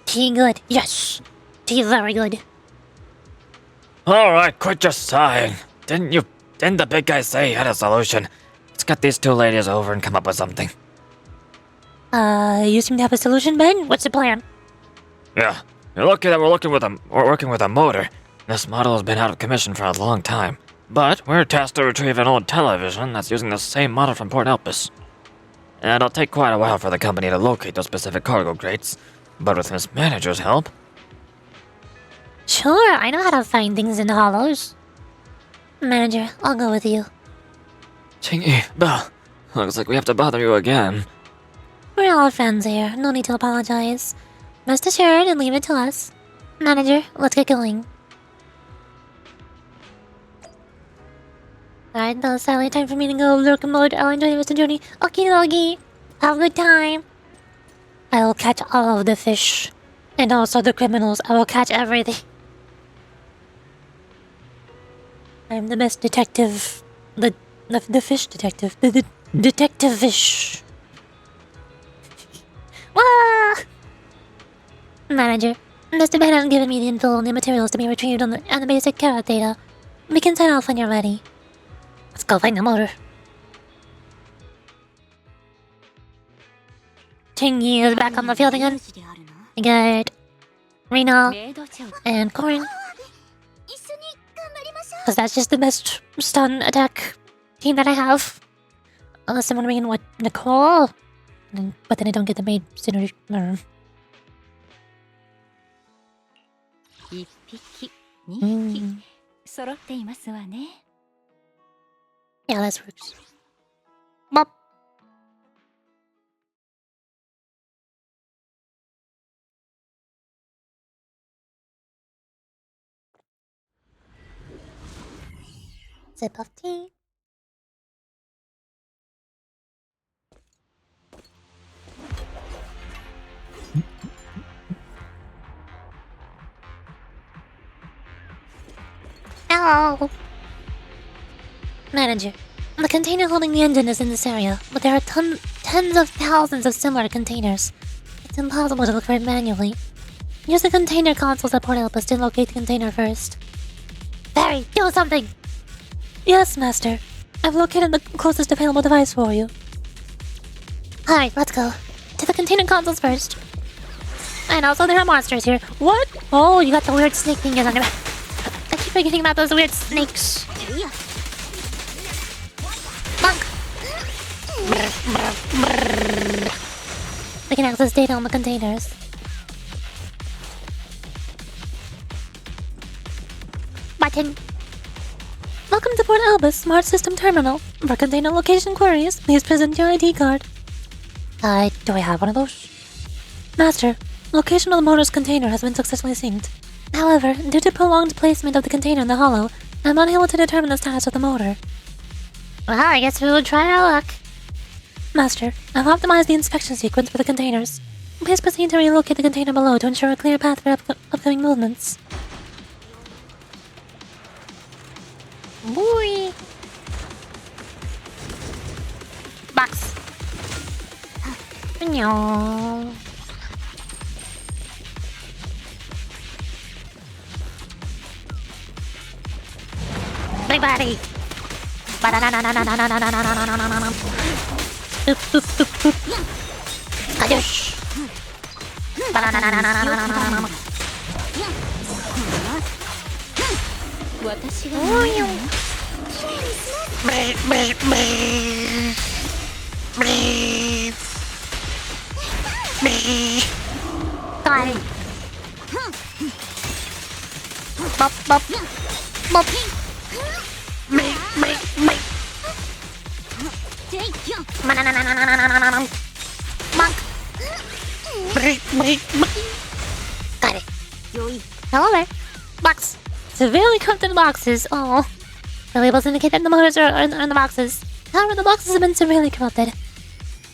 T good. Yes. T very good. Alright, quit just sighing. Didn't the big guy say he had a solution? Let's get these two ladies over and come up with something. You seem to have a solution, Ben? What's the plan? Yeah, you're lucky that we're working with a motor. This model has been out of commission for a long time. But we're tasked to retrieve an old television that's using the same model from Port Elpis. And it'll take quite a while for the company to locate those specific cargo crates. But with Miss Manager's help... Sure, I know how to find things in the hollows. Manager, I'll go with you. Chingy, Belle, looks like we have to bother you again. We're all friends here, no need to apologize. Rest assured and leave it to us. Manager, let's get going. Alright, now it's sadly time for me to go lurk mode. I'll enjoy the rest of the journey. Okie dokie. Have a good time. I will catch all of the fish. And also the criminals. I will catch everything. I'm the best detective. The fish detective. The detective fish. Wah! Manager, Mr. Ben has given me the info on the materials to be retrieved on the basic carrot data. We can sign off when you're ready. Let's go find the motor. Chingy is back on the field again. I got Rena and Corin. Because that's just the best stun attack team that I have. Unless I'm wondering what Nicole. But then I don't get the maid synergy. Yeah, that works. Bop. Sip of tea. Ow! Manager, the container holding the engine is in this area, but there are tens of thousands of similar containers. It's impossible to look for it manually. Use the container consoles at Port Elpis to locate the container first. Barry, do something! Yes, Master. I've located the closest available device for you. Alright, let's go. To the container consoles first. And also there are monsters here. What? Oh, you got the weird snake thing on your back. I keep forgetting about those weird snakes. Monk! We can access data on the containers. Button. Welcome to Port Elpis Smart System Terminal. For container location queries, please present your ID card. Do I have one of those? Master, location of the motor's container has been successfully synced. However, due to prolonged placement of the container in the hollow, I'm unable to determine the status of the motor. Well, I guess we will try our luck. Master, I've optimized the inspection sequence for the containers. Please proceed to relocate the container below to ensure a clear path for upcoming movements. Boy! Box! No. Big body! Kadosh! Got it. Bop, bop, bop. Monk. Got it. Hello there. Box. Severely corrupted boxes. Oh. The labels indicate that the motors are in the boxes. However, the boxes have been severely corrupted.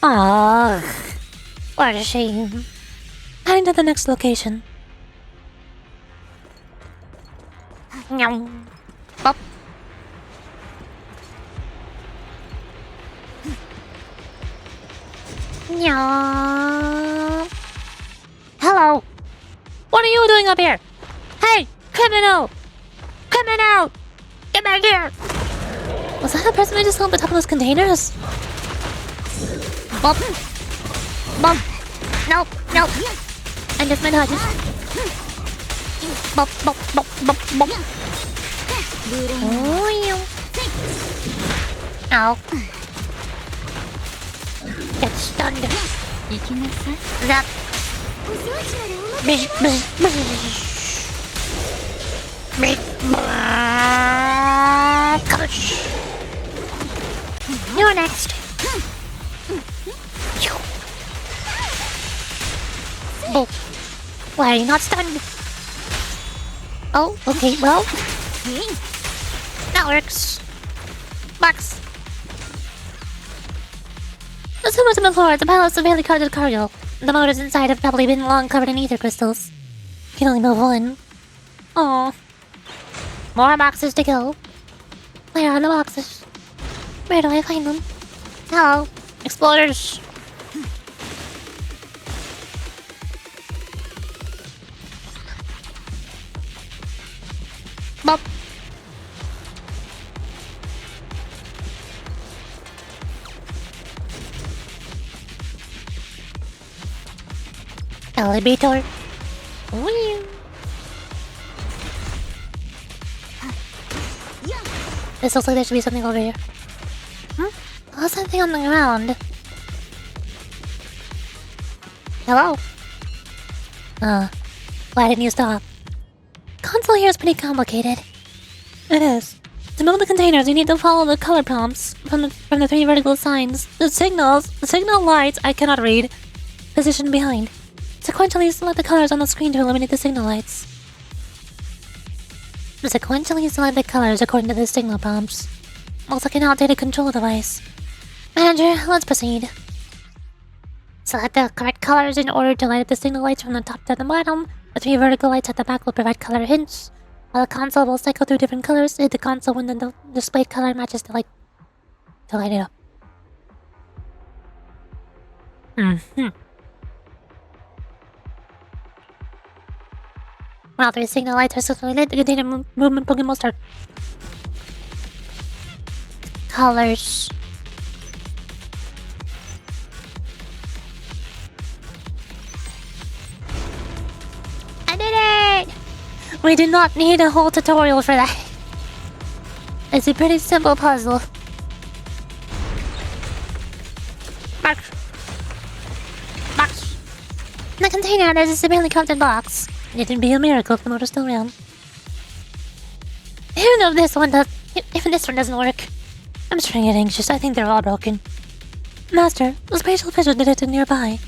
Ah, what a shame. Heading to the next location. Meow. Bop. Meow. Hello. What are you doing up here? Hey, criminal! Criminal! Get back here! Was that a person I just saw on the top of those containers? Bump. Bump. No, no. I just meant dodges. Bump, bump, bump, bump, bump. Oh, you. Ow. Get stunned. Zap. Bish, bish, bish. Bish. Coach. You're next. Oh. Why are you not stunned? Oh, okay, well. That works. Box. The sewers on the floor. It's a palace of heavily carted cargo. The motors inside have probably been long covered in ether crystals. Can only move one. Oh. More boxes to go. Where are the boxes? Where do I find them? Hello, explorers. Bop. Elevator. Whee. This looks like there should be something over here. What's something on the ground? Hello. Why didn't you stop? Console here is pretty complicated. It is. To move the containers, you need to follow the color prompts from the three vertical signs. The signal lights I cannot read. Position behind. Sequentially select the colors on the screen to eliminate the signal lights. Sequentially select the colors according to the signal prompts. Looks like an outdated control device. Manager, let's proceed. Select the correct colors in order to light up the signal lights from the top to the bottom. The three vertical lights at the back will provide color hints, while the console will cycle through different colors. Hit the console when the displayed color matches the light to light it up. When all three signal lights are successfully lit, the container movement program will start. Colors. I did it! We did not need a whole tutorial for that. It's a pretty simple puzzle. Box. Box. In the container, there's a severely crafted box. It'd be a miracle if the motor's still around. Even if this one doesn't work. I'm starting to get anxious. I think they're all broken. Master, a spatial fissure detected nearby.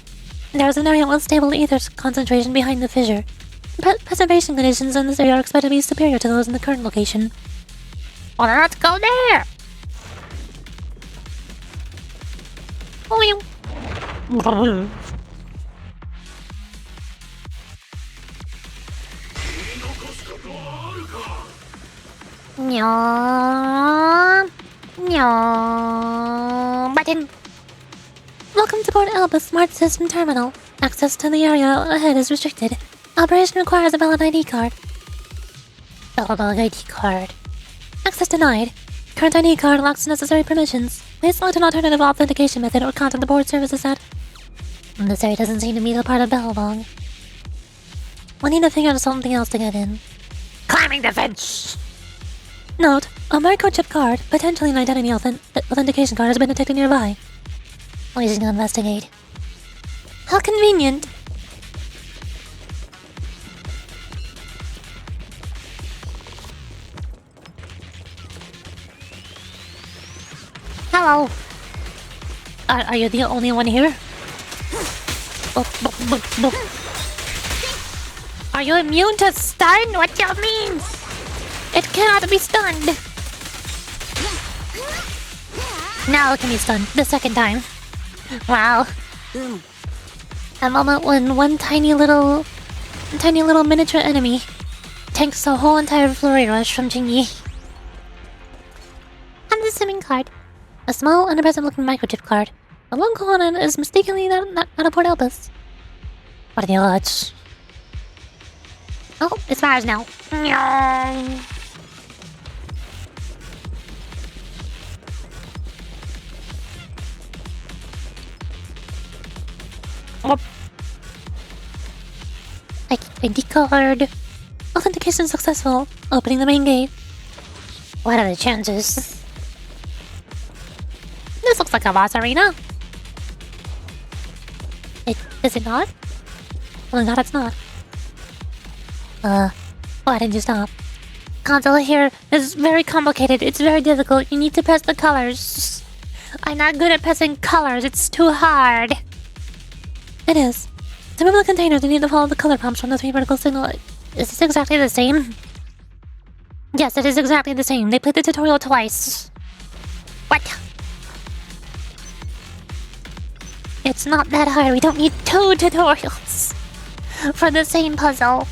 There is an area with stable ether concentration behind the fissure. Preservation conditions in this area are expected to be superior to those in the current location. Well, let's go there! Oh, you. Nyah. Nyah. Button. Welcome to Port Elba Smart System Terminal. Access to the area ahead is restricted. Operation requires a valid ID card. Valid ID card. Access denied. Current ID card lacks necessary permissions. Please select an alternative authentication method or contact the board services at... This area doesn't seem to be the part of Bellabong. We need to figure out something else to get in. Climbing the fence! Note, a microchip card, potentially an identity authentication card, has been detected nearby. We should investigate. How convenient! Hello. Are you the only one here? Are you immune to stun? What do you mean? It cannot be stunned! Now it can be stunned. The second time. Wow. A moment when one tiny little miniature enemy tanks a whole entire flurry rush from Jingyi. And the simming card. A small, unimpressive-looking microchip card. The long component is mistakenly not a Port Elpis. What are the odds? Oh, it's ours now. Oh. ID card. Authentication successful. Opening the main gate. What are the chances? This looks like a boss arena. Is it not? Oh my god, it's not. Why didn't you stop? Console here is very complicated. It's very difficult. You need to press the colors. I'm not good at pressing colors. It's too hard. It is. To move the containers, you need to follow the color prompts from the 3 vertical signal. Is this exactly the same? Yes, it is exactly the same. They played the tutorial twice. What? It's not that hard. We don't need 2 tutorials for the same puzzle.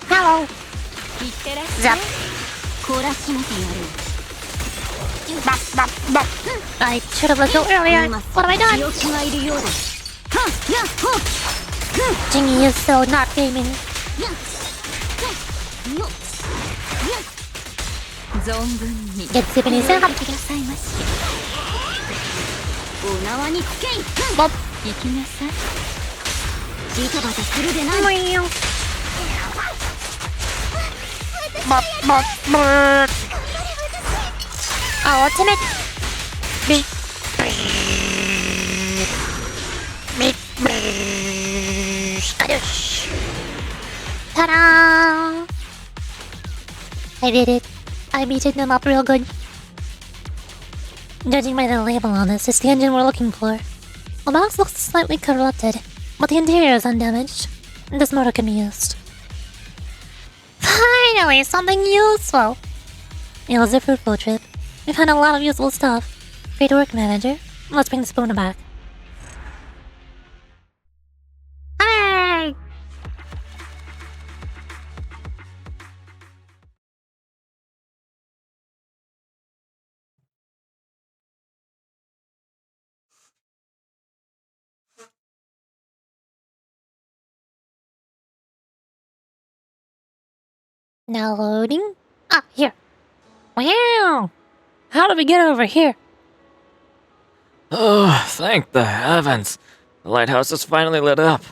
Hello. Zap. I should have let go earlier. What have I done? Jingyi is so not gaming. Get zippity zap. Bop. Bop, bop, bop. Ultimate. Beep. Beep. Skadoosh. Ta-da! I did it. I beaten them up real good. Judging by the label on this, it's the engine we're looking for. The box looks slightly corrupted, but the interior is undamaged. This motor can be used. Finally, something useful! It was a fruitful trip. We found a lot of useful stuff. Great work, manager. Let's bring the spooner back. Hey! Now loading. Ah, here. Wow! How did we get over here? Oh, thank the heavens. The lighthouse is finally lit up.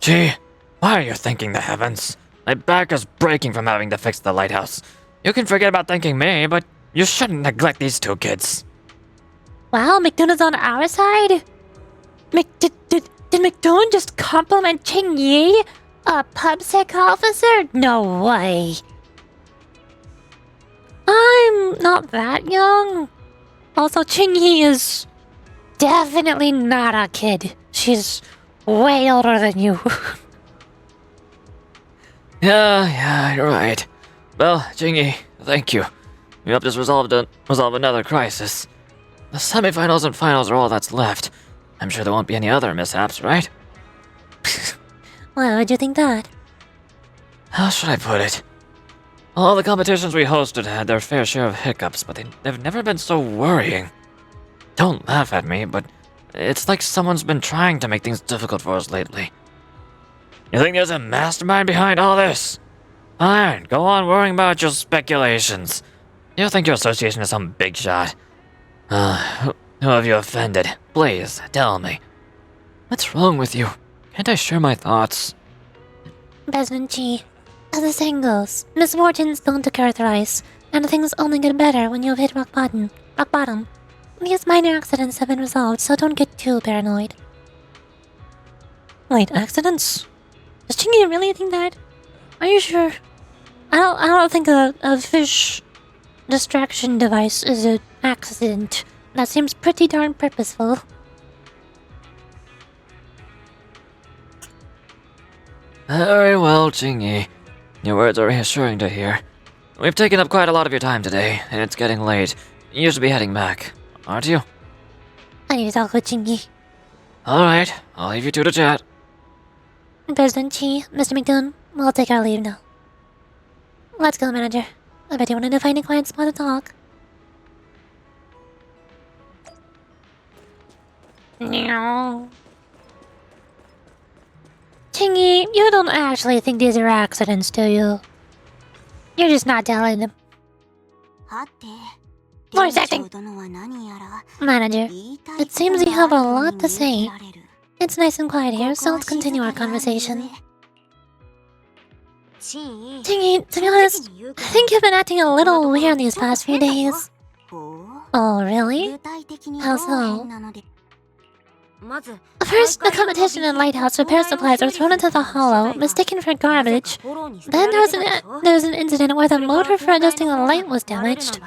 Gee, why are you thanking the heavens? My back is breaking from having to fix the lighthouse. You can forget about thanking me, but you shouldn't neglect these 2 kids. Wow, McDoon's on our side? Did McDoon just compliment Qingyi? A pubsec officer? No way. I'm not that young. Also, Qingyi is definitely not a kid. She's way older than you. Yeah, you're right. Well, Jingyi, thank you. You helped us resolve another crisis. The semifinals and finals are all that's left. I'm sure there won't be any other mishaps, right? Why would you think that? How should I put it? All the competitions we hosted had their fair share of hiccups, but they've never been so worrying. Don't laugh at me, but it's like someone's been trying to make things difficult for us lately. You think there's a mastermind behind all this? Fine, go on worrying about your speculations. You think your association is some big shot. Who have you offended? Please, tell me. What's wrong with you? Can't I share my thoughts? President Chi, as the saying goes, misfortunes don't occur thrice, and things only get better when you've hit rock bottom. These minor accidents have been resolved, so don't get too paranoid. Wait, accidents? Does Qingyi really think that? Are you sure? I don't think a fish distraction device is an accident. That seems pretty darn purposeful. Very well, Jingyi. Your words are reassuring to hear. We've taken up quite a lot of your time today, and it's getting late. You should be heading back, aren't you? I need to talk with Chingy. Alright, I'll leave you two to chat. President Chi, Mr. McDoon, we'll take our leave now. Let's go, manager. I bet you wanted to find a quiet spot to talk. No. Chingy, you don't actually think these are accidents, do you? You're just not telling them. Voice acting! Manager, it seems you have a lot to say. It's nice and quiet here, so let's continue our conversation. Chingy, to be honest, I think you've been acting a little weird these past few days. Oh, really? How so? First, the competition and lighthouse repair supplies were thrown into the hollow, mistaken for garbage. Then there was an incident where the motor for adjusting the light was damaged.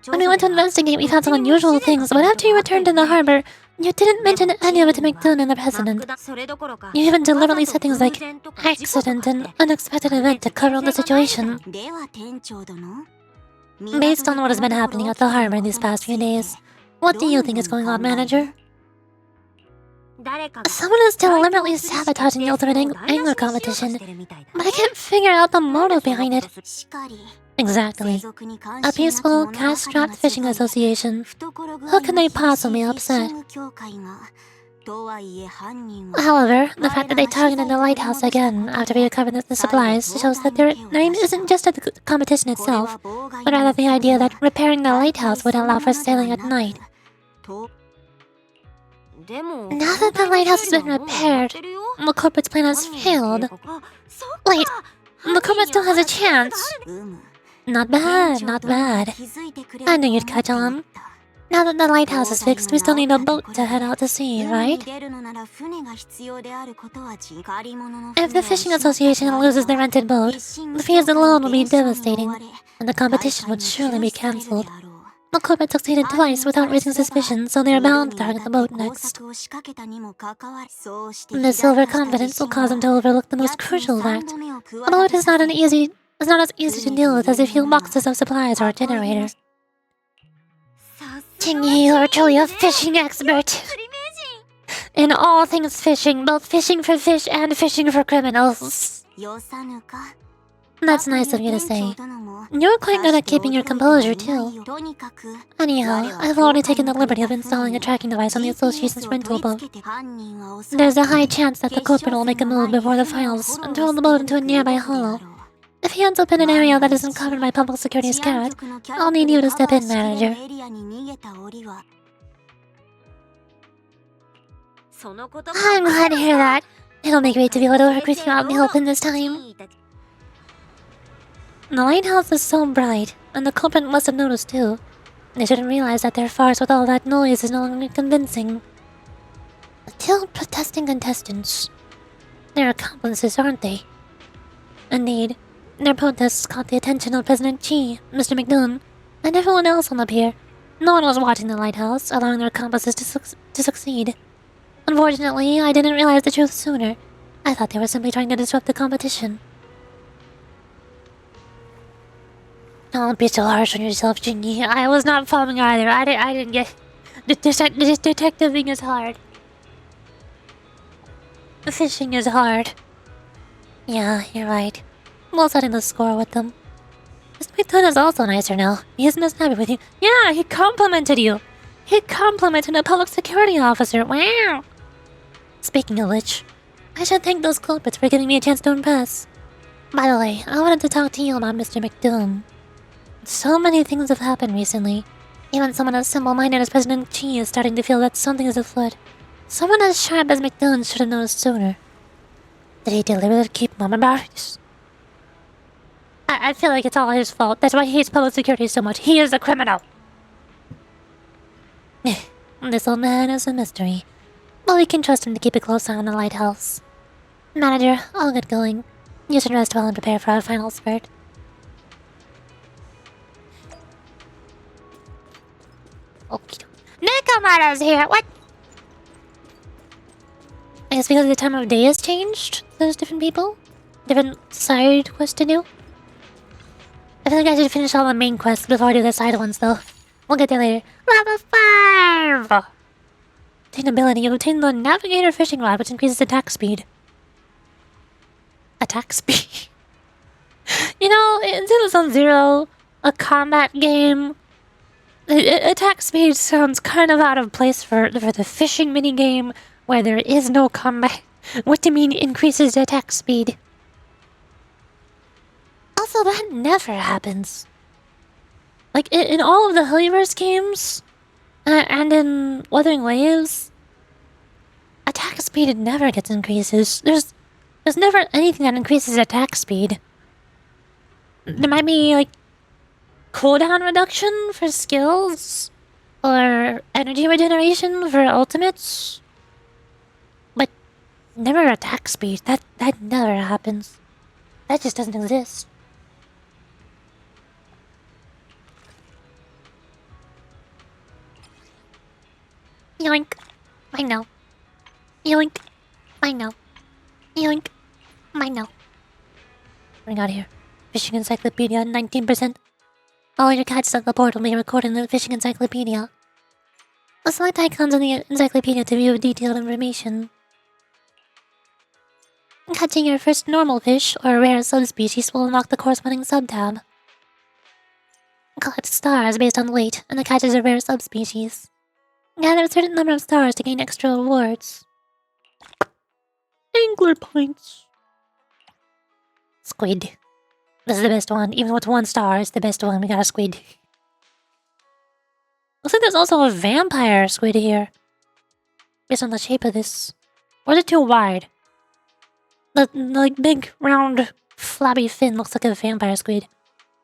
When we went to investigate, we found some unusual things, but after you returned to the harbor, you didn't mention any of it to McDoon and the president. You even deliberately said things like accident and unexpected event to cover up the situation. Based on what has been happening at the harbor these past few days, what do you think is going on, manager? Someone is deliberately sabotaging the ultimate angler competition, but I can't figure out the motive behind it. Exactly. A peaceful, cash-strapped fishing association. Who can they possibly upset? However, the fact that they targeted the lighthouse again after we recovered the supplies shows that their aim isn't just at the competition itself, but rather the idea that repairing the lighthouse would allow for sailing at night. Now that the lighthouse has been repaired, the corporate's plan has failed. Wait, the corporate still has a chance. Not bad, not bad. I knew you'd catch on. Now that the lighthouse is fixed, we still need a boat to head out to sea, right? If the fishing association loses their rented boat, the fees alone will be devastating, and the competition would surely be cancelled. The corporate succeeded twice without raising suspicion, so they are bound to target the boat next. This overconfidence will cause them to overlook the most crucial fact. A boat is not as easy to deal with as a few boxes of supplies or a generator. Chingy, you are truly a fishing expert. In all things fishing, both fishing for fish and fishing for criminals. That's nice of you to say. You're quite good at keeping your composure, too. Anyhow, I've already taken the liberty of installing a tracking device on the association's rental boat. There's a high chance that the corporate will make a move before the finals and throw the boat into a nearby hollow. If he ends up in an area that isn't covered by public security's carrot, I'll need you to step in, manager. I'm glad to hear that. It'll be great to be able to work with you out in the open this time. The lighthouse is so bright, and the culprit must have noticed too. They shouldn't realize that their farce with all that noise is no longer convincing. Still protesting contestants. They're accomplices, aren't they? Indeed, their protests caught the attention of President Chi, Mr. McDoon, and everyone else on the pier. No one was watching the lighthouse, allowing their accomplices to succeed. Unfortunately, I didn't realize the truth sooner. I thought they were simply trying to disrupt the competition. Don't be so harsh on yourself, Jingy. I was not following either. I didn't get... Detectiving is hard. Fishing is hard. Yeah, you're right. We'll settle the score with them. Mr. McDoon is also nicer now. He isn't as happy with you. Yeah, he complimented you. He complimented a public security officer. Wow. Speaking of which, I should thank those culprits for giving me a chance to impress. By the way, I wanted to talk to you about Mr. McDoon. So many things have happened recently. Even someone as simple-minded as President Chi is starting to feel that something is afoot. Someone as sharp as McDoon should have noticed sooner. Did he deliberately keep mum about it? I feel like it's all his fault. That's why he hates public security so much. He is a criminal. This old man is a mystery. But we can trust him to keep a close eye on the lighthouse. Manager, I'll get going. You should rest well and prepare for our final spurt. Okay. Nekomaru's here! What? I guess because the time of day has changed, there's different people? different side quests to do. I feel like I should finish all the main quests before I do the side ones, though. We'll get there later. Level 5! Obtain ability. You obtain the Navigator Fishing Rod, which increases attack speed. Attack speed? You know, in Zenless Zero, a combat game, attack speed sounds kind of out of place for the fishing minigame, where there is no combat. What do you mean increases attack speed? Also, that never happens. Like, in all of the Hillyverse games, and in Wuthering Waves, attack speed never gets increases. There's never anything that increases attack speed. There might be, like, cooldown reduction for skills, or energy regeneration for ultimates, but never attack speed. That never happens. That just doesn't exist. Yoink. I know. Yoink. I know. Yoink. I know. Bring out here. Fishing Encyclopedia, 19%. All your catches at the port will be recorded in the Fishing Encyclopedia. Select icons in the encyclopedia to view detailed information. Catching your first normal fish or rare subspecies will unlock the corresponding subtab. Collect stars based on weight, and the catch is a rare subspecies. Gather a certain number of stars to gain extra rewards. Angler points. Squid. This is the best one. Even with 1 star, it's the best one. We got a squid. Looks like there's also a vampire squid here. Based on the shape of this. Or is it too wide? The like big, round, flabby fin looks like a vampire squid.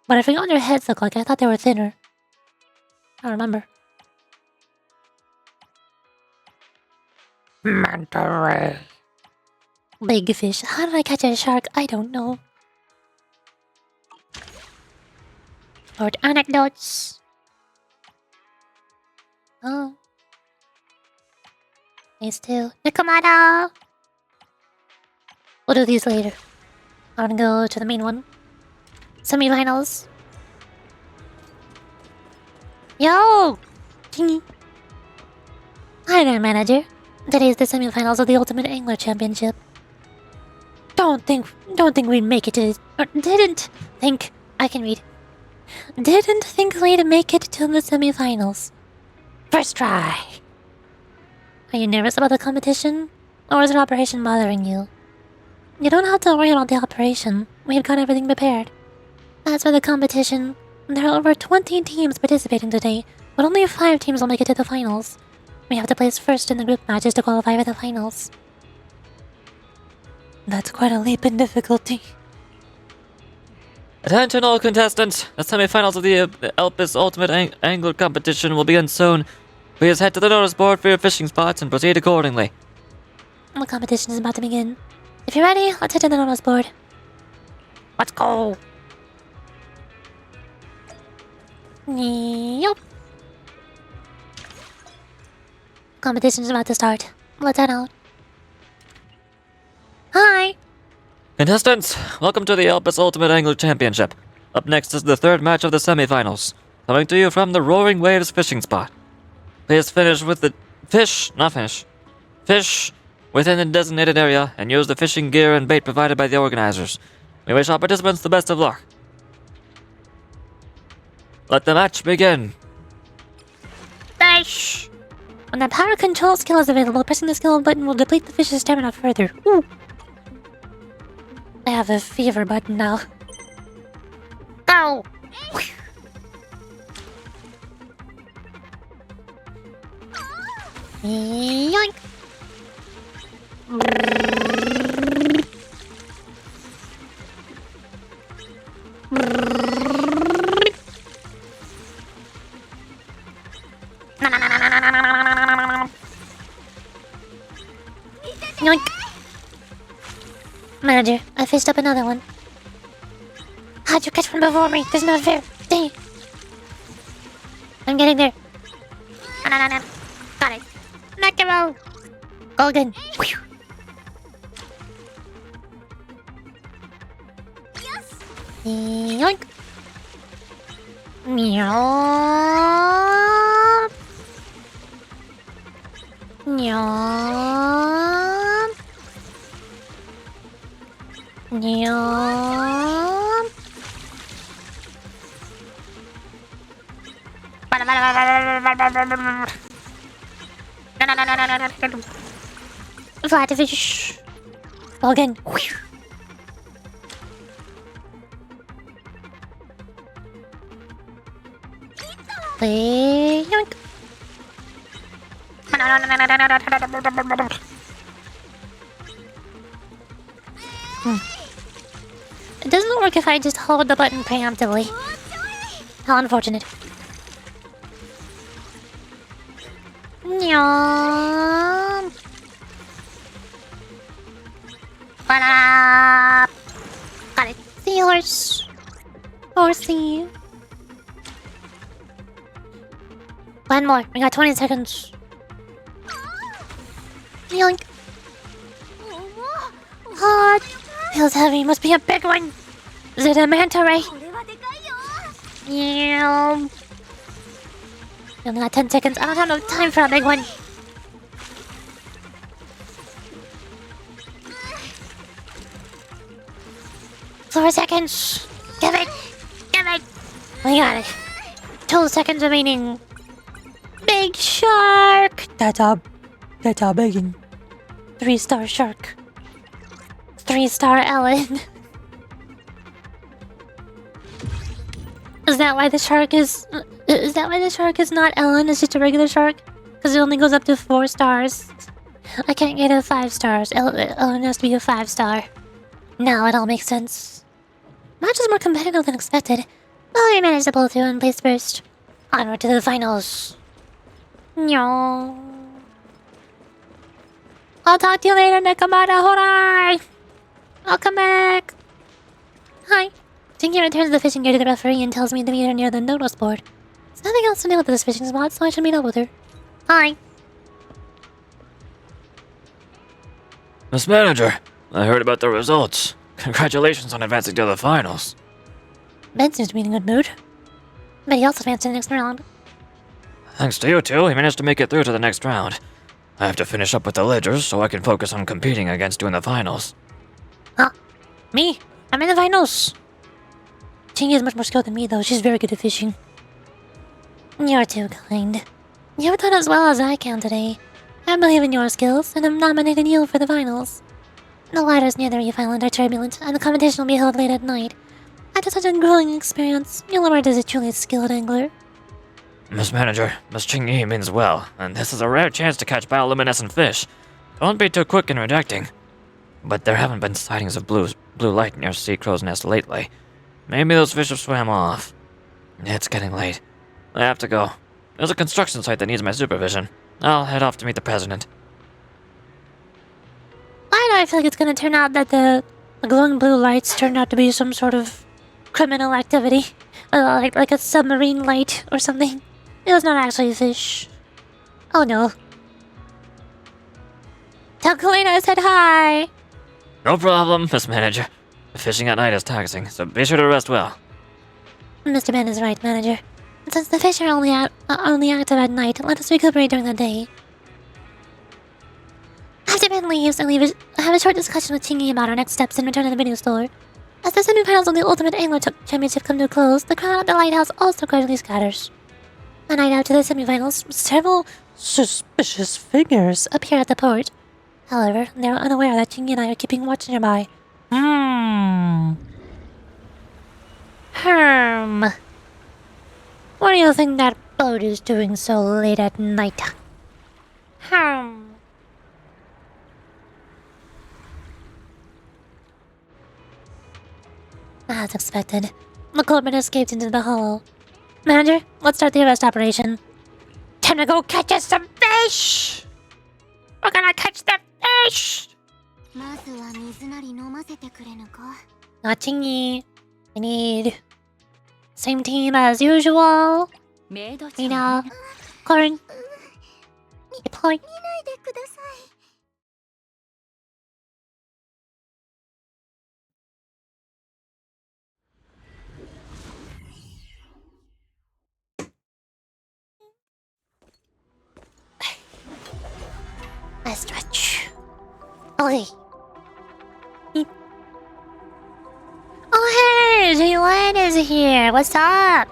But I forgot what their heads look like. I thought they were thinner. I don't remember. Manta ray. Big fish. How did I catch a shark? I don't know. Lord anecdotes. Oh. These two. Nakamada! We'll do these later. I wanna go to the main one. Semi-finals. Yo! Kingy. Hi there, manager. Today is the semi-finals of the Ultimate Angler Championship. Don't think we'd make it to... Or didn't think... I can read. Didn't think we'd make it to the semi-finals. First try. Are you nervous about the competition? Or is an operation bothering you? You don't have to worry about the operation. We've got everything prepared. As for the competition, there are over 20 teams participating today, but only 5 teams will make it to the finals. We have to place first in the group matches to qualify for the finals. That's quite a leap in difficulty. Attention all contestants! The semi-finals of the Elpis Ultimate Angler Competition will begin soon. Please head to the notice board for your fishing spots and proceed accordingly. The competition is about to begin. If you're ready, let's head to the notice board. Let's go! Yup. Competition is about to start. Let's head out. Hi! Contestants, welcome to the Elpis Ultimate Angler Championship. Up next is the 3rd match of the semi-finals. Coming to you from the Roaring Waves fishing spot. Please finish with the... Fish within the designated area and use the fishing gear and bait provided by the organizers. We wish all participants the best of luck. Let the match begin. Fish! When the power control skill is available, pressing the skill button will deplete the fish's stamina further. Ooh. I have a fever button now. Go! Yoink! Yoink! Manager, I fished up another one. How'd you catch one before me? This is not fair. Dang it. I'm getting there. Got it. Mackerel! Go again. Yoink. Meow. Meow. Meow. Flatfish. Again. Yoink. It doesn't work if I just hold the button preemptively. How unfortunate. Nyam. Got it. See horse. Horsey. One more. We got 20 seconds. Yoink. Hot. Feels heavy. Must be a big one. Is it a manta ray? Yeah. We only got 10 seconds. I don't have no time for a big one. Four seconds. Give it. Give it. We got it. 2 seconds remaining. Big shark. That's a big one. 3-star shark. 3-star Ellen. Is that why the shark is... Is that why the shark is not Ellen? It's just a regular shark? Because it only goes up to 4 stars. I can't get a 5 stars. Ellen has to be a 5-star. Now it all makes sense. Match is more competitive than expected. But we managed to pull through and place first. Onward to the finals. No. I'll talk to you later, Nakamata. Horai! I'll come back. Hi. Tinky returns the fishing gear to the referee and tells me to meet her near the notice board. There's nothing else to do with this fishing spot, so I should meet up with her. Hi. Miss Manager, I heard about the results. Congratulations on advancing to the finals. Ben seems to be in a good mood. But he also advanced to the next round. Thanks to you two, we managed to make it through to the next round. I have to finish up with the ledgers so I can focus on competing against you in the finals. Huh? Me? I'm in the finals. Tingy has much more skill than me, though. She's very good at fishing. You're too kind. You haven't done as well as I can today. I believe in your skills, and I'm nominating you for the finals. The waters near the reef island are turbulent, and the competition will be held late at night. After such a grueling experience, you'll emerge as a truly skilled angler. Miss Manager, Miss Ching-Yi means well, and this is a rare chance to catch bioluminescent fish. Don't be too quick in rejecting. But there haven't been sightings of blue light near Sea Crow's Nest lately. Maybe those fish have swam off. It's getting late. I have to go. There's a construction site that needs my supervision. I'll head off to meet the president. Why do I feel like it's gonna turn out that the glowing blue lights turned out to be some sort of criminal activity? Like a submarine light or something? It was not actually a fish. Oh no. Tell Kalina I said hi! No problem, Miss Manager. Fishing at night is taxing, so be sure to rest well. Mr. Ben is right, Manager. Since the fish are only active at night, let us recuperate during the day. After Ben leaves, I have a short discussion with Chingy about our next steps and return to the video store. As the semifinals of the Ultimate Angler Championship come to a close, the crowd at the lighthouse also gradually scatters. A night after the semifinals, several suspicious figures appear at the port. However, they are unaware that Chingy and I are keeping watch nearby. What do you think that boat is doing so late at night? As expected, the culprit escaped into the hollow. Manager, let's start the arrest operation. Time to go catch us some fish! We're gonna catch the fish! Not Chingy. I need... Same team as usual. Rina, Corin, deploy. stretch. Okay. Oh hey, Jalen is here. What's up?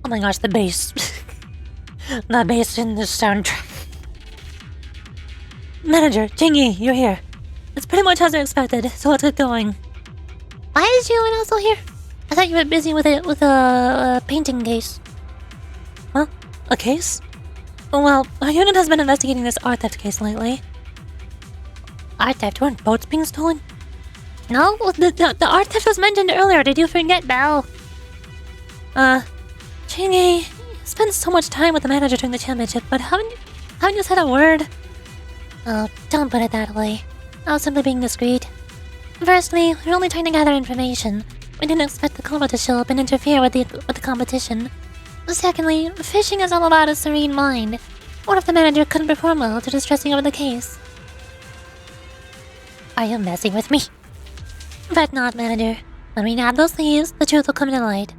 Oh my gosh, the bass. The bass in the soundtrack. Manager, Jingy, you're here. It's pretty much as I expected, so let's get going. Why is Jalen also here? I thought you were busy with a painting case. Huh? A case? Well, our unit has been investigating this art theft case lately. Art theft? Weren't boats being stolen? No, the art theft was mentioned earlier. Did you forget, Belle? Chingy, spent so much time with the manager during the championship, but haven't you said a word? Oh, don't put it that way. I was simply being discreet. Firstly, we're only trying to gather information. We didn't expect the Cobra to show up and interfere with the competition. Secondly, fishing is all about a serene mind. What if the manager couldn't perform well due to stressing over the case? Are you messing with me? Bet not, manager. When we nab those thieves, the truth will come to light.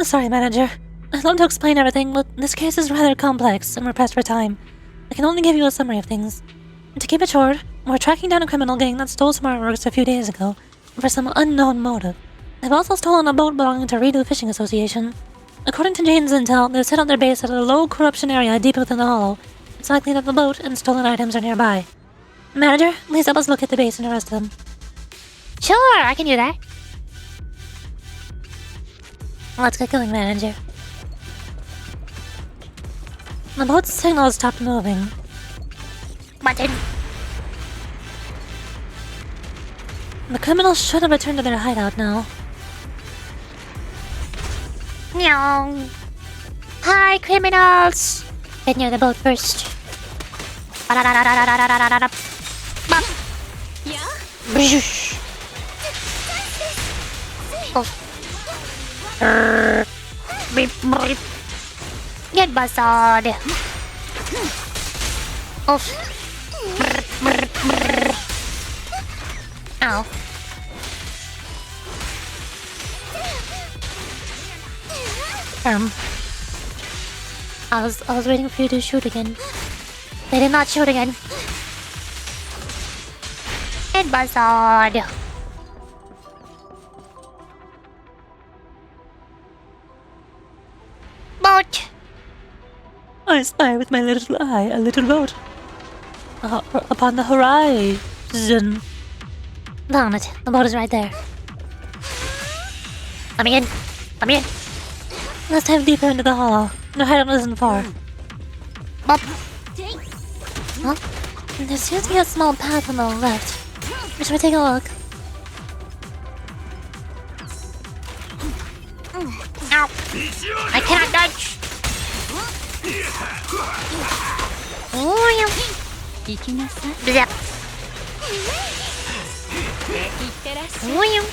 Sorry, manager. I'd love to explain everything, but this case is rather complex and we're pressed for time. I can only give you a summary of things. To keep it short, we're tracking down a criminal gang that stole some artworks a few days ago for some unknown motive. They've also stolen a boat belonging to Redo Fishing Association. According to Jane's intel, they've set up their base at a low corruption area deep within the hollow. It's likely that the boat and stolen items are nearby. Manager, please help us locate the base and arrest them. Sure, I can do that. Let's get going, manager. The boat's signal has stopped moving. Button. The criminals should have returned to their hideout now. No. Hi, criminals! Get near the boat first. Get buzzed. Ow. I was waiting for you to shoot again. They did not shoot again. Get buzzed. Boat. I spy with my little eye a little boat upon the horizon. Damn it, the boat is right there. Let me in. Let me in. Let's dive deeper into the hollow. No hideout isn't far. Bop. Huh? There seems to be a small path on the left. Should we take a look? Ow! I cannot dodge! Oh, yeah. Zap. Oh, yeah.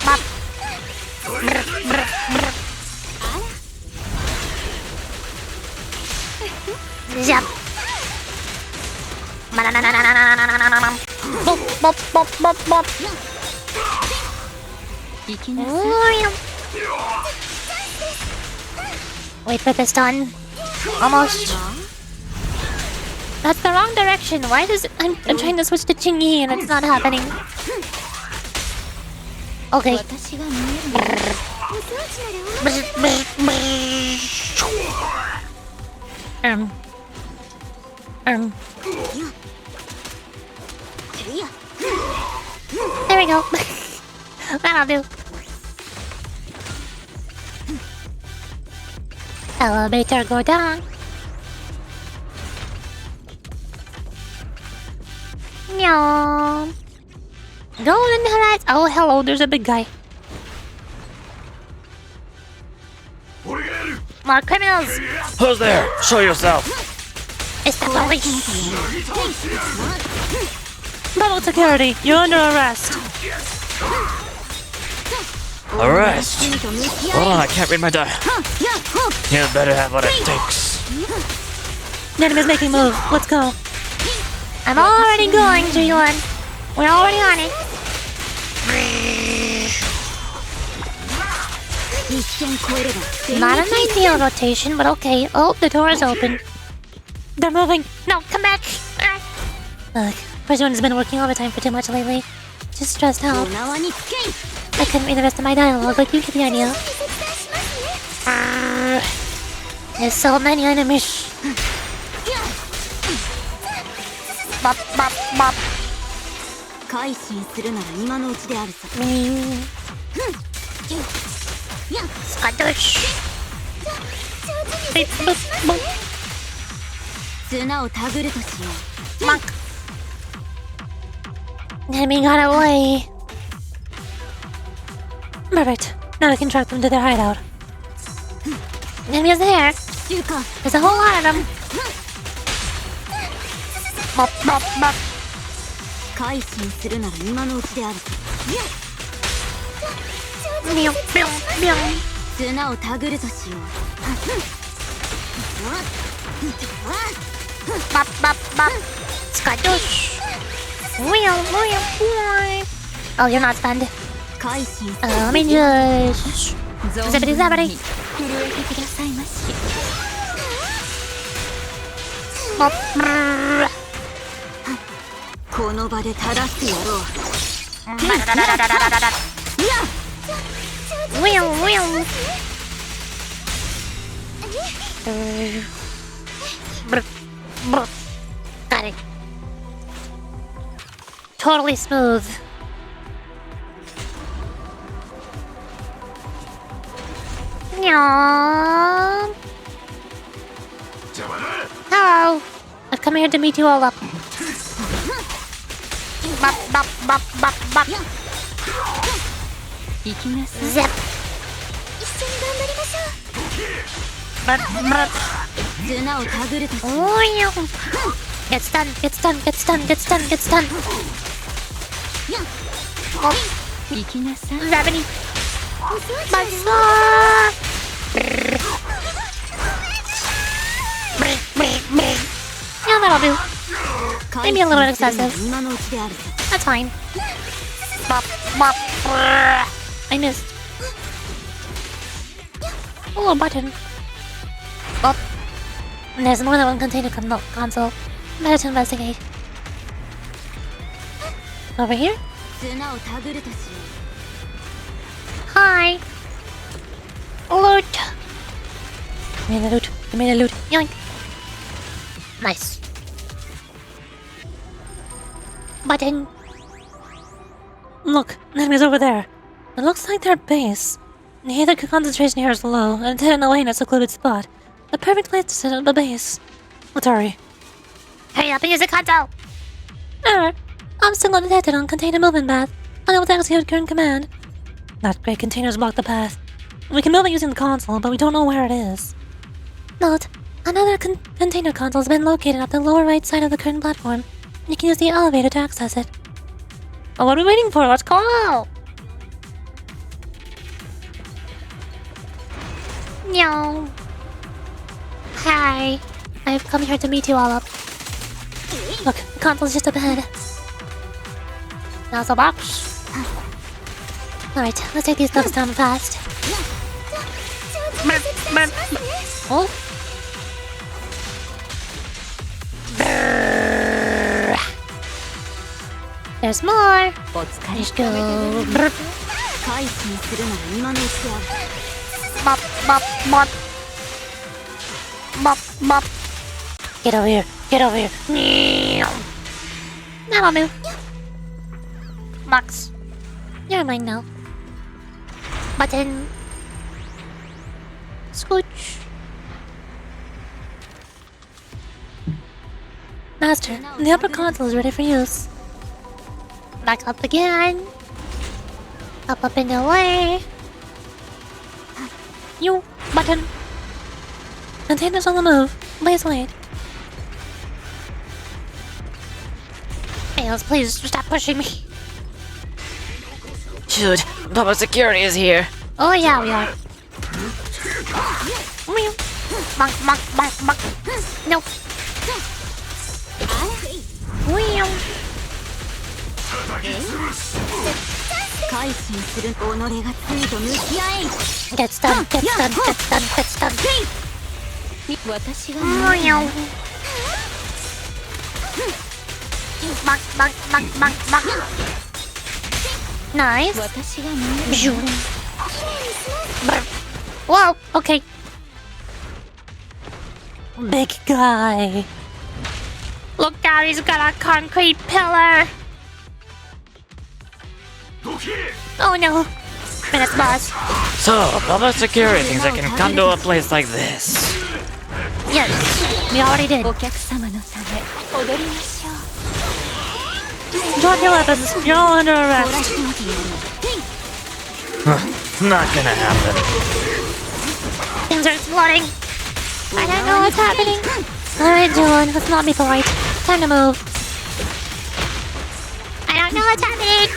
Bop. Zap. Bop, bop, bop, bop, bop. Wait for this done. Almost. That's the wrong direction. Why does it... I'm trying to switch to Chingy and it's not happening. Okay. There we go. That'll do. Elevator go down. No. Golden Horizon. Oh, hello. There's a big guy. More criminals. Who's there? Show yourself. It's the police. Bubble security, you're under arrest. Arrest? Hold on, I can't read my die. You better have what it takes. The enemy's making move. Let's go. I'm already going to you one. We're already on it. Not an ideal rotation, but okay. Oh, the door is open. They're moving. No, come back. Look, Persuasion's been working overtime for too much lately. Just stressed out. I couldn't read the rest of my dialogue, but you get the idea. There's so many enemies. Bop, bop, bop. Skadush. Beep, boop, boop. Monk. Enemy got away. Perfect. Now I can track them to their hideout. Enemies there. There's a whole lot of them. Bop, bop, bop. Meow, meow, meow. Bop, bop, bop. Skadush. Wheel, wheel, wheel. Oh, you're not stunned. Let me just... Zippity zappity. Bop, brrr. Wheel, wheel. Brr, brr. Got it. Totally smooth. Nyah. Hello. I've come here to meet you all up. Bop, bop, bop, bop, bop. Zip. Brr, brr. Get stunned, get stunned, get stunned, get stunned, get stunned. Oh. Rabbity. Buzzer. Yeah, that'll do. Maybe a little bit excessive. That's fine. Bop, bop. I missed. A little button. Bop. There's more than one container console. Better to investigate. Over here? Hi! Loot! Give me the loot. Give me the loot. Yoink! Nice. Button! Look, enemies over there. It looks like their base. The concentration here is low, and hidden away in a secluded spot. The perfect place to set up a base. Let's hurry. Hurry up and use the console! Alright. I'm still undetected on container movement path. Unable to execute current command. That great containers block the path. We can move it using the console, but we don't know where it is. Note, another container console has been located at the lower right side of the current platform. You can use the elevator to access it. Well, what are we waiting for? Let's go! Meow. Hi. I've come here to meet you all up. Look, the console's just up ahead. Now's the box. Alright, let's take these stuffs down fast. Oh. There's more. Let's go. Bop, bop, bop. Bop, bop. Get over here. Get over here. That'll do. Box. You're mine now. Button. Scooch. Master, the upper console is ready for use. Back up again. Up, up, and away. You, button. Containers on the move. Please wait. Tails, please stop pushing me. Shoot, public security is here. Oh yeah, we are. Bonk, bonk, bonk, bonk. Nope. Wheel. Get stunned, get stunned, get stunned, get stunned. Wheel. Bonk, bonk, bonk, bonk, bonk. Nice. Zoom. Brr. Whoa, okay. Big guy. Look out, he's got a concrete pillar. Oh no. Minutes boss. So, public security thinks I can come to a place like this. Yes, we already did. Drop your weapons. You're all under arrest. Not gonna happen. Things are exploding. I don't know what's happening. Alright, Dylan, let's not be polite. Time to move. I don't know what's happening.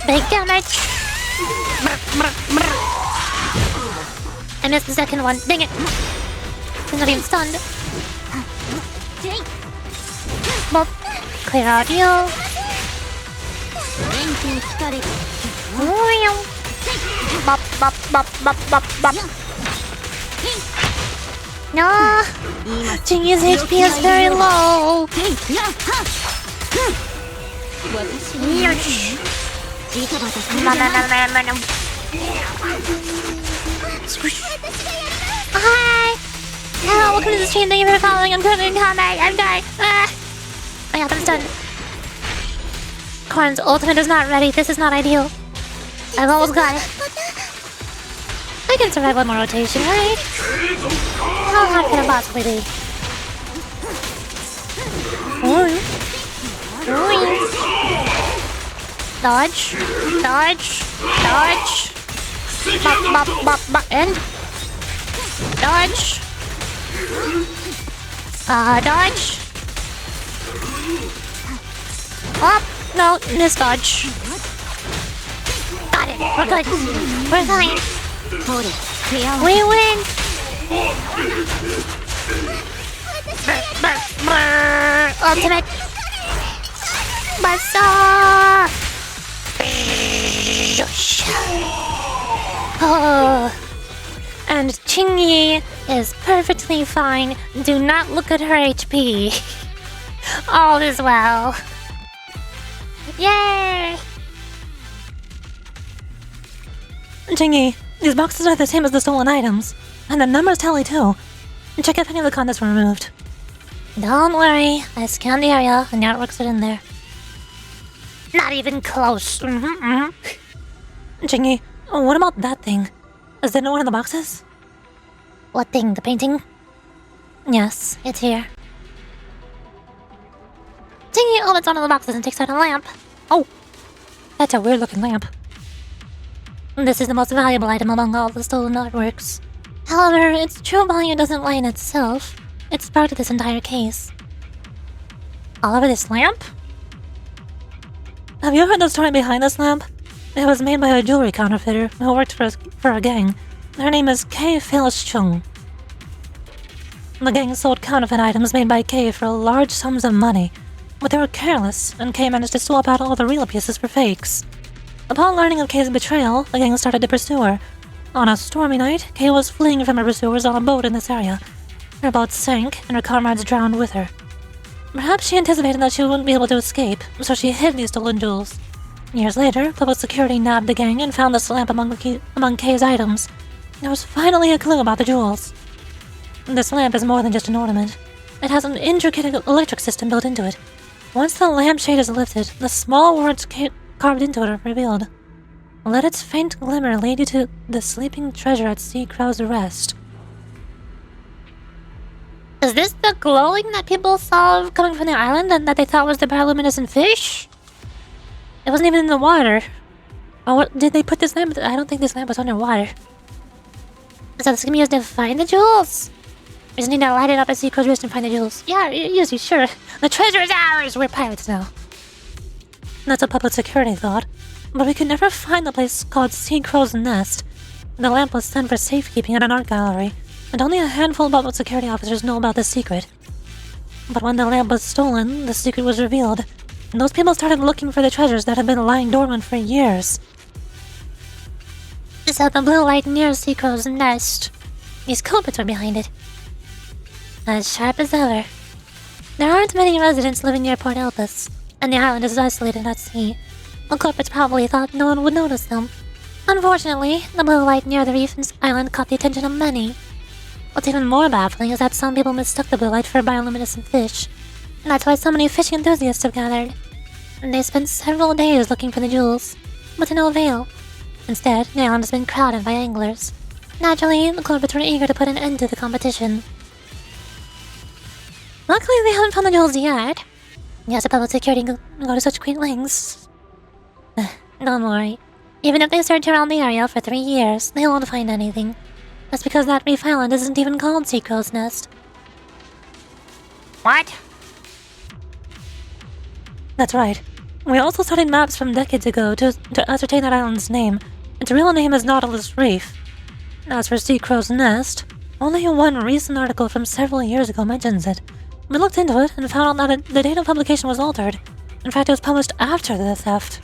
Big damage. I missed the second one. Dang it. He's not even stunned. Well, clear out you. Bop, bop, bop, bop, bop, bop. No. Jingy's HP is very low. Hi! Hello, welcome to the stream. Thank you for following. I'm currently in combat. I'm dying. My weapon's done. Corn's ultimate is not ready. This is not ideal. I've almost got it. I can survive one more rotation, right? How hard can it possibly be? Dodge. Dodge. Dodge. Bop, bop, bop, bop. And? Dodge. Dodge. Up. No, miss dodge. Got it. We're good. We're fine. We win. Ultimate. Buzzer. Oh. And Chingy is perfectly fine. Do not look at her HP. All is well. Yay! Jingy, these boxes are the same as the stolen items. And the numbers tally too. Check if any of the contents were removed. Don't worry, I scanned the area and the artworks are in there. Not even close. Jingy, what about that thing? Is there no one in the boxes? What thing? The painting? Yes, it's here. Jingy opens one of the boxes and takes out a lamp. Oh, that's a weird looking lamp. This is the most valuable item among all the stolen artworks. However, its true value doesn't lie in itself. It's part of this entire case. All over this lamp? Have you heard the story behind this lamp? It was made by a jewelry counterfeiter who worked for a gang. Her name is Kay Phyllis Chung. The gang sold counterfeit items made by Kay for large sums of money, but they were careless, and Kay managed to swap out all the real pieces for fakes. Upon learning of Kay's betrayal, the gang started to pursue her. On a stormy night, Kay was fleeing from her pursuers on a boat in this area. Her boat sank, and her comrades drowned with her. Perhaps she anticipated that she wouldn't be able to escape, so she hid these stolen jewels. Years later, public security nabbed the gang and found this lamp among Kay's items. There was finally a clue about the jewels. This lamp is more than just an ornament. It has an intricate electric system built into it. Once the lampshade is lifted, the small words carved into it are revealed. Let its faint glimmer lead you to the sleeping treasure at Sea Crow's Rest. Is this the glowing that people saw coming from the island and that they thought was the bioluminescent fish? It wasn't even in the water. Oh, did they put this lamp? I don't think this lamp was underwater. So this can be used to find the jewels. We just need to light it up at Seacrow's wrist and find the jewels. Yeah, easy, sure. The treasure is ours! We're pirates now. That's a public security thought. But we could never find the place called Seacrow's Nest. The lamp was sent for safekeeping at an art gallery, and only a handful of public security officers know about the secret. But when the lamp was stolen, the secret was revealed, and those people started looking for the treasures that had been lying dormant for years. So the blue light near Seacrow's Nest. These culprits were behind it. As sharp as ever. There aren't many residents living near Port Elpis, and the island is isolated at sea. The culprits probably thought no one would notice them. Unfortunately, the blue light near the reef island caught the attention of many. What's even more baffling is that some people mistook the blue light for bioluminescent fish, and that's why so many fishing enthusiasts have gathered. And they spent several days looking for the jewels, but to no avail. Instead, the island has been crowded by anglers. Naturally, the culprits were eager to put an end to the competition. Luckily, they haven't found the jewels yet. Yes, the public security go to such great lengths. Don't worry. Even if they search around the area for 3 years, they won't find anything. That's because that reef island isn't even called Seacrow's Nest. What? That's right. We also studied maps from decades ago to ascertain that island's name. Its real name is Nautilus Reef. As for Seacrow's Nest, only one recent article from several years ago mentions it. We looked into it and found out that the date of publication was altered. In fact, it was published after the theft.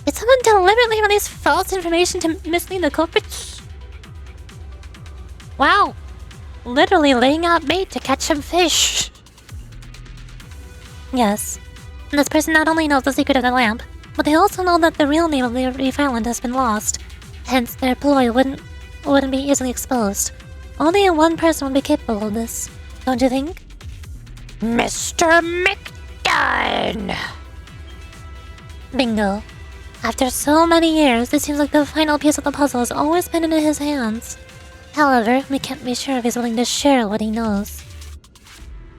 Did someone deliberately release false information to mislead the culprits? Wow! Literally laying out bait to catch some fish. Yes. And this person not only knows the secret of the lamp, but they also know that the real name of the reef island has been lost. Hence, their ploy wouldn't be easily exposed. Only one person would be capable of this, don't you think? Mr. McDunn! Bingo. After so many years, it seems like the final piece of the puzzle has always been in his hands. However, we can't be sure if he's willing to share what he knows.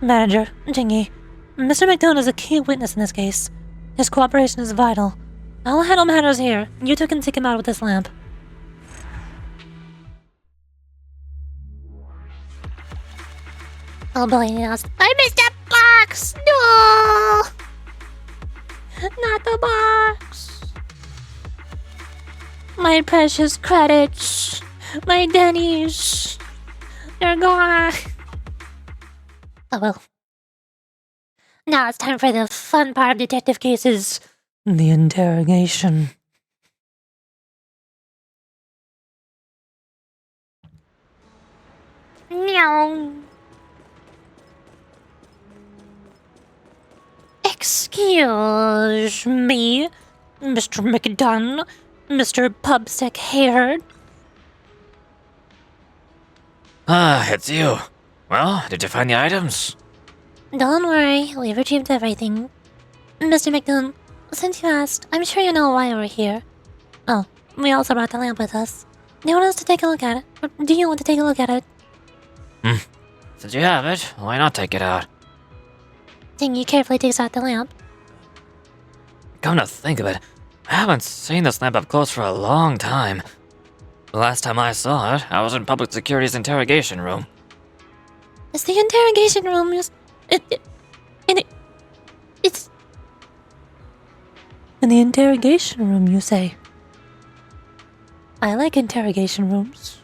Manager, Jingy, Mr. McDunn is a key witness in this case. His cooperation is vital. I'll handle matters here. You two can take him out with this lamp. Oh boy, yes. I missed that box! No! Not the box! My precious credits! My Denny's! They're gone! Oh well. Now it's time for the fun part of detective cases. The interrogation. Meow. Excuse me, Mr. McDunn, Mr. Pubsec Hayward. Ah, it's you. Well, did you find the items? Don't worry, we've retrieved everything. Mr. McDunn, since you asked, I'm sure you know why we're here. Oh, we also brought the lamp with us. Do you want us to take a look at it? Or do you want to take a look at it? Since you have it, why not take it out? Dingy carefully takes out the lamp. Come to think of it, I haven't seen this lamp up close for a long time. The last time I saw it, I was in public security's interrogation room. Is the interrogation room it's... In the interrogation room, you say? I like interrogation rooms.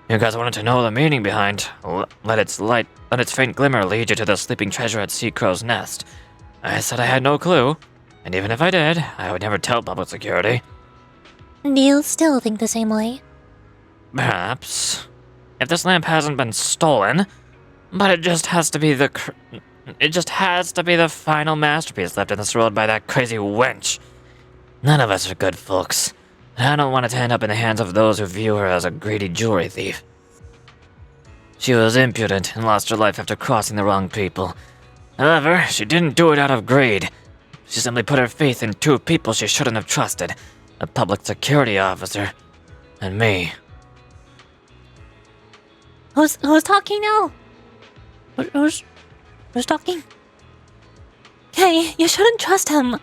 You guys wanted to know the meaning behind let its faint glimmer lead you to the sleeping treasure at Seacrow's Nest. I said I had no clue, and even if I did, I would never tell public security. Do you still think the same way? Perhaps. If this lamp hasn't been stolen, but it just has to be the final masterpiece left in this world by that crazy wench. None of us are good folks. I don't want it to end up in the hands of those who view her as a greedy jewelry thief. She was impudent and lost her life after crossing the wrong people. However, she didn't do it out of greed. She simply put her faith in two people she shouldn't have trusted. A public security officer, and me. Who's talking now? Who's talking? Hey, you shouldn't trust him.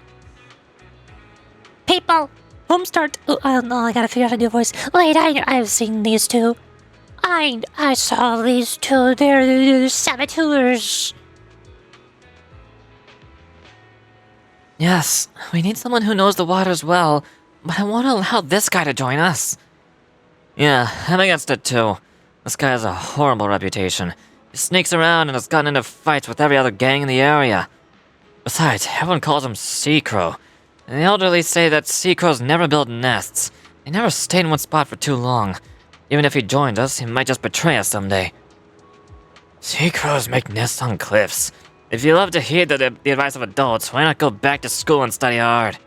People! Home start. Oh, I don't know, I gotta figure out how to do a voice. Wait, I've seen these two. I saw these two. They're saboteurs. Yes, we need someone who knows the waters well, but I won't allow this guy to join us. Yeah, I'm against it too. This guy has a horrible reputation. He sneaks around and has gotten into fights with every other gang in the area. Besides, everyone calls him Sea Crow. And the elderly say that sea crows never build nests. They never stay in one spot for too long. Even if he joined us, he might just betray us someday. Sea crows make nests on cliffs. If you love to heed the advice of adults, why not go back to school and study hard?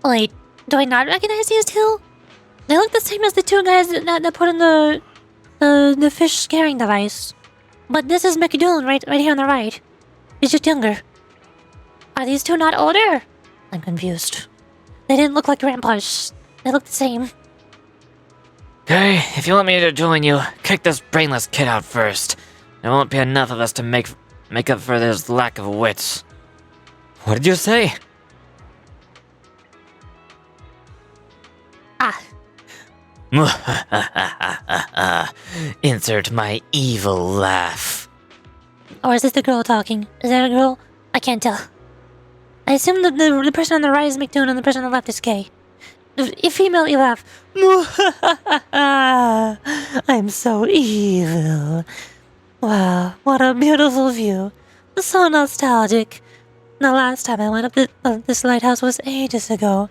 Wait, do I not recognize these two? They look the same as the two guys that put in the fish scaring device. But this is McDoon right here on the right. He's just younger. Are these two not older? I'm confused. They didn't look like grandpas. They look the same. Okay, if you want me to join you, kick this brainless kid out first. There won't be enough of us to make up for this lack of wits. What did you say? Ah. Insert my evil laugh. Or is this the girl talking? Is that a girl? I can't tell. I assume that the person on the right is McDoon and the person on the left is Kay. If female, you laugh. I'm so evil. Wow, what a beautiful view. So nostalgic. The last time I went up this lighthouse was ages ago.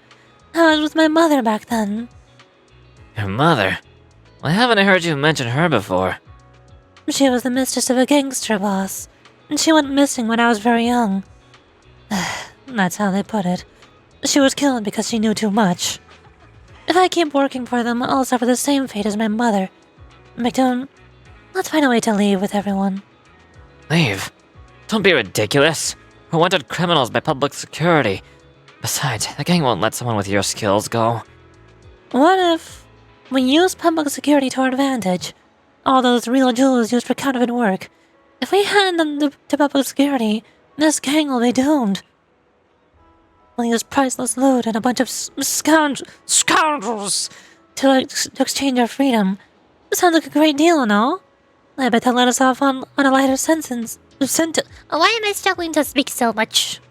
I was with my mother back then. Your mother? Why haven't I heard you mention her before? She was the mistress of a gangster boss, and she went missing when I was very young. That's how they put it. She was killed because she knew too much. If I keep working for them, I'll suffer the same fate as my mother. McDoon, let's find a way to leave with everyone. Leave? Don't be ridiculous. We're wanted criminals by public security. Besides, the gang won't let someone with your skills go. What if we use public security to our advantage? All those real jewels used for counterfeit work. If we hand them to public security, this gang will be doomed. We'll use priceless loot and a bunch of scoundrels to exchange our freedom. Sounds like a great deal, no? I bet they'll let us off on a lighter sentence. Why am I struggling to speak so much?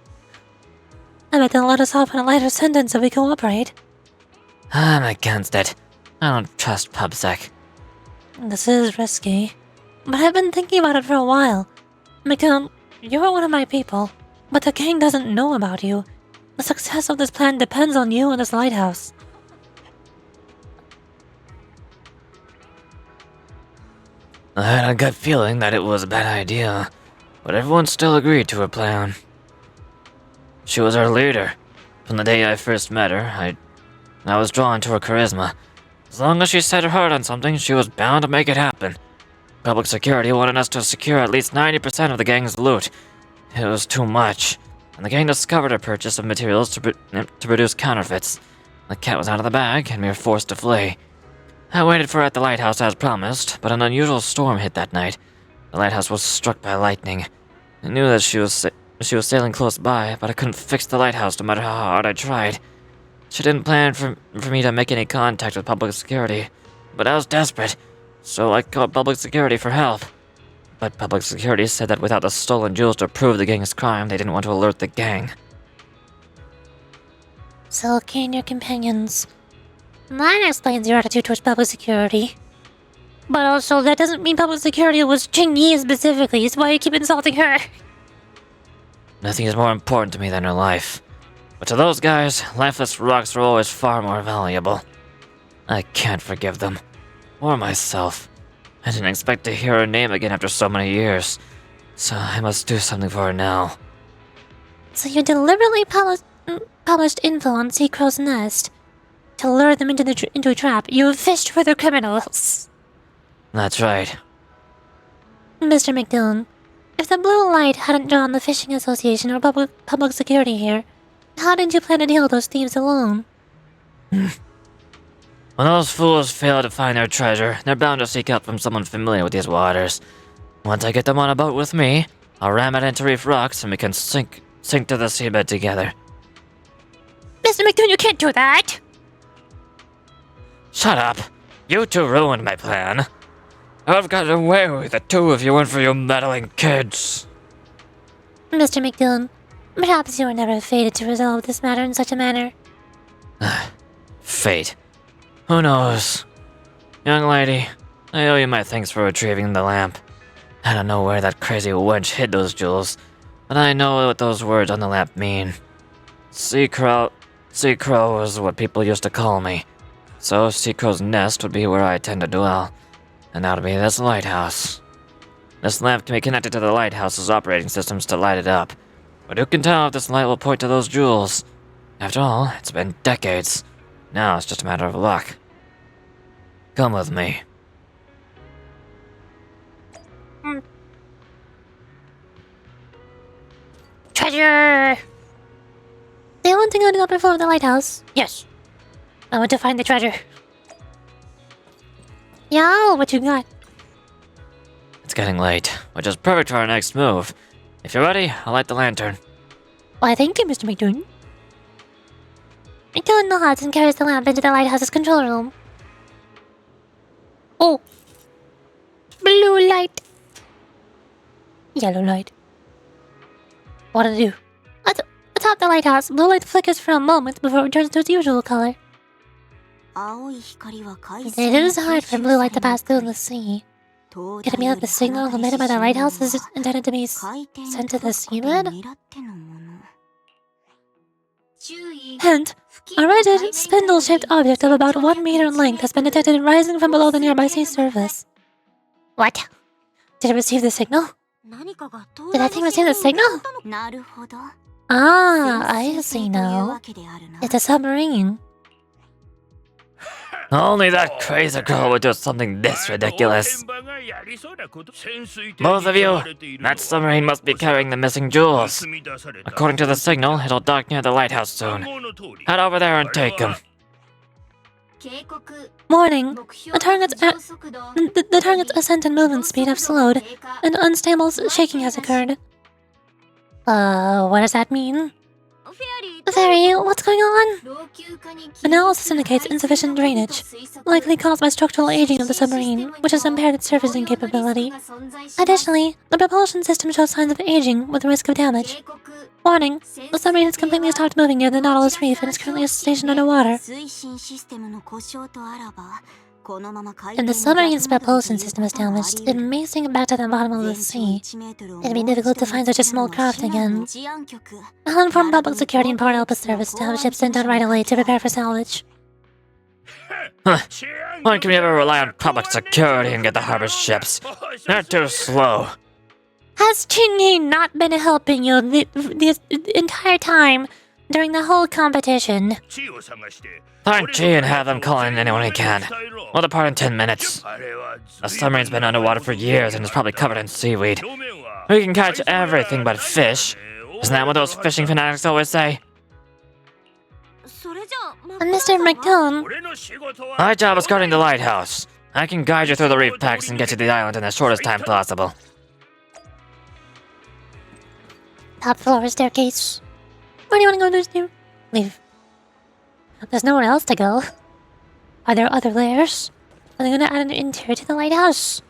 I bet they'll let us off on a lighter sentence if we cooperate. I'm against it. I don't trust PubSec. This is risky, but I've been thinking about it for a while. McDoon, you're one of my people, but the gang doesn't know about you. The success of this plan depends on you and this lighthouse. I had a gut feeling that it was a bad idea, but everyone still agreed to her plan. She was our leader. From the day I first met her, I was drawn to her charisma. As long as she set her heart on something, she was bound to make it happen. Public security wanted us to secure at least 90% of the gang's loot. It was too much, and the gang discovered her purchase of materials to produce counterfeits. The cat was out of the bag, and we were forced to flee. I waited for her at the lighthouse as promised, but an unusual storm hit that night. The lighthouse was struck by lightning. I knew that she was sailing close by, but I couldn't fix the lighthouse no matter how hard I tried. She didn't plan for me to make any contact with public security, but I was desperate, so I called public security for help. But public security said that without the stolen jewels to prove the gang's crime, they didn't want to alert the gang. So, Kay and your companions. That explains your attitude towards public security. But also, that doesn't mean public security was Chingy specifically, so why you keep insulting her? Nothing is more important to me than her life. But to those guys, lifeless rocks are always far more valuable. I can't forgive them. Or myself. I didn't expect to hear her name again after so many years. So I must do something for her now. So you deliberately published info on Sea Crow's nest to lure them into a trap. You fished for their criminals. That's right. Mr. McDoon, if the blue light hadn't drawn the Fishing Association or public security here, how did you plan to deal with those thieves alone? When those fools fail to find their treasure, they're bound to seek help from someone familiar with these waters. Once I get them on a boat with me, I'll ram it into reef rocks and we can sink to the seabed together. Mr. McDoon, you can't do that! Shut up! You two ruined my plan. I've gotten away with the two if you weren't for you meddling kids. Mr. McDoon, perhaps you were never fated to resolve this matter in such a manner. Fate. Who knows? Young lady, I owe you my thanks for retrieving the lamp. I don't know where that crazy wench hid those jewels, but I know what those words on the lamp mean. Sea Crow is what people used to call me. So Sea Crow's nest would be where I tend to dwell, and that would be this lighthouse. This lamp can be connected to the lighthouse's operating systems to light it up, but who can tell if this light will point to those jewels? After all, it's been decades. Now it's just a matter of luck. Come with me. Treasure! Do you want to go to the upper floor of the lighthouse? Yes. I want to find the treasure. Yeah, what you got? It's getting late, which is perfect for our next move. If you're ready, I'll light the lantern. Why, thank you, Mr. McDoon. McDoon nods and carries the lamp into the lighthouse's control room. Oh, Blue light. yellow light. What'll do? Atop the lighthouse, blue light flickers for a moment before it returns to its usual color. It is hard for blue light to pass through the sea. Could it be that the signal emitted by the lighthouse is intended to be sent to the seabed? Hint, a rigid, spindle-shaped object of about 1 meter in length has been detected rising from below the nearby sea surface. What? Did it receive the signal? Did that thing receive the signal? Ah, I see now. It's a submarine. Only that crazy girl would do something this ridiculous. Both of you, that submarine must be carrying the missing jewels. According to the signal, it'll dock near the lighthouse soon. Head over there and take them. Warning. The target's ascent and movement speed have slowed, and unstable shaking has occurred. What does that mean? Fairy, what's going on? Analysis indicates insufficient drainage, likely caused by structural aging of the submarine, which has impaired its surfacing capability. Additionally, the propulsion system shows signs of aging with risk of damage. Warning, the submarine has completely stopped moving near the Nautilus Reef and is currently stationed underwater. If the submarine's propulsion system is damaged, it may sink back to the bottom of the sea. It'd be difficult to find such a small craft again. I'll inform Public Security and Port Help Service to have ships sent out right away to prepare for salvage. When can we ever rely on public security and get the harbor ships? They're too slow. Has Chingy not been helping you the entire time during the whole competition? Find Chi and have them call in anyone he can. We'll depart in 10 minutes. The submarine's been underwater for years and is probably covered in seaweed. We can catch everything but fish. Isn't that what those fishing fanatics always say? Mr. McDoon, My job is guarding the lighthouse. I can guide you through the reef packs and get you to the island in the shortest time possible. top floor staircase. Where do you want to go to? Leave. There's nowhere else to go. Are there other layers? Are they gonna add an interior to the lighthouse?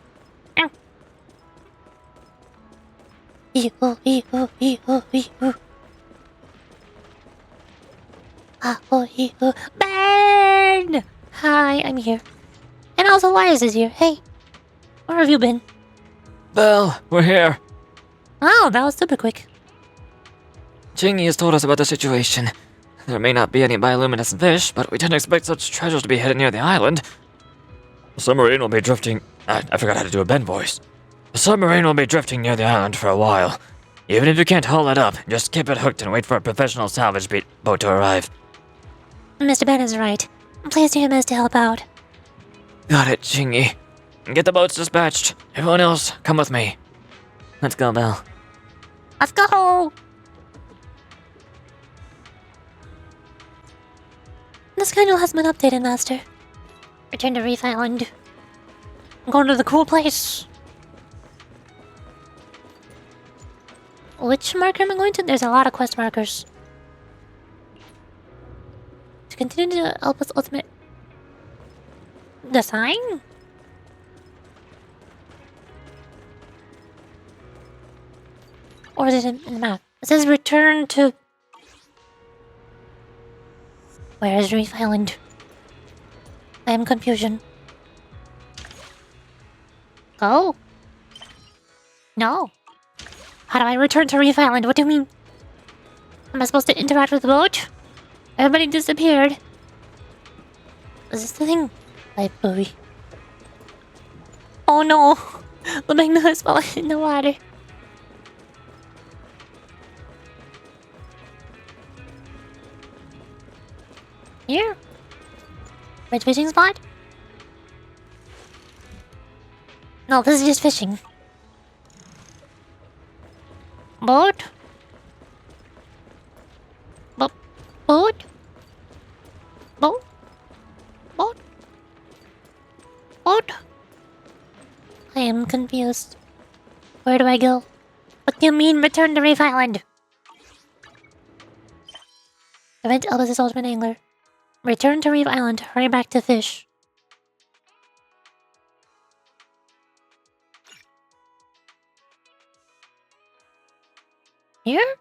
Burn! Hi, I'm here. And also, why is this here? Hey, where have you been? Belle, we're here. Oh, that was super quick. Chingy has told us about the situation. There may not be any bioluminescent fish, but we didn't expect such treasures to be hidden near the island. The submarine will be drifting... I forgot how to do a Ben voice. The submarine will be drifting near the island for a while. Even if you can't haul it up, just keep it hooked and wait for a professional salvage boat to arrive. Mr. Ben is right. Please do your best to help out. Got it, Chingy. Get the boats dispatched. Everyone else, come with me. Let's go, Belle. Let's go! The schedule has been updated, Master. Return to Reef Island. I'm going to the cool place. Which marker am I going to? There's a lot of quest markers. To continue to help us ultimate... The sign? Or is it in the map? It says return to... Where is Reef Island? I am confusion. Go? No. How do I return to Reef Island? What do you mean? Am I supposed to interact with the boat? Everybody disappeared. Is this the thing? Life buoy. Oh no! The magnet is falling in the water. Here? Red fishing spot? No, this is just fishing. Boat? Boat? Boat? Boat? Boat? Boat? I am confused. Where do I go? What do you mean return to Reef Island? Event Elvis' ultimate angler. Return to Reef Island. Hurry back to fish. Here?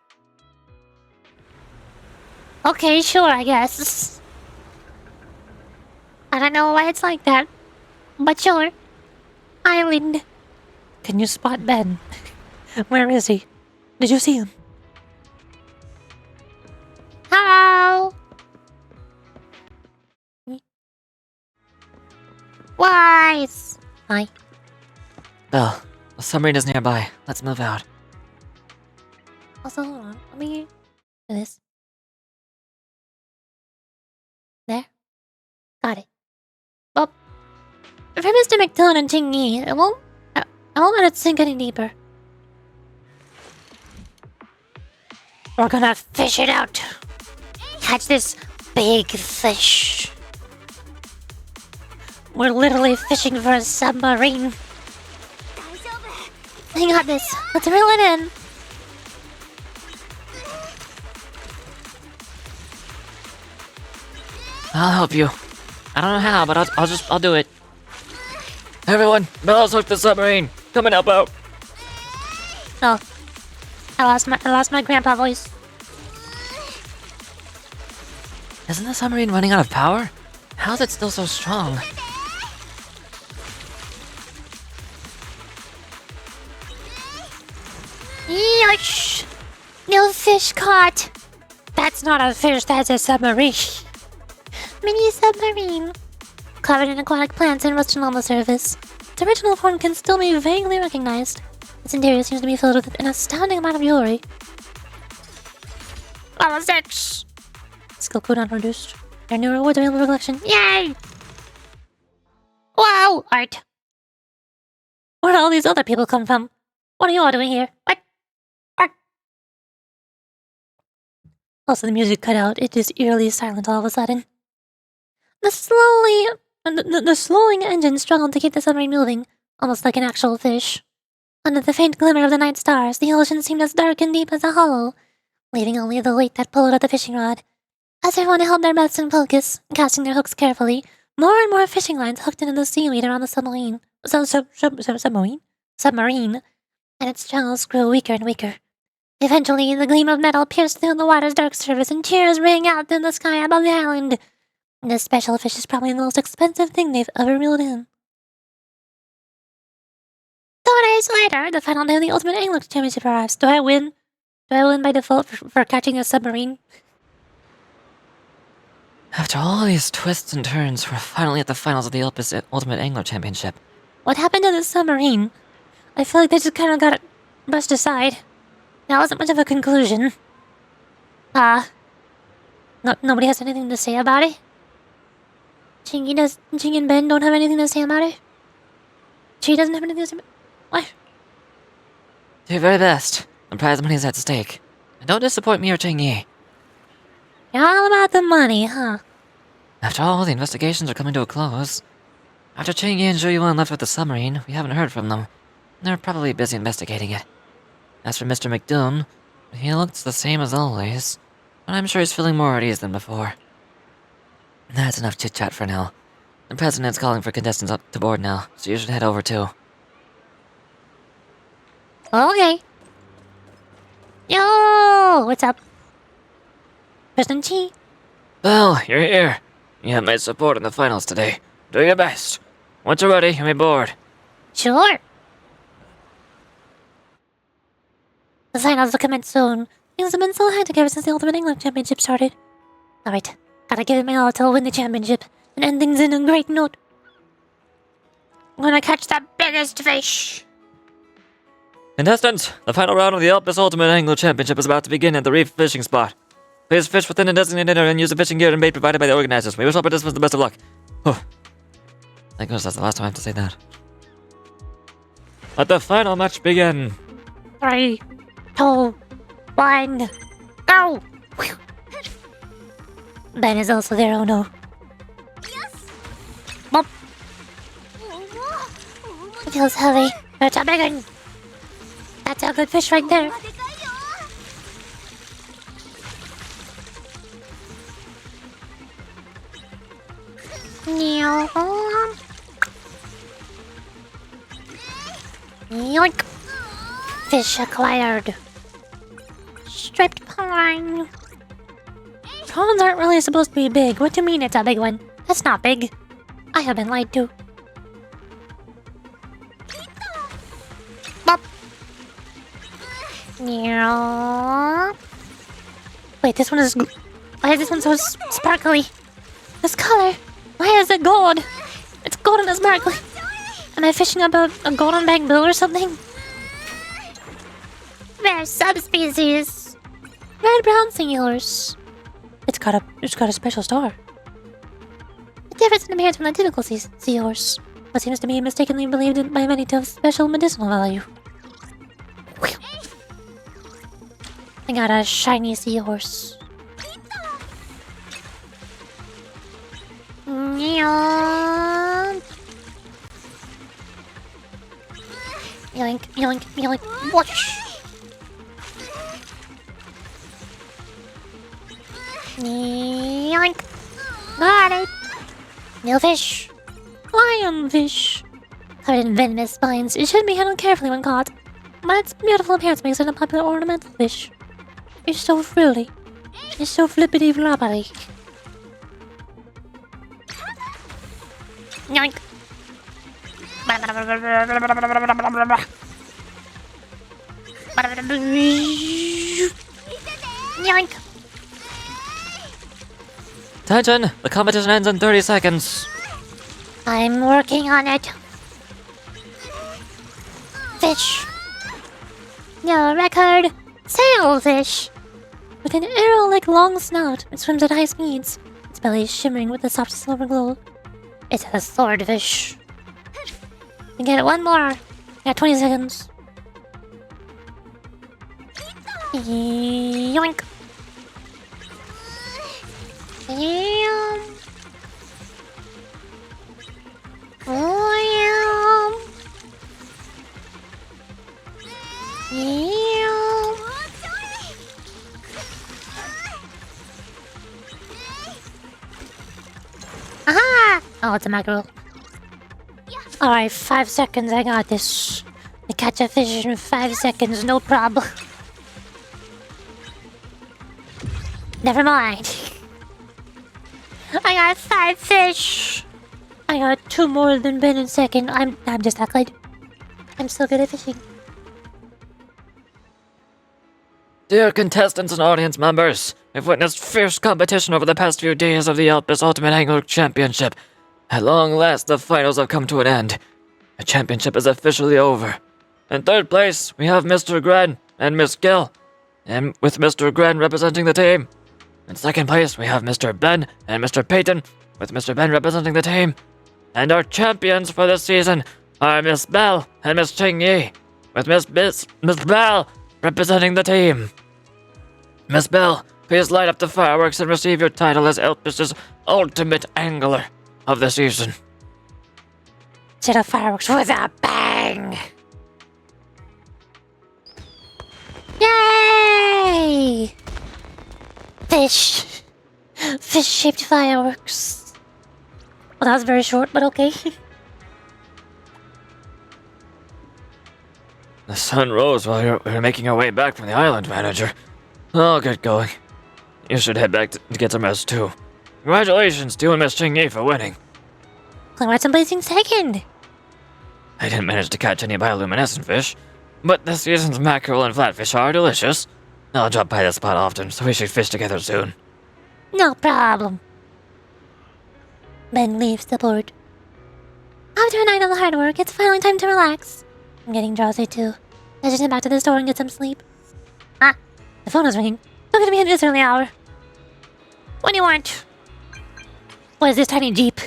Okay, sure, I guess. I don't know why it's like that. But sure. Island. Can you spot Ben? Where is he? Did you see him? Hello! Wise! Hi. Belle, the submarine is nearby. Let's move out. Also, hold on. Let me do this. There. Got it. Well, for Mr. McDonald and Ting Yi, I won't let it sink any deeper. We're gonna fish it out. Catch this big fish. We're literally fishing for a submarine. I got this. Let's reel it in. I'll help you. I don't know how, but I'll do it. Everyone, Belle's hooked the submarine. Come and help out. Oh, I lost my grandpa voice. Isn't the submarine running out of power? How is it still so strong? Yosh! No fish caught. That's not a fish. That's a submarine. Mini submarine. Covered in aquatic plants and rusted on the surface. Its original form can still be vaguely recognized. Its interior seems to be filled with an astounding amount of jewelry. Level 6! Skill cooldown reduced. There are new rewards available for collection. Yay! Wow! Art. Where did all these other people come from? What are you all doing here? What? Art. Also, the music cut out. It is eerily silent all of a sudden. The slowing engine struggled to keep the submarine moving, almost like an actual fish. Under the faint glimmer of the night stars, the ocean seemed as dark and deep as a hollow, leaving only the weight that pulled at the fishing rod. As everyone held their breaths in focus, casting their hooks carefully, more and more fishing lines hooked into the seaweed around the submarine. Submarine, and its channels grew weaker and weaker. Eventually, the gleam of metal pierced through the water's dark surface, and cheers rang out through the sky above the island. This special fish is probably the most expensive thing they've ever reeled in. 2 days later, the final day of the Ultimate Angler Championship arrives. Do I win? Do I win by default for catching a submarine? After all these twists and turns, we're finally at the finals of the Ultimate Angler Championship. What happened to the submarine? I feel like they just kind of got brushed aside. That wasn't much of a conclusion. Nobody has anything to say about it? Ching and Ben don't have anything to say about it? She doesn't have anything to say about it? What? Do your very best. The prize money is at stake. And don't disappoint me or Ting Yi. You're all about the money, huh? After all, the investigations are coming to a close. After Ting Yi and Zhu Yuan left with the submarine, we haven't heard from them. They're probably busy investigating it. As for Mr. McDoon, he looks the same as always, but I'm sure he's feeling more at ease than before. That's enough chit-chat for now. The president's calling for contestants up to board now, so you should head over too. Okay. Yo, what's up? President Chi. Belle, you're here. You have my support in the finals today. Do your best. Once you're ready, you may board. Sure. The finals will commence soon. Things have been so hectic ever since the Ultimate English Championship started. Alright, gotta give it my all till I win the championship and end things in a great note. I'm gonna catch the biggest fish. Contestants, the final round of the Elpis Ultimate Angler Championship is about to begin at the reef fishing spot. Please fish within a designated area and use the fishing gear and bait provided by the organizers. We wish all participants the best of luck. Thank goodness that's the last time I have to say that. Let the final match begin. 3, 2, 1, go! Ben is also there, oh no. Bop. It feels heavy. That's a big one. That's a good fish right there. Yoink! Fish acquired. Striped prawn. Prawns aren't really supposed to be big. What do you mean it's a big one? That's not big. I have been lied to. Bop. Wait, this one is... Why is this one so sparkly? This color. Why is it gold? It's golden and sparkly. Am I fishing up a golden bamboo or something? Rare subspecies. Red-brown seahorse. It's got a special star. The difference in appearance from the typical seahorse. What seems to be mistakenly believed in by many to have special medicinal value. Whew. I got a shiny seahorse. Yoink, yoink, yoink, whoosh! Yoink! Got it! New fish! Lionfish! Covered in venomous spines, it should be handled carefully when caught. But its beautiful appearance makes it a popular ornamental fish. It's so frilly. It's so flippity-floppity. Yoink! Yoink! Attention! The competition ends in 30 seconds. I'm working on it. Fish. New record. Sailfish. With an arrow-like long snout, it swims at high speeds. Its belly is shimmering with a soft silver glow. It's a swordfish. We get one more. Got 20 seconds. Yoink. Yum. Yum. Yum. Aha! Oh, it's a mackerel. Alright, 5 seconds, I got this. I catch a fish in 5 seconds, no problem. Never mind. I got 5 fish. I got 2 more than Ben in second. I'm just that good. I'm so good at fishing. Dear contestants and audience members, we've witnessed fierce competition over the past few days of the Elpis Ultimate Angler Championship. At long last, the finals have come to an end. The championship is officially over. In third place, we have Mr. Gren and Miss Gill, and with Mr. Gren representing the team. In second place, we have Mr. Ben and Mr. Peyton, with Mr. Ben representing the team. And our champions for this season are Miss Belle and Miss Ching Yi, with Miss Belle representing the team. Miss Belle, please light up the fireworks and receive your title as Elpis's Ultimate Angler of the season. Set off fireworks with a bang! Yay! Fish! Fish-shaped fireworks. Well, that was very short, but okay. The sun rose while we were making our way back from the island, manager. I'll get going. You should head back to get some rest too. Congratulations to you and Miss Jingyi for winning. Congrats on placing second. I didn't manage to catch any bioluminescent fish, but this season's mackerel and flatfish are delicious. I'll drop by this spot often, so we should fish together soon. No problem. Ben leaves the board. After a night of hard work, it's finally time to relax. I'm getting drowsy too. I should head back to the store and get some sleep. Ah, the phone is ringing. Look at me at this early hour. What do you want? What is this tiny jeep?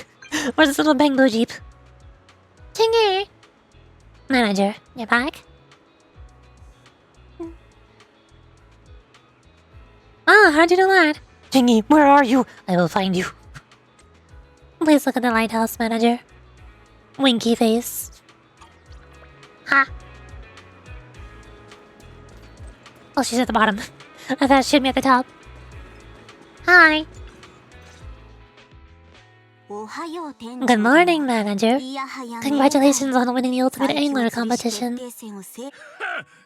Where's this little bamboo jeep? Chingy! Manager, you're back? Ah, how'd you do that? Chingy, where are you? I will find you. Please look at the lighthouse, manager. Winky face. Ha! Oh, she's at the bottom. I thought she'd be at the top. Hi. Good morning, manager. Congratulations on winning the Ultimate Angler competition.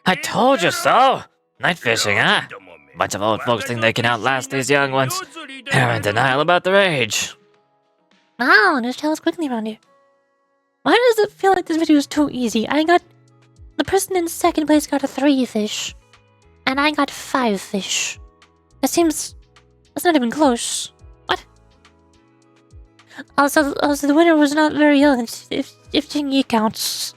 I told you so! Night fishing, huh? Bunch of old folks think they can outlast these young ones. They're in denial about their age. Wow, news travels quickly around here. Why does it feel like this video is too easy? The person in second place got 3 fish. And I got 5 fish. That's not even close. What? Also, the winner was not very young, if Jingyi counts.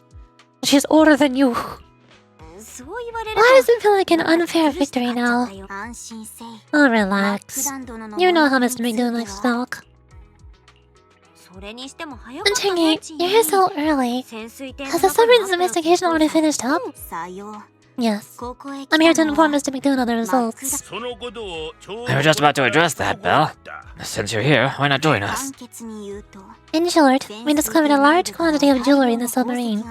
She's older than you. Why does it feel like an unfair victory now? Oh, relax. You know how Mr. McDoon likes to talk. Chingy, you're here so early. Has the submarine's investigation already finished up? Yes. I'm here to inform Mr. McDoon of the results. We were just about to address that, Belle. Since you're here, why not join us? In short, we discovered a large quantity of jewelry in the submarine.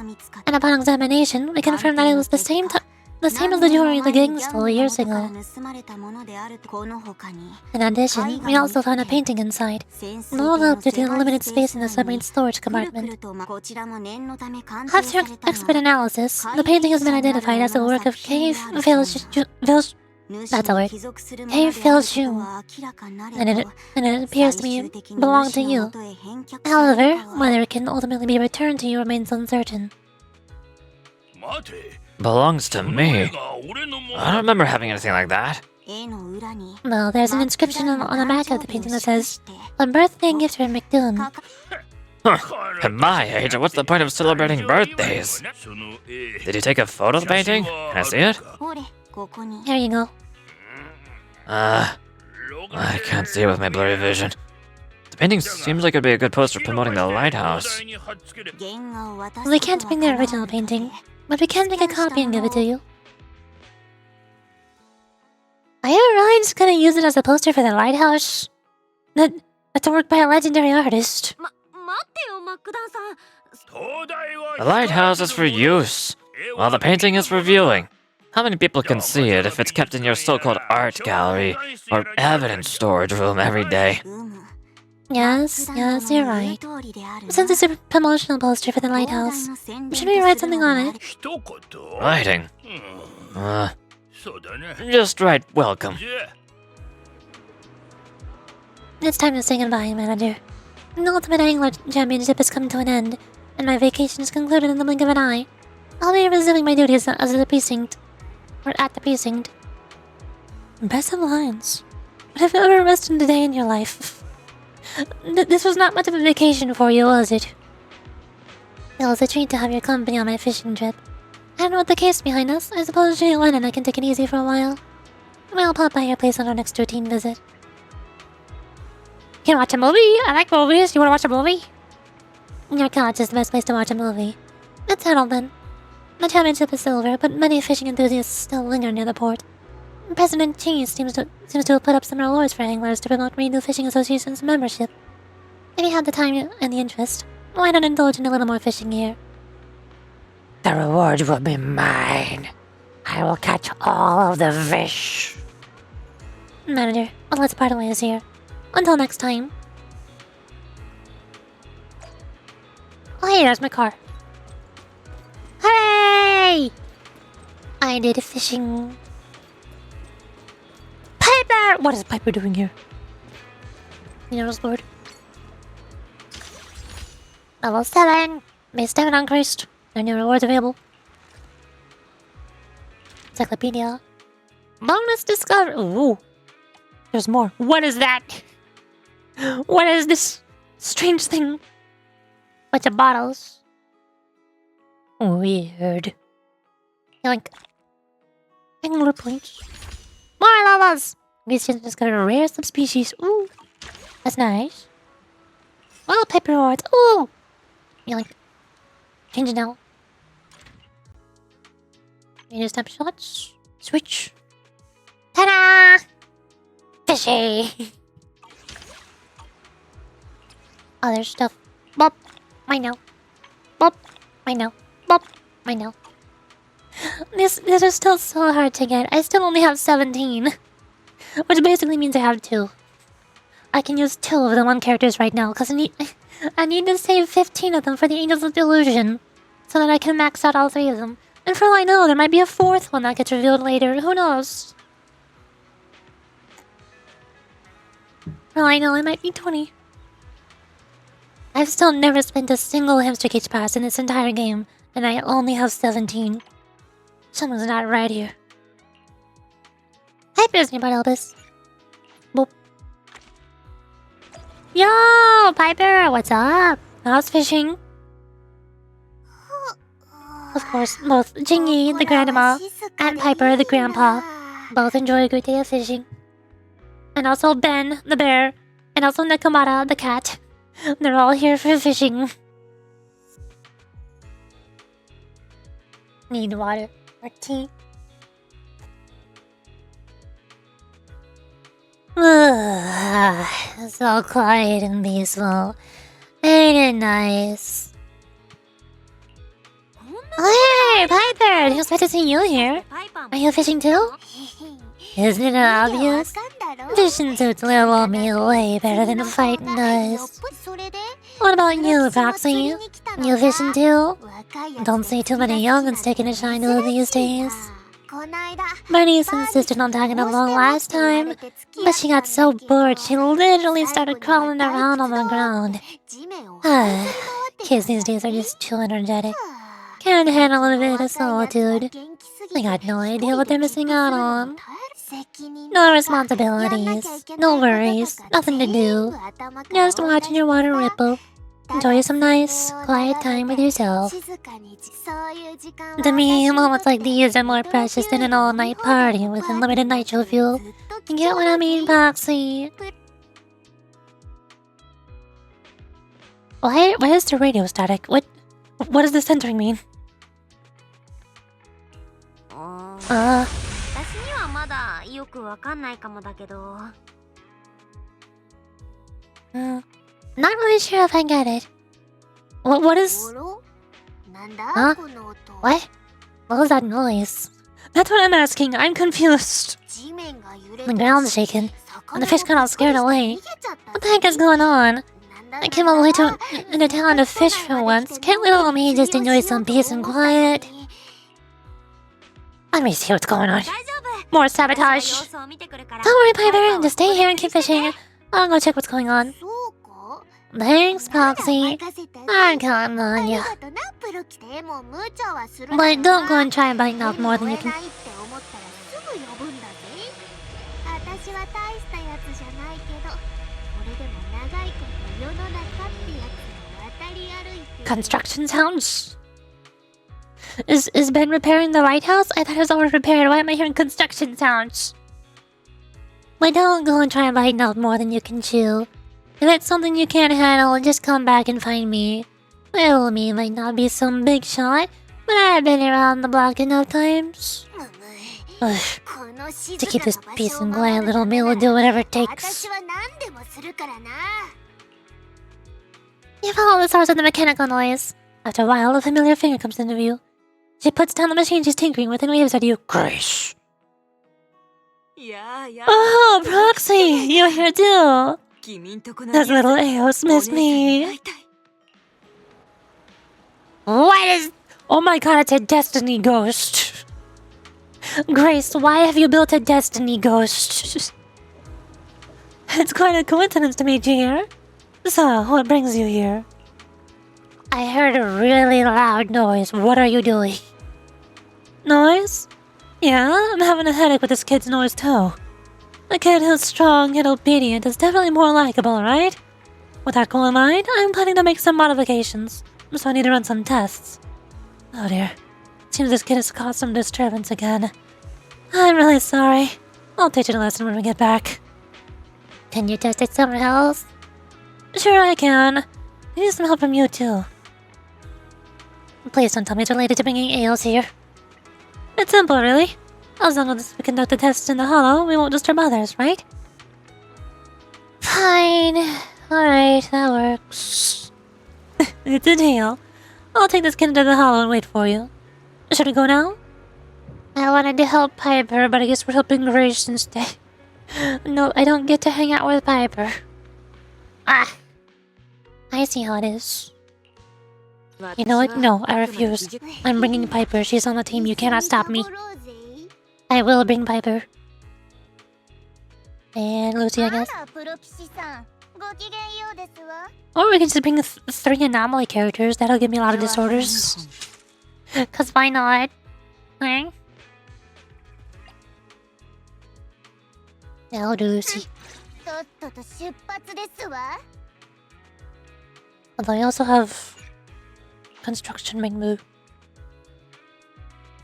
And upon examination, we confirmed that it was the same as the jewelry the gang stole years ago. In addition, we also found a painting inside, rolled up due to the limited space in the submarine's storage compartment. After expert analysis, the painting has been identified as the work of Cave Filshun, and it appears to belong to you. However, whether it can ultimately be returned to you remains uncertain. Belongs to me? I don't remember having anything like that. Well, there's an inscription on the back of the painting that says, "A birthday gift for McDoon." Huh. At my age, what's the point of celebrating birthdays? Did you take a photo of the painting? Can I see it? Here you go. I can't see it with my blurry vision. The painting seems like it'd be a good poster promoting the lighthouse. We can't bring the original painting, but we can make a copy and give it to you. Are you really just gonna use it as a poster for the lighthouse? That's a work by a legendary artist. The lighthouse is for use, while the painting is for viewing. How many people can see it if it's kept in your so-called art gallery or evidence storage room every day? Yes, you're right. Since it's a promotional poster for the lighthouse, should we write something on it? Writing? Just write welcome. It's time to say goodbye, manager. The Ultimate Angler Championship has come to an end, and my vacation is concluded in the blink of an eye. I'll be resuming my duties at the precinct. Impressive lines. But have you ever rested a day in your life? This was not much of a vacation for you, was it? It was a treat to have your company on my fishing trip. I don't know what the case behind us. I suppose Jay and I can take it easy for a while. We'll pop by your place on our next routine visit. Can watch a movie? I like movies. You wanna watch a movie? Your couch is the best place to watch a movie. It's settled then. The championship is over, but many fishing enthusiasts still linger near the port. President Cheese seems to have put up some rewards for anglers to promote Renew Fishing Association's membership. If you have the time and the interest, why not indulge in a little more fishing here? The reward will be mine. I will catch all of the fish. Manager, well, let's part ways here. Until next time. Hey, there's my car. Hooray! I did fishing. Piper! What is Piper doing here? You know, Lord. Level 7. May stamina increased. No new rewards available. Encyclopedia. Bonus discovery. Ooh. There's more. What is that? What is this strange thing? Bunch of bottles. Weird. Yoink. Angular points. More levels! We just discovered a rare subspecies. Ooh. That's nice. Well, paper rewards. Ooh! Yoink. Change it now. Need snapshots. Switch. Ta-da! Fishy! Other stuff. Bop. I know. Bop. I know. Bop. I know. These are still so hard to get. I still only have 17. Which basically means I have 2. I can use 2 of the 1 characters right now, because I need to save 15 of them for the Angels of Delusion. So that I can max out all 3 of them. And for all I know, there might be a 4th one that gets revealed later. Who knows? For all I know, it might be 20. I've still never spent a single hamster cage pass in this entire game, and I only have 17. Something's not right here. Piper's nearby Elvis. Boop. Yo, Piper, what's up? How's fishing? Of course, both Jingy, the grandma, and Piper, the grandpa, both enjoy a good day of fishing. And also Ben, the bear, and also Nakamata, the cat. They're all here for fishing. Need water or tea? So quiet and peaceful. Ain't it nice? Hey, Piper! I didn't expect to see you here. Are you fishing too? Isn't it obvious? Fishing suits level me way better than fighting does. What about you, Proxy? You fishing too? Don't see too many young'uns taking a shine to it these days. My niece insisted on tagging along last time, but she got so bored she literally started crawling around on the ground. Kids these days are just too energetic. Can't handle a bit of solitude. They got no idea what they're missing out on. No responsibilities, no worries, nothing to do. Just watching your water ripple. Enjoy some nice, quiet time with yourself. To me, moments like these are more precious than an all-night party with unlimited nitro fuel. You get what I mean, Poxy? Why is the radio static? What does this centering mean? Not really sure if I get it. What is... Huh? What? What was that noise? That's what I'm asking. I'm confused. The ground's shaking, and the fish got all scared away. What the heck is going on? I came all the way into town to fish for once. Can't little me just enjoy some peace and quiet? Let me see what's going on. More sabotage. Don't worry, Piper. Just stay here and keep fishing. I'll go check what's going on. Thanks, Poxy. I'm counting on you. But don't go and try and bite off more than you can. Construction sounds? Is Ben repairing the White House? I thought it was already repaired. Why am I hearing construction sounds? But don't go and try and bite off more than you can chew. If it's something you can't handle, just come back and find me. Well, me might not be some big shot, but I've been around the block enough times. Ugh. To keep this peace and quiet, little me will do whatever it takes. You follow the source of the mechanical noise. After a while, a familiar figure comes into view. She puts down the machine she's tinkering with and waves at you. Grace! Oh, Proxy! You're here too! Those little Aos miss me. What is... Oh my god, it's a destiny ghost. Grace, why have you built a destiny ghost? It's quite a coincidence to meet you here. So, what brings you here? I heard a really loud noise. What are you doing? Noise? Yeah, I'm having a headache with this kid's noise too. A kid who's strong and obedient is definitely more likable, right? With that goal in mind, I'm planning to make some modifications, so I need to run some tests. Oh dear. Seems this kid has caused some disturbance again. I'm really sorry. I'll teach it a lesson when we get back. Can you test it somewhere else? Sure I can. I need some help from you too. Please don't tell me it's related to bringing ales here. It's simple, really. As long as we conduct the tests in the hollow, we won't disturb others, right? Fine. Alright, that works. It's a deal. I'll take this kid into the hollow and wait for you. Should we go now? I wanted to help Piper, but I guess we're helping Grace instead. No, I don't get to hang out with Piper. Ah. I see how it is. You know what? No, I refuse. I'm bringing Piper. She's on the team. You cannot stop me. I will bring Piper. And Lucy, I guess. Or we can just bring 3 anomaly characters. That'll give me a lot of disorders. Cause why not? Eh? Yeah, I'll do Lucy. Although I also have construction Mingmu.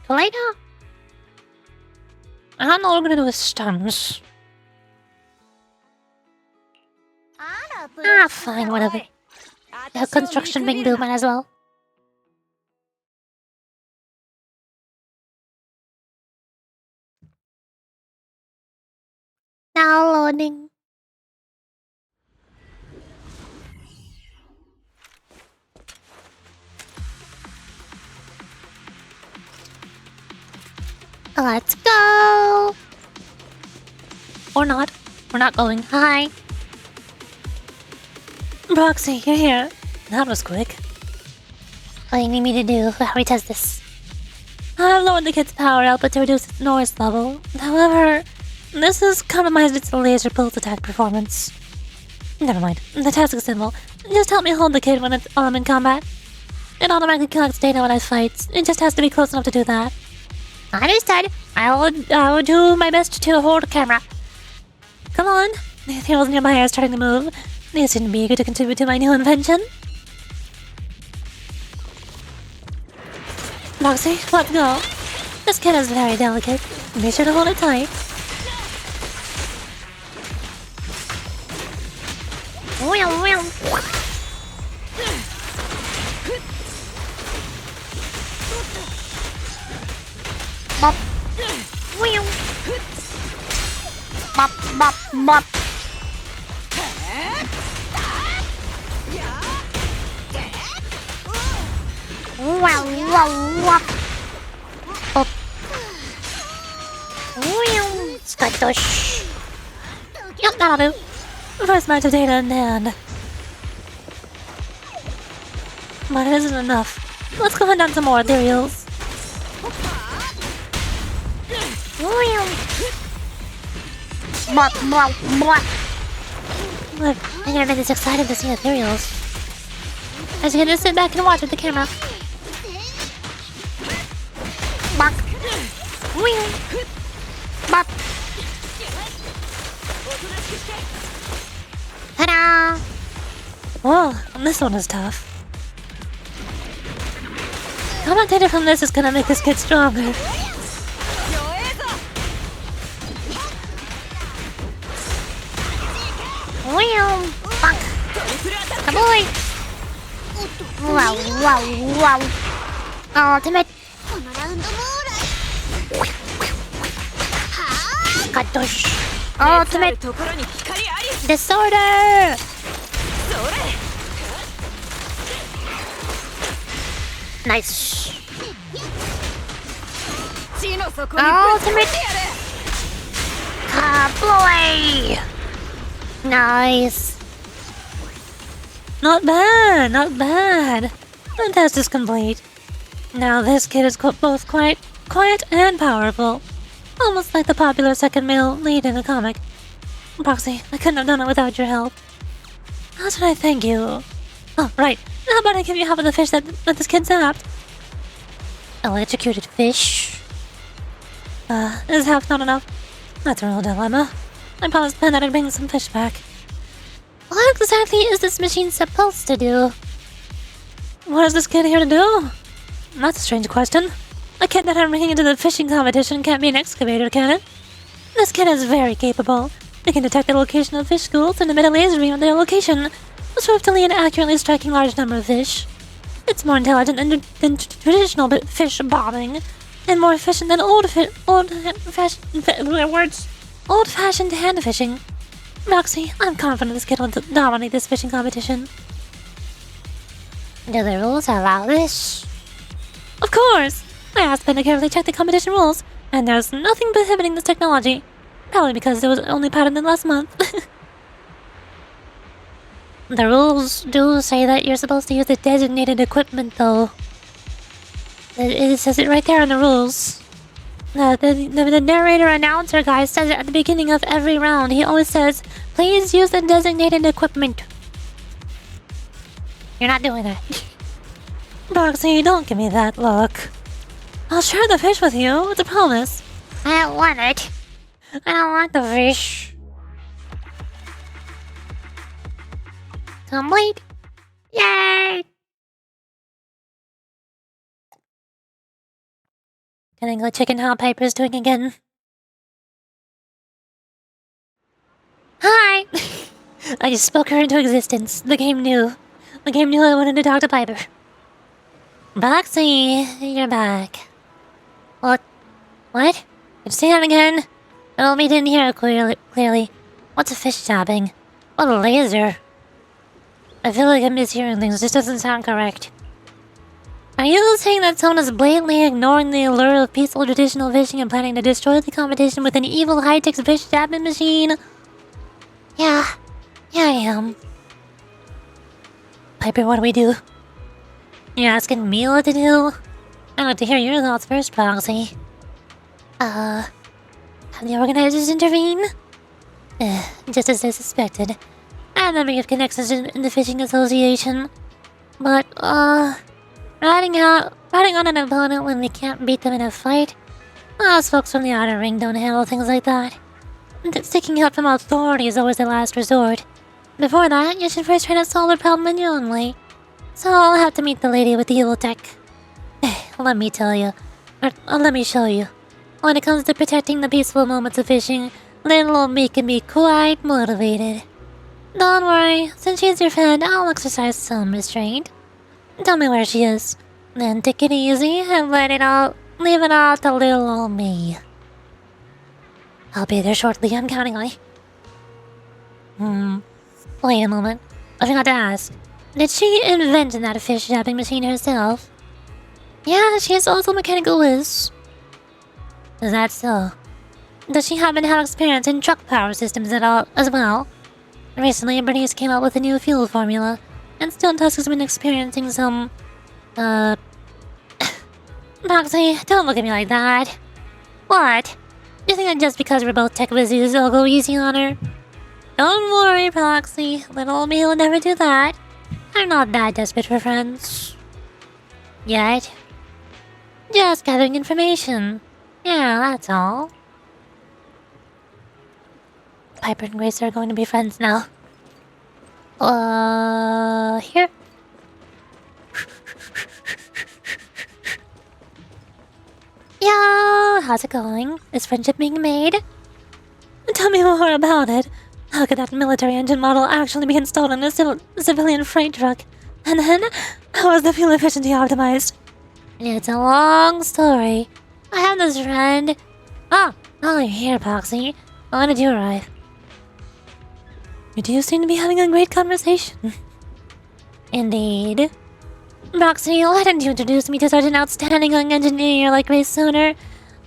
Later. I don't know what we're gonna do with stuns. Ah, fine, whatever. The construction Mingmu might as well. Now loading. Let's go! Or not. We're not going. Hi. Roxy, you're here. That was quick. What do you need me to do? How do we test this? I've lowered the kid's power output to reduce its noise level. However, this has compromised its laser pulse attack performance. Never mind. The task is simple. Just help me hold the kid when I'm in combat. It automatically collects data when I fight. It just has to be close enough to do that. Understood. I will do my best to hold the camera. Come on. The heroes nearby are starting to move. They seem to be eager to contribute to my new invention. Roxy, let's go. This kid is very delicate. Be sure to hold it tight. Bop. Bop, bop, bop. Wow, wow, wow. Bop. Skatosh. Yep, that'll do. First match of data in hand. But it isn't enough. Let's go hunt down some more ethereals. Bop, bop, bop. I've never been this excited to see ethereals. I was gonna sit back and watch with the camera. Bop. Bop. Ta-da! Whoa, this one is tough. Combat data from this is gonna make this kid stronger. Fuck. Kaboy! Wow, wow, wow. Ultimate. Skatosh. Ultimate. Disorder! Nice. Ultimate. Kaboy! Nice. Not bad, not bad. The test is complete. Now this kid is both quite quiet and powerful. Almost like the popular second male lead in a comic. Proxy, I couldn't have done it without your help. How should I thank you? Oh, right. How about I give you half of the fish that this kid zapped? Electrocuted fish? Is half not enough? That's a real dilemma. I promised Ben that I'd bring some fish back. What exactly is this machine supposed to do? What is this kid here to do? That's a strange question. A kid that I'm bringing into the fishing competition can't be an excavator, can it? This kid is very capable. It can detect the location of fish schools and emit a laser beam at their location, swiftly and accurately striking large number of fish. It's more intelligent than traditional fish bombing, and more efficient than old-fashioned hand fishing. Roxy, I'm confident this kid will dominate this fishing competition. Do the rules allow this? Of course! I asked Ben to carefully check the competition rules, and there's nothing prohibiting this technology. Probably because it was only patented last month. The rules do say that you're supposed to use the designated equipment, though. It says it right there in the rules. The narrator announcer guy says it at the beginning of every round. He always says, please use the designated equipment. You're not doing that. Roxy, don't give me that look. I'll share the fish with you, it's a promise. I don't want it. I don't want the fish. Complete. Yay! Can I go check in how Piper's doing again? Hi! I just spoke her into existence. The game knew. The game knew I wanted to talk to Piper. Boxy, you're back. What? What? Could you say that again? I don't didn't hear it clearly. What's a fish tapping? What a laser? I feel like I'm mishearing things. This doesn't sound correct. Are you saying that someone is blatantly ignoring the allure of peaceful traditional fishing and planning to destroy the competition with an evil high-tech fish tapping machine? Yeah, I am. Piper, what do we do? You're asking me what to do? I'd like to hear your thoughts first, Proxy. Have the organizers intervene? Just as I suspected. I have a number of connections in the Fishing Association. But, riding on an opponent when we can't beat them in a fight? Us folks from the outer ring don't handle things like that. Seeking help from authority is always the last resort. Before that, you should first try to solve the problem in your own way. So I'll have to meet the lady with the evil tech. Let me tell you, or let me show you. When it comes to protecting the peaceful moments of fishing, little old me can be quite motivated. Don't worry, since she's your friend, I'll exercise some restraint. Tell me where she is, then take it easy and leave it all to little old me. I'll be there shortly, I'm counting on you. Wait a moment, I forgot to ask. Did she invent that fish tapping machine herself? Yeah, she is also a mechanical whiz. Is that so? Does she happen to have experience in truck power systems at all as well? Recently, Bernice came up with a new fuel formula, and Stone Tusk has been experiencing some, Moxie, don't look at me like that. What? You think that just because we're both tech whizzies, I'll go easy on her? Don't worry, Proxy. Little old me will never do that. I'm not that desperate for friends. Yet. Just gathering information. Yeah, that's all. Piper and Grace are going to be friends now. Here. Yeah, how's it going? Is friendship being made? Tell me more about it. How could that military engine model actually be installed in a civilian freight truck? And then, how is the fuel efficiency optimized? It's a long story. I have this friend. Oh, you're here, Poxy. When did you arrive? You do seem to be having a great conversation. Indeed. Roxy, why didn't you introduce me to such an outstanding young engineer like Grace sooner? It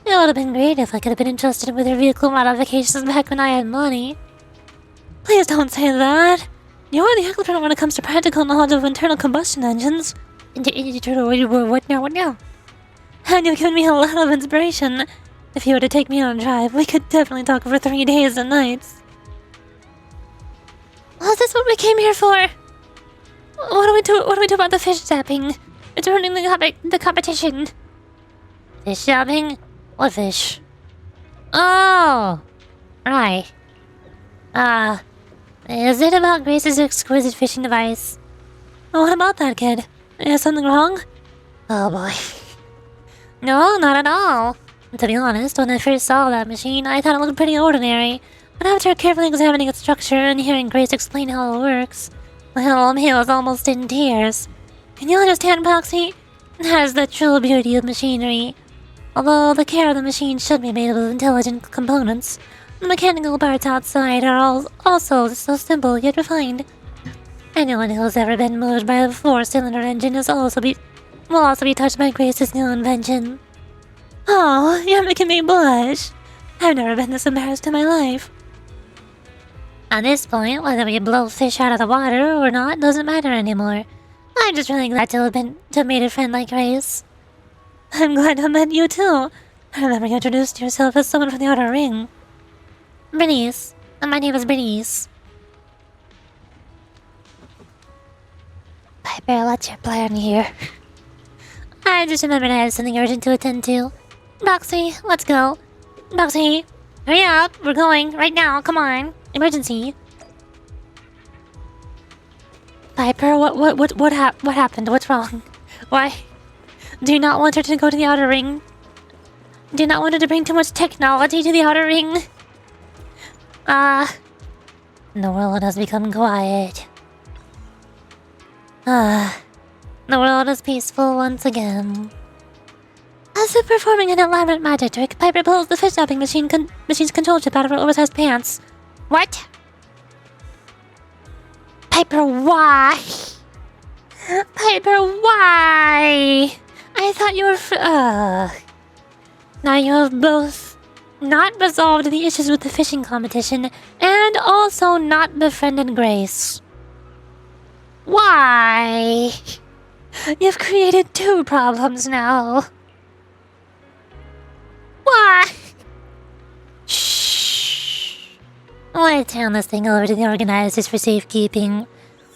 would have been great if I could have been entrusted with her vehicle modifications back when I had money. Please don't say that. You're the expert when it comes to practical knowledge of internal combustion engines. What now? What now? And you've given me a lot of inspiration. If you were to take me on a drive, we could definitely talk for 3 days and nights. Well, is this what we came here for? What do we do? What do we do about the fish zapping? It's ruining the competition. Fish zapping? What fish? Oh, right. Is it about Grace's exquisite fishing device? What about that kid? Is something wrong? Oh boy. No, not at all. To be honest, when I first saw that machine, I thought it looked pretty ordinary. But after carefully examining its structure and hearing Grace explain how it works, well, I was almost in tears. Can you understand, Proxy? That is the true beauty of machinery. Although the care of the machine should be made with intelligent components, the mechanical parts outside are also so simple yet refined. Anyone who has ever been moved by a 4-cylinder engine will also be touched by Grace's new invention. Oh, you're making me blush. I've never been this embarrassed in my life. At this point, whether we blow fish out of the water or not doesn't matter anymore. I'm just really glad to have made a friend like Grace. I'm glad I met you too. I remember you introduced yourself as someone from the Outer Ring. Bernice. My name is Bernice. Piper, what's your plan here? I just remembered I have something urgent to attend to. Roxy, let's go. Roxy, hurry up. We're going right now. Come on. Emergency. Piper, what happened? What's wrong? Why? Do you not want her to go to the Outer Ring? Do you not want her to bring too much technology to the Outer Ring? The world has become quiet. The world is peaceful once again. As if performing an elaborate magic trick, Piper pulls the fish zapping machine's control chip out of her oversized pants. What? Piper, why? Piper, why? I thought you were Now you have both not resolved the issues with the fishing competition and also not befriended Grace. Why? You've created 2 problems now. Why? Shh. Let's hand this thing over to the organizers for safekeeping.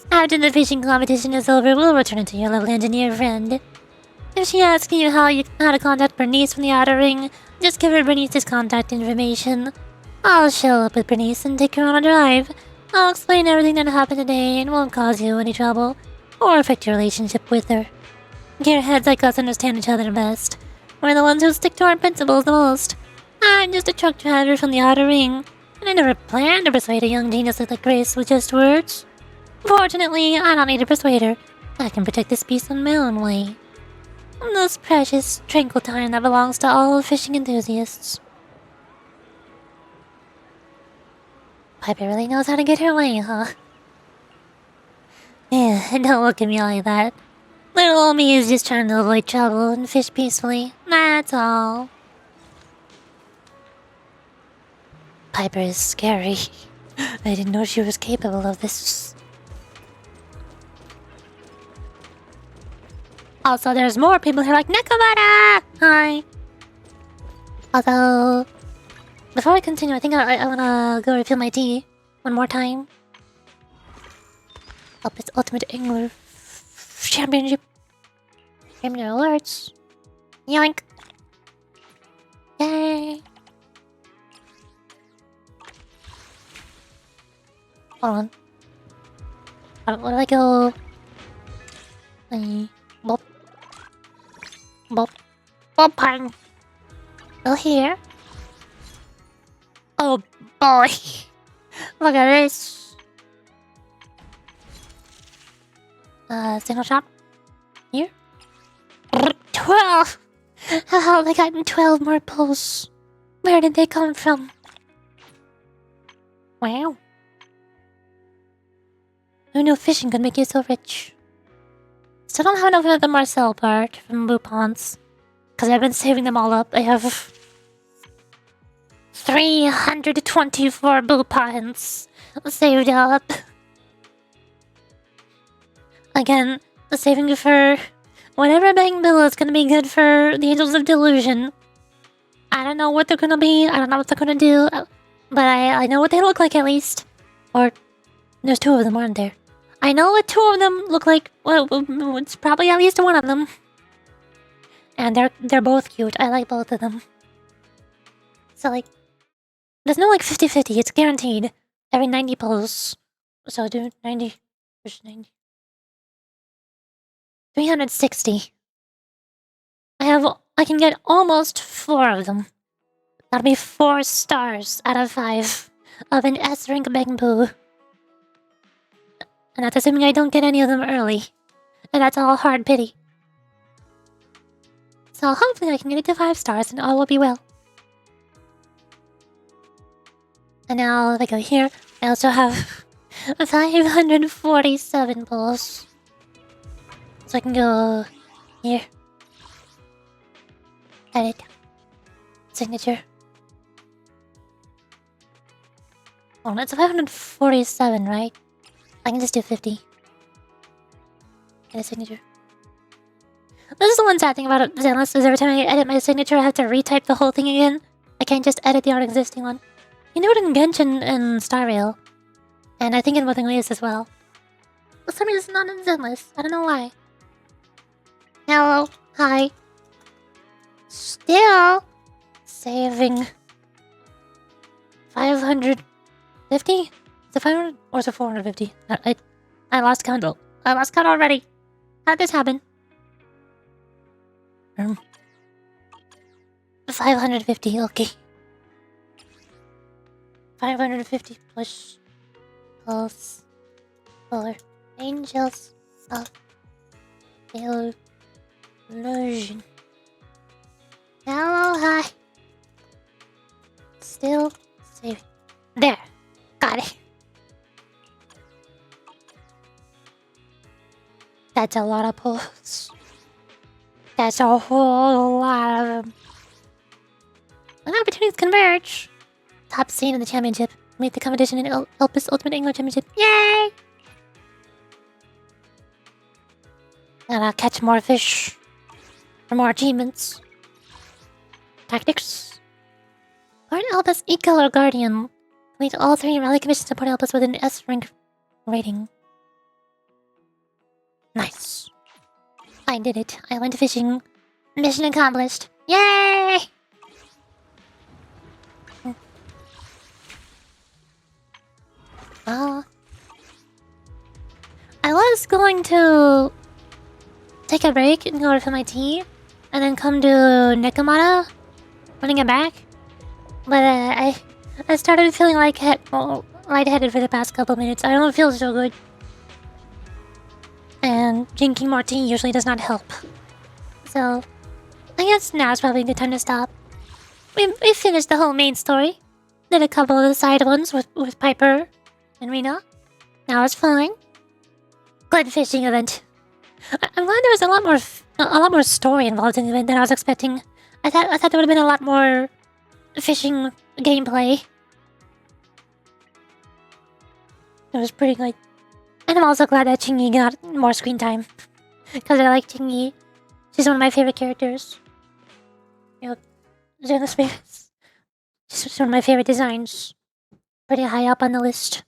After the fishing competition is over, we'll return it to your lovely engineer friend. If she asks you how to contact Bernice from the Outer Ring, just give her Bernice's contact information. I'll show up with Bernice and take her on a drive. I'll explain everything that happened today and won't cause you any trouble or affect your relationship with her. Gearheads like us understand each other best. We're the ones who stick to our principles the most. I'm just a truck driver from the Outer Ring, and I never planned to persuade a young genius like Grace with just words. Fortunately, I don't need to persuade her. I can protect this piece in my own way. This precious, tranquil time that belongs to all fishing enthusiasts. Piper really knows how to get her way, huh? Yeah, don't look at me like that. Little old me is just trying to avoid trouble and fish peacefully. That's all. Piper is scary. I didn't know she was capable of this. Also, there's more people here like Nekomata! Hi. Although, before I continue, I think I wanna go refill my tea one more time. Up its Ultimate Angler Championship. Champion alerts. Yoink. Yay. Hold on. Where do I go? Bop. Bop. Bop pang. Go here. Oh boy. Look at this. Single shop. Here. 12! How have I gotten 12 more pulls? Where did they come from? Wow. Who knew fishing could make you so rich? Still don't have enough of the Marcel part from Boupon's. Because I've been saving them all up. I have 324 Boupons saved up. Again, the saving for whatever Bang Bill is gonna be good for the Angels of Delusion. I don't know what they're gonna be. I don't know what they're gonna do. But I know what they look like at least. Or there's two of them, aren't there? I know what two of them look like. Well, it's probably at least one of them. And they're both cute. I like both of them. So like, there's no like 50-50. It's guaranteed every 90 pulls. So do 90 versus 90. 360. I can get almost 4 of them. That'll be 4 stars out of 5 of an S rank Bangpoo. And that's assuming I don't get any of them early. And that's all hard pity. So hopefully I can get it to 5 stars and all will be well. And now if I go here, I also have 547 pulls. So I can go here. Edit. Signature. Oh, that's 547, right? I can just do 50. Get a signature. This is the one sad thing about Zenless, is every time I edit my signature, I have to retype the whole thing again. I can't just edit the already existing one. You do it in Genshin and Star Rail. And I think in Wuthering Waves as well. For some reason, not in Zenless. I don't know why. Hello. Hi. Still saving 550? Is it 500 or is it 450? I lost count. I lost count already. How'd this happen? 550, okay. 550 plus pulse for Angels of Illusion. Hello, hi. Still saving. There. Got it. That's a lot of pulls. That's a whole lot of them. When opportunities converge. Top scene in the championship. Meet the competition in Elpis Ultimate Angler Championship. Yay! And I'll catch more fish. For more achievements. Tactics. Port Elpis Eco or Guardian. Complete all 3 rally commissions to Port Elpis with an S rank rating. Nice. I did it. I went fishing. Mission accomplished. Yay! I was going to take a break and go refill my tea, and then come to Nekomata when I get back. But I started feeling lightheaded for the past couple minutes. I don't feel so good. And drinking more tea usually does not help. So, I guess now is probably a good time to stop. We finished the whole main story. Did a couple of the side ones with Piper and Rena. Now it's fine. Good fishing event. I'm glad there was a lot more story involved in the event than I was expecting. I thought there would have been a lot more fishing gameplay. It was pretty good. And I'm also glad that Chingy got more screen time. Because I like Chingy. She's one of my favorite characters. You know, Zenless favorites. She's one of my favorite designs. Pretty high up on the list.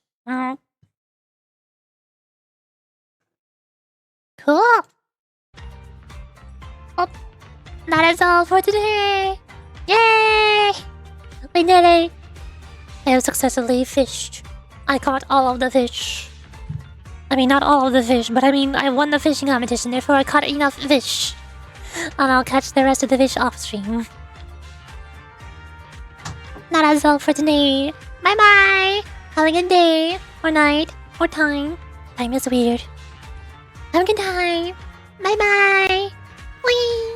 Cool! Oh, that is all for today! Yay! We did it! I have successfully fished. I caught all of the fish. I mean, not all of the fish, but I mean, I won the fishing competition, therefore I caught enough fish. And I'll catch the rest of the fish off stream. That is all for today. Bye bye! Have a good day, or night, or time. Time is weird. Have a good time. Bye bye! Whee!